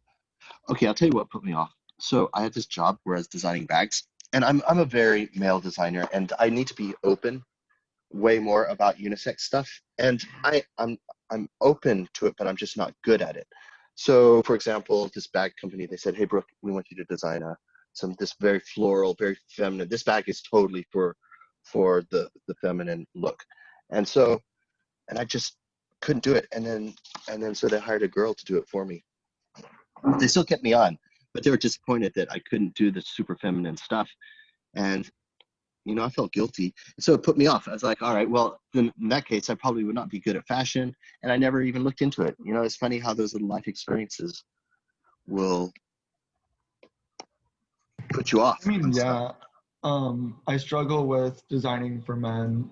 Okay, I'll tell you what put me off. So I had this job where I was designing bags, and I'm a very male designer, and I need to be open way more about unisex stuff. And I'm open to it, but I'm just not good at it. So, for example, this bag company, they said, "Hey, Brooke, we want you to design this very floral, very feminine. This bag is totally for the feminine look." And so, and I just couldn't do it. And then so they hired a girl to do it for me. They still kept me on, but they were disappointed that I couldn't do the super feminine stuff. And I felt guilty. So it put me off. I was like, all right, well, then in that case, I probably would not be good at fashion. And I never even looked into it. It's funny how those little life experiences will put you off I mean, on stuff. yeah. I struggle with designing for men.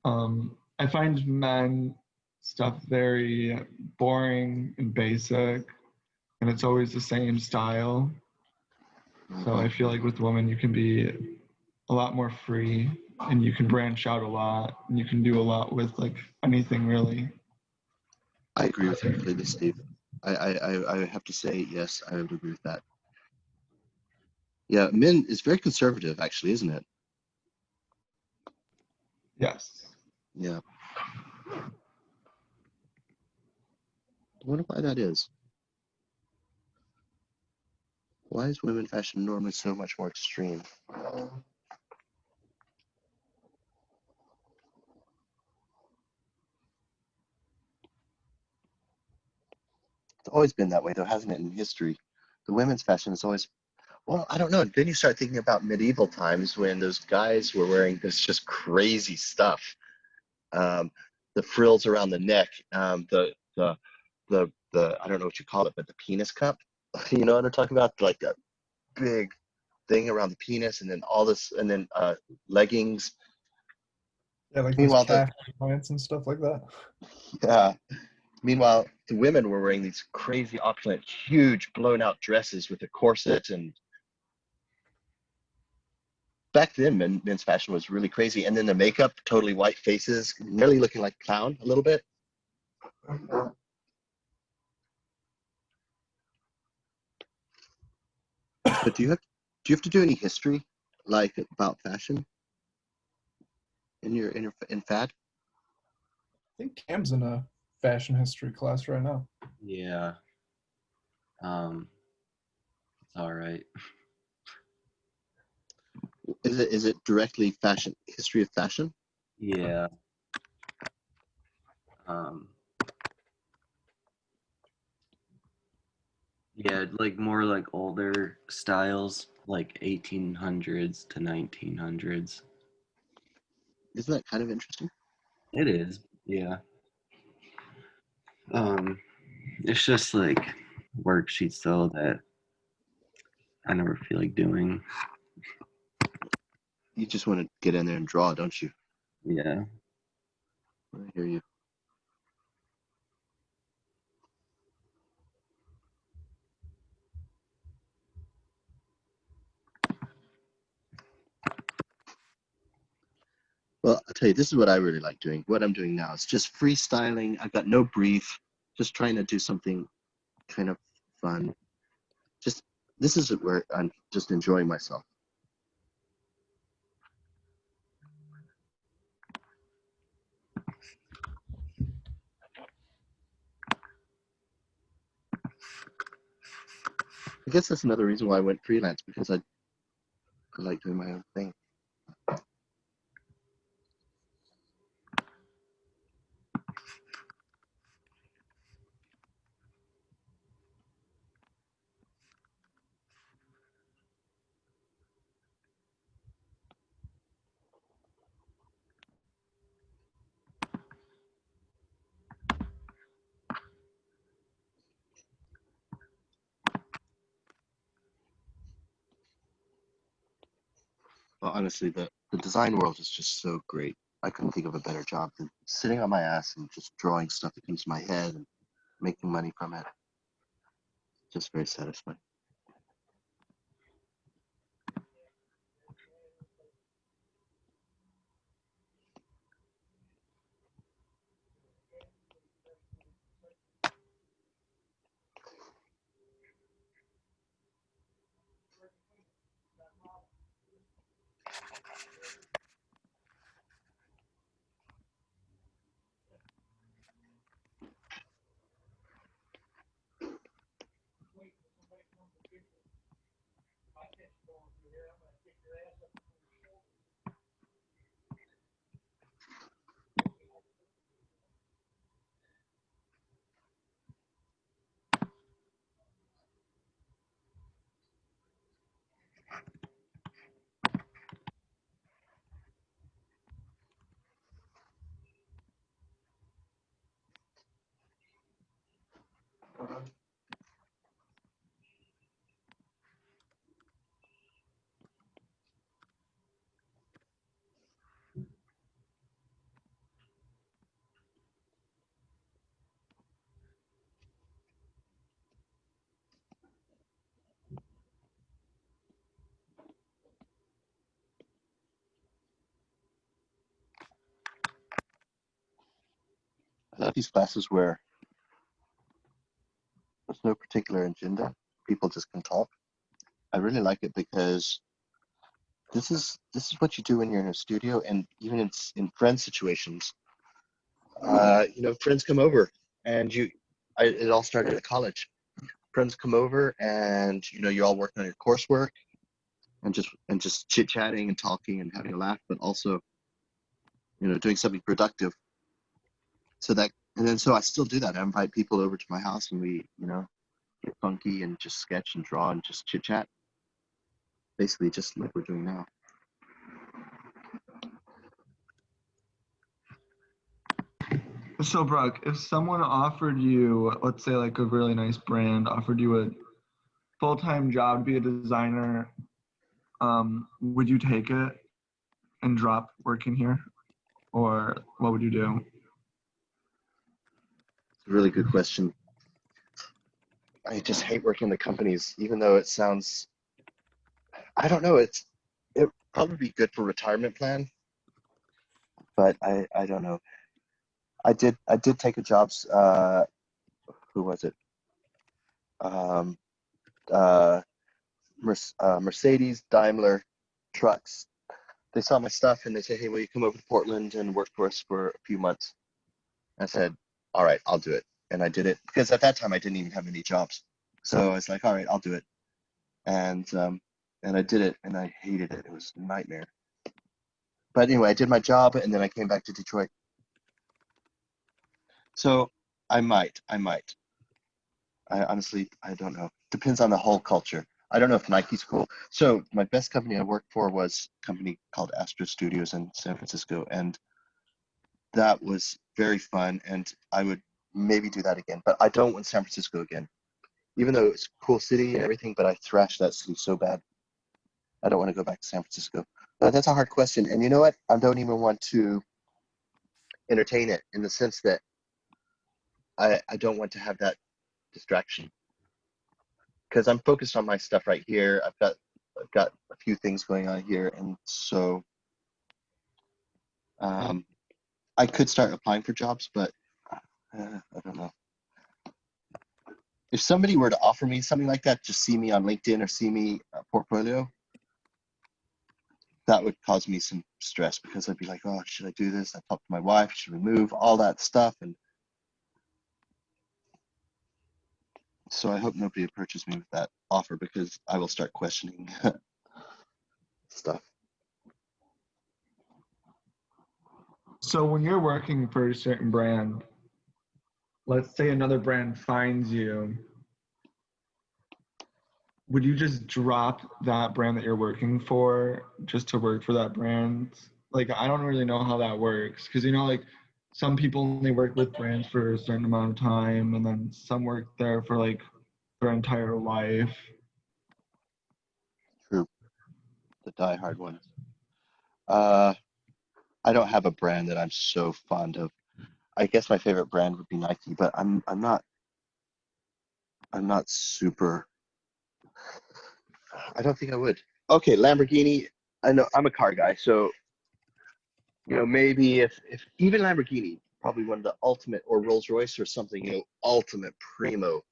I find men stuff very boring and basic, and it's always the same style. So I feel like with women, you can be a lot more free, and you can branch out a lot, and you can do a lot with like anything really. I agree with you completely, Steve. I have to say, yes, I would agree with that. Yeah, men is very conservative, actually, isn't it? Yes. Yeah. I wonder why that is. Why is women fashion normally so much more extreme? It's always been that way, though, hasn't it, in history? The women's fashion is always, well, I don't know. Then you start thinking about medieval times when those guys were wearing this just crazy stuff. Um, the frills around the neck, the I don't know what you call it, but the penis cup. You know what I'm talking about? Like that big thing around the penis, and then all this, and then leggings. Yeah, like those Meanwhile, the calf plants and stuff like that. yeah. Meanwhile, the women were wearing these crazy opulent, huge, blown out dresses with a corset. And back then, men's fashion was really crazy. And then the makeup, totally white faces, nearly looking like clown a little bit. But do you have to do any history, like about fashion in FAD? I think Cam's in a fashion history class right now. Yeah. It's all right. Is it directly fashion history of fashion? Yeah. Um, yeah, like more like older styles, like 1800s to 1900s. Isn't that kind of interesting? It is. Yeah. Um, it's just like worksheets though that I never feel like doing. You just want to get in there and draw, don't you? Yeah. I hear you. Well, I'll tell you, this is what I really like doing. What I'm doing now is just freestyling. I've got no brief, just trying to do something kind of fun. Just this is where I'm just enjoying myself. I guess that's another reason why I went freelance, because I like doing my own thing. Well, honestly, the design world is just so great. I couldn't think of a better job than sitting on my ass and just drawing stuff that comes to my head and making money from it. Just very satisfying. love these classes where there's no particular agenda. People just can talk. I really like it because this is what you do when you're in a studio, and even in friend situations. Friends come over, and it all started at college. Friends come over, and you all work on your coursework, and just chit chatting and talking and having a laugh, but also doing something productive. So I still do that. I invite people over to my house, and we get funky and just sketch and draw and just chit chat. Basically, just like we're doing now. So, Brook, if someone offered you, let's say like a really nice brand, offered you a full-time job to be a designer, would you take it and drop working here? Or what would you do? It's a really good question. I just hate working in the companies, even though it sounds, I don't know, it probably be good for retirement plan, but I don't know. I did take a job, who was it? Mercedes, Daimler trucks. They saw my stuff and they said, hey, will you come over to Portland and work for us for a few months? I said, all right, I'll do it. And I did it because at that time I didn't even have any jobs. So I was like, all right, I'll do it. And I did it, and I hated it. It was a nightmare. But anyway, I did my job, and then I came back to Detroit. So I might. I honestly, I don't know. Depends on the whole culture. I don't know if Nike's cool. So my best company I worked for was a company called Astro Studios in San Francisco, and that was very fun, and I would maybe do that again. But I don't want San Francisco again. Even though it's a cool city and everything, but I thrashed that city so bad. I don't want to go back to San Francisco. That's a hard question. And you know what? I don't even want to entertain it in the sense that I don't want to have that distraction. Because I'm focused on my stuff right here. I've got a few things going on here. And so I could start applying for jobs, but I don't know. If somebody were to offer me something like that, just see me on LinkedIn or see me portfolio, that would cause me some stress because I'd be like, oh, should I do this? I talked to my wife, should we move all that stuff? And so I hope nobody approaches me with that offer because I will start questioning stuff. So when you're working for a certain brand, let's say another brand finds you, would you just drop that brand that you're working for just to work for that brand? Like, I don't really know how that works because, like some people only work with brands for a certain amount of time and then some work there for like their entire life. True. The diehard ones. I don't have a brand that I'm so fond of. I guess my favorite brand would be Nike, but I'm not super. I don't think I would. Okay, Lamborghini. I know I'm a car guy, so maybe if even Lamborghini, probably one of the ultimate, or Rolls Royce or something, ultimate primo.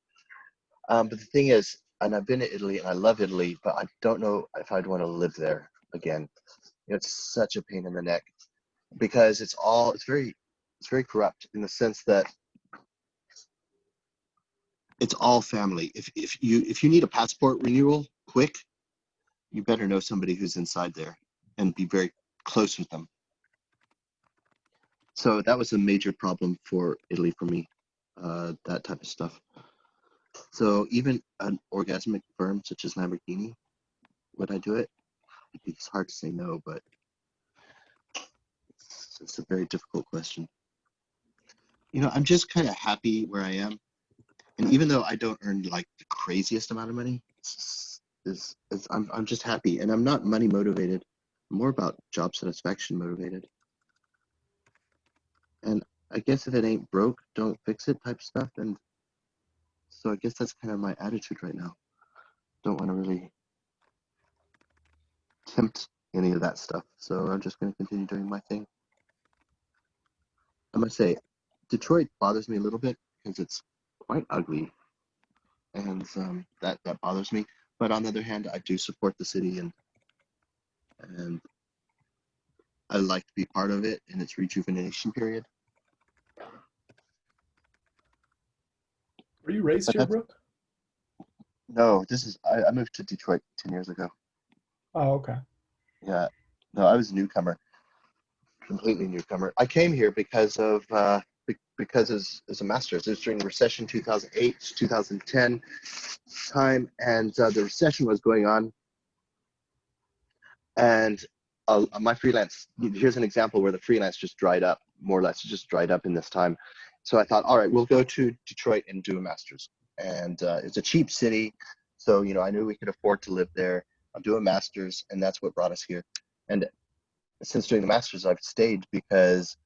But the thing is, and I've been to Italy and I love Italy, but I don't know if I'd want to live there again. It's such a pain in the neck because it's very corrupt in the sense that it's all family. If you need a passport renewal quick, you better know somebody who's inside there and be very close with them. So that was a major problem for Italy for me, that type of stuff. So even an orgasmic firm such as Lamborghini, would I do it? It's hard to say no, but it's a very difficult question. I'm just kind of happy where I am. And even though I don't earn like the craziest amount of money, I'm just happy, and I'm not money motivated. I'm more about job satisfaction motivated. And I guess if it ain't broke, don't fix it type stuff. And so I guess that's kind of my attitude right now. Don't want to really tempt any of that stuff. So I'm just going to continue doing my thing. I must say, Detroit bothers me a little bit because it's quite ugly, and that bothers me. But on the other hand, I do support the city, and I like to be part of it in its rejuvenation period. Were you raised But here, that's Brooke? no. This is I moved to Detroit 10 years ago. Oh, okay. Yeah, no, I was a newcomer, completely newcomer. I came here because of because as a master's. It was during the recession, 2008, 2010 time, and the recession was going on. And my freelance, here's an example where the freelance just dried up, more or less, it just dried up in this time. So I thought, all right, we'll go to Detroit and do a master's. And it's a cheap city, so I knew we could afford to live there. I'll do a master's, and that's what brought us here. And since doing the master's, I've stayed because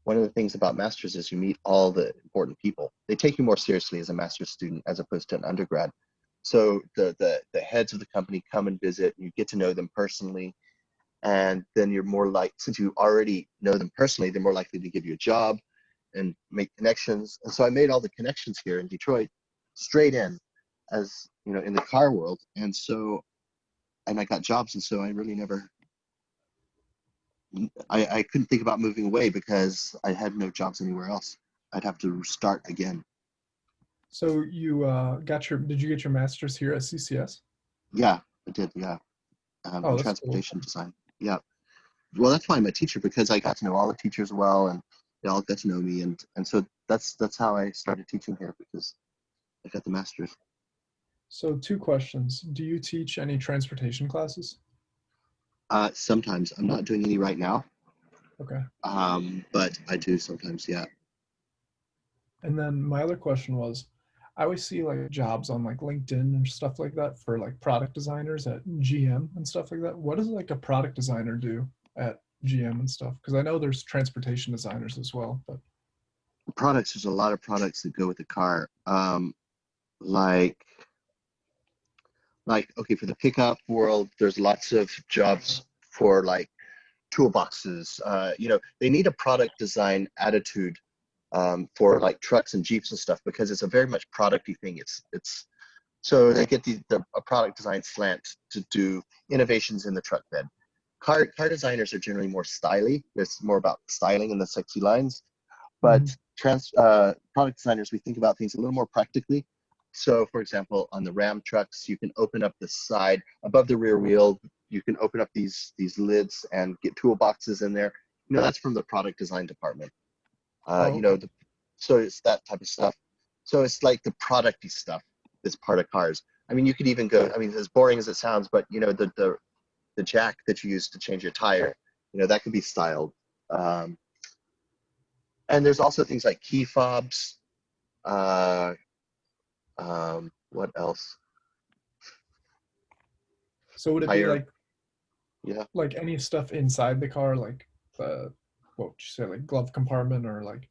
one of the things about masters is you meet all the important people. They take you more seriously as a master's student as opposed to an undergrad. So the heads of the company come and visit, and you get to know them personally. And then you're more like, since you already know them personally, they're more likely to give you a job and make connections. And so I made all the connections here in Detroit straight in, as in the car world. And I got jobs. And so I really never, I couldn't think about moving away because I had no jobs anywhere else. I'd have to start again. So you did you get your master's here at CCS? Yeah, I did. Yeah. Oh, In that's cool. transportation design. Yeah. Well, that's why I'm a teacher, because I got to know all the teachers well, and they all got to know me. And so that's how I started teaching here, because I got the master's. So 2 questions. Do you teach any transportation classes? Sometimes. I'm not doing any right now. Okay. But I do sometimes, yeah. And then my other question was, I always see like jobs on like LinkedIn and stuff like that for like product designers at GM and stuff like that. What does like a product designer do at GM and stuff? Because I know there's transportation designers as well, but Products, there's a lot of products that go with the car. Like okay, for the pickup world, there's lots of jobs for like toolboxes. They need a product design attitude for like trucks and Jeeps and stuff, because it's a very much producty thing. It's so they get a product design slant to do innovations in the truck bed. Car designers are generally more styly. It's more about styling and the sexy lines. But product designers, we think about things a little more practically. So, for example, on the Ram trucks, you can open up the side above the rear wheel. You can open up these lids and get toolboxes in there. That's from the product design department. So it's that type of stuff. So it's like the producty stuff that's part of cars. I mean, you could even go. I mean, as boring as it sounds, but the jack that you use to change your tire, that could be styled. And there's also things like key fobs. What else? so would it be like Yeah, like any stuff inside the car, like the what would you say, like glove compartment or like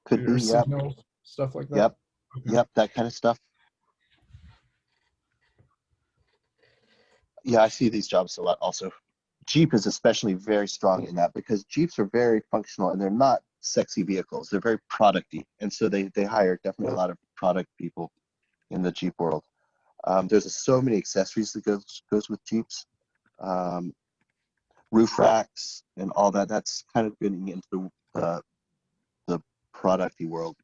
could your be. Yep, signal stuff like that? yep, Okay. yep. That kind of stuff. Yeah, I see these jobs a lot also. Jeep is especially very strong in that, because Jeeps are very functional and they're not sexy vehicles. They're very producty. And so they hire definitely a lot of product people in the Jeep world. There's so many accessories that goes with Jeeps. Roof racks and all that. That's kind of getting into the producty world.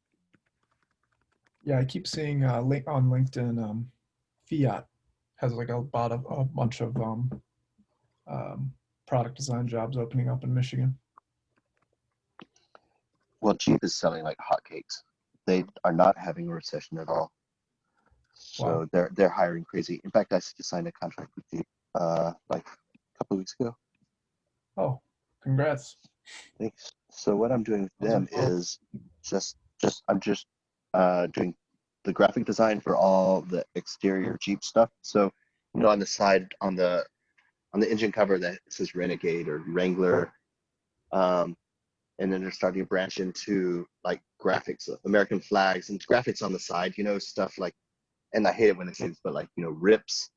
Yeah, I keep seeing link on LinkedIn. Fiat has like a bunch of product design jobs opening up in Michigan. Well, Jeep is selling like hotcakes. They are not having a recession at all. So Wow. they're hiring crazy. In fact, I just signed a contract with Jeep like a couple of weeks ago. Oh, congrats. Thanks. So what I'm doing with them is I'm just doing the graphic design for all the exterior Jeep stuff. So on the side, on the engine cover, that says Renegade or Wrangler, and then they're starting to branch into like graphics, American flags, and graphics on the side. Stuff like, and I hate it when it says, but like rips,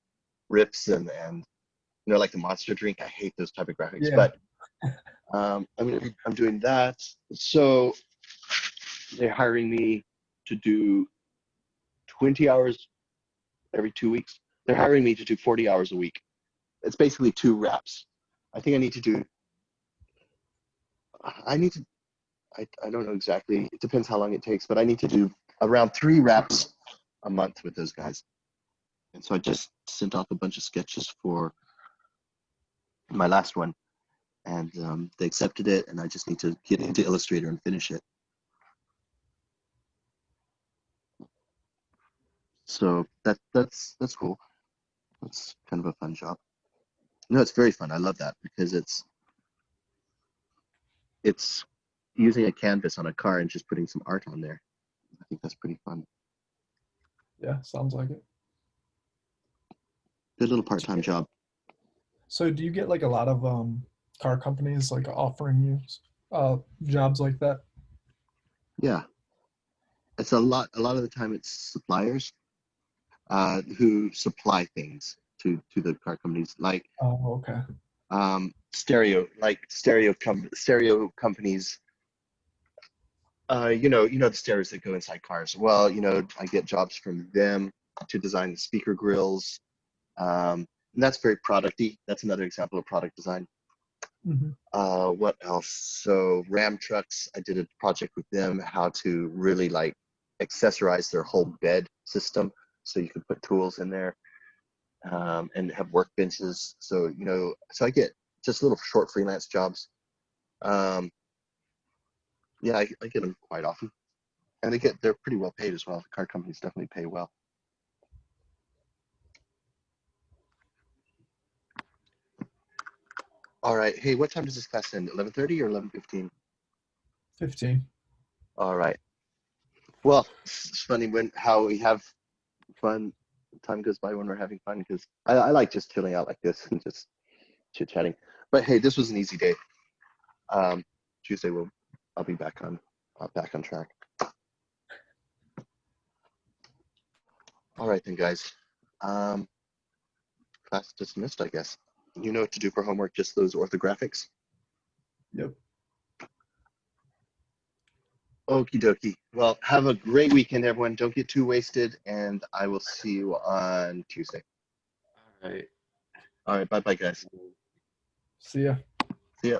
and like the Monster drink. I hate those type of graphics. Yeah. But I'm doing that. So they're hiring me to do 20 hours every 2 weeks. They're hiring me to do 40 hours a week. It's basically 2 wraps. I think I need to do, I don't know exactly. It depends how long it takes, but I need to do around 3 wraps a month with those guys. And so I just sent off a bunch of sketches for my last one, and they accepted it, and I just need to get into Illustrator and finish it. So that's cool. That's kind of a fun job. No, it's very fun. I love that because it's using a canvas on a car and just putting some art on there. I think that's pretty fun. Yeah, sounds like it. Good little part-time job. So do you get like a lot of car companies like offering you jobs like that? Yeah, it's a lot of the time it's suppliers who supply things to the car companies, like Oh, okay. stereo companies. You know the stereos that go inside cars. Well, I get jobs from them to design the speaker grills, and that's very producty. That's another example of product design. Mm-hmm. What else? So Ram trucks, I did a project with them how to really like accessorize their whole bed system, so you could put tools in there and have workbenches. So so I get just little short freelance jobs. Yeah, I get them quite often, and they're pretty well paid as well. The car companies definitely pay well. All right. Hey, what time does this class end? 11:30 or 11:15? 15. All right. Well, it's funny how we have fun. Time goes by when we're having fun, because I like just chilling out like this and just chit chatting. But hey, this was an easy day. Tuesday I'll be back on track. All right then, guys. Class dismissed, I guess. You know what to do for homework, just those orthographics. Yep. Okie dokie. Well, have a great weekend, everyone. Don't get too wasted, and I will see you on Tuesday. All right. All right. Bye-bye, guys. See ya. See ya.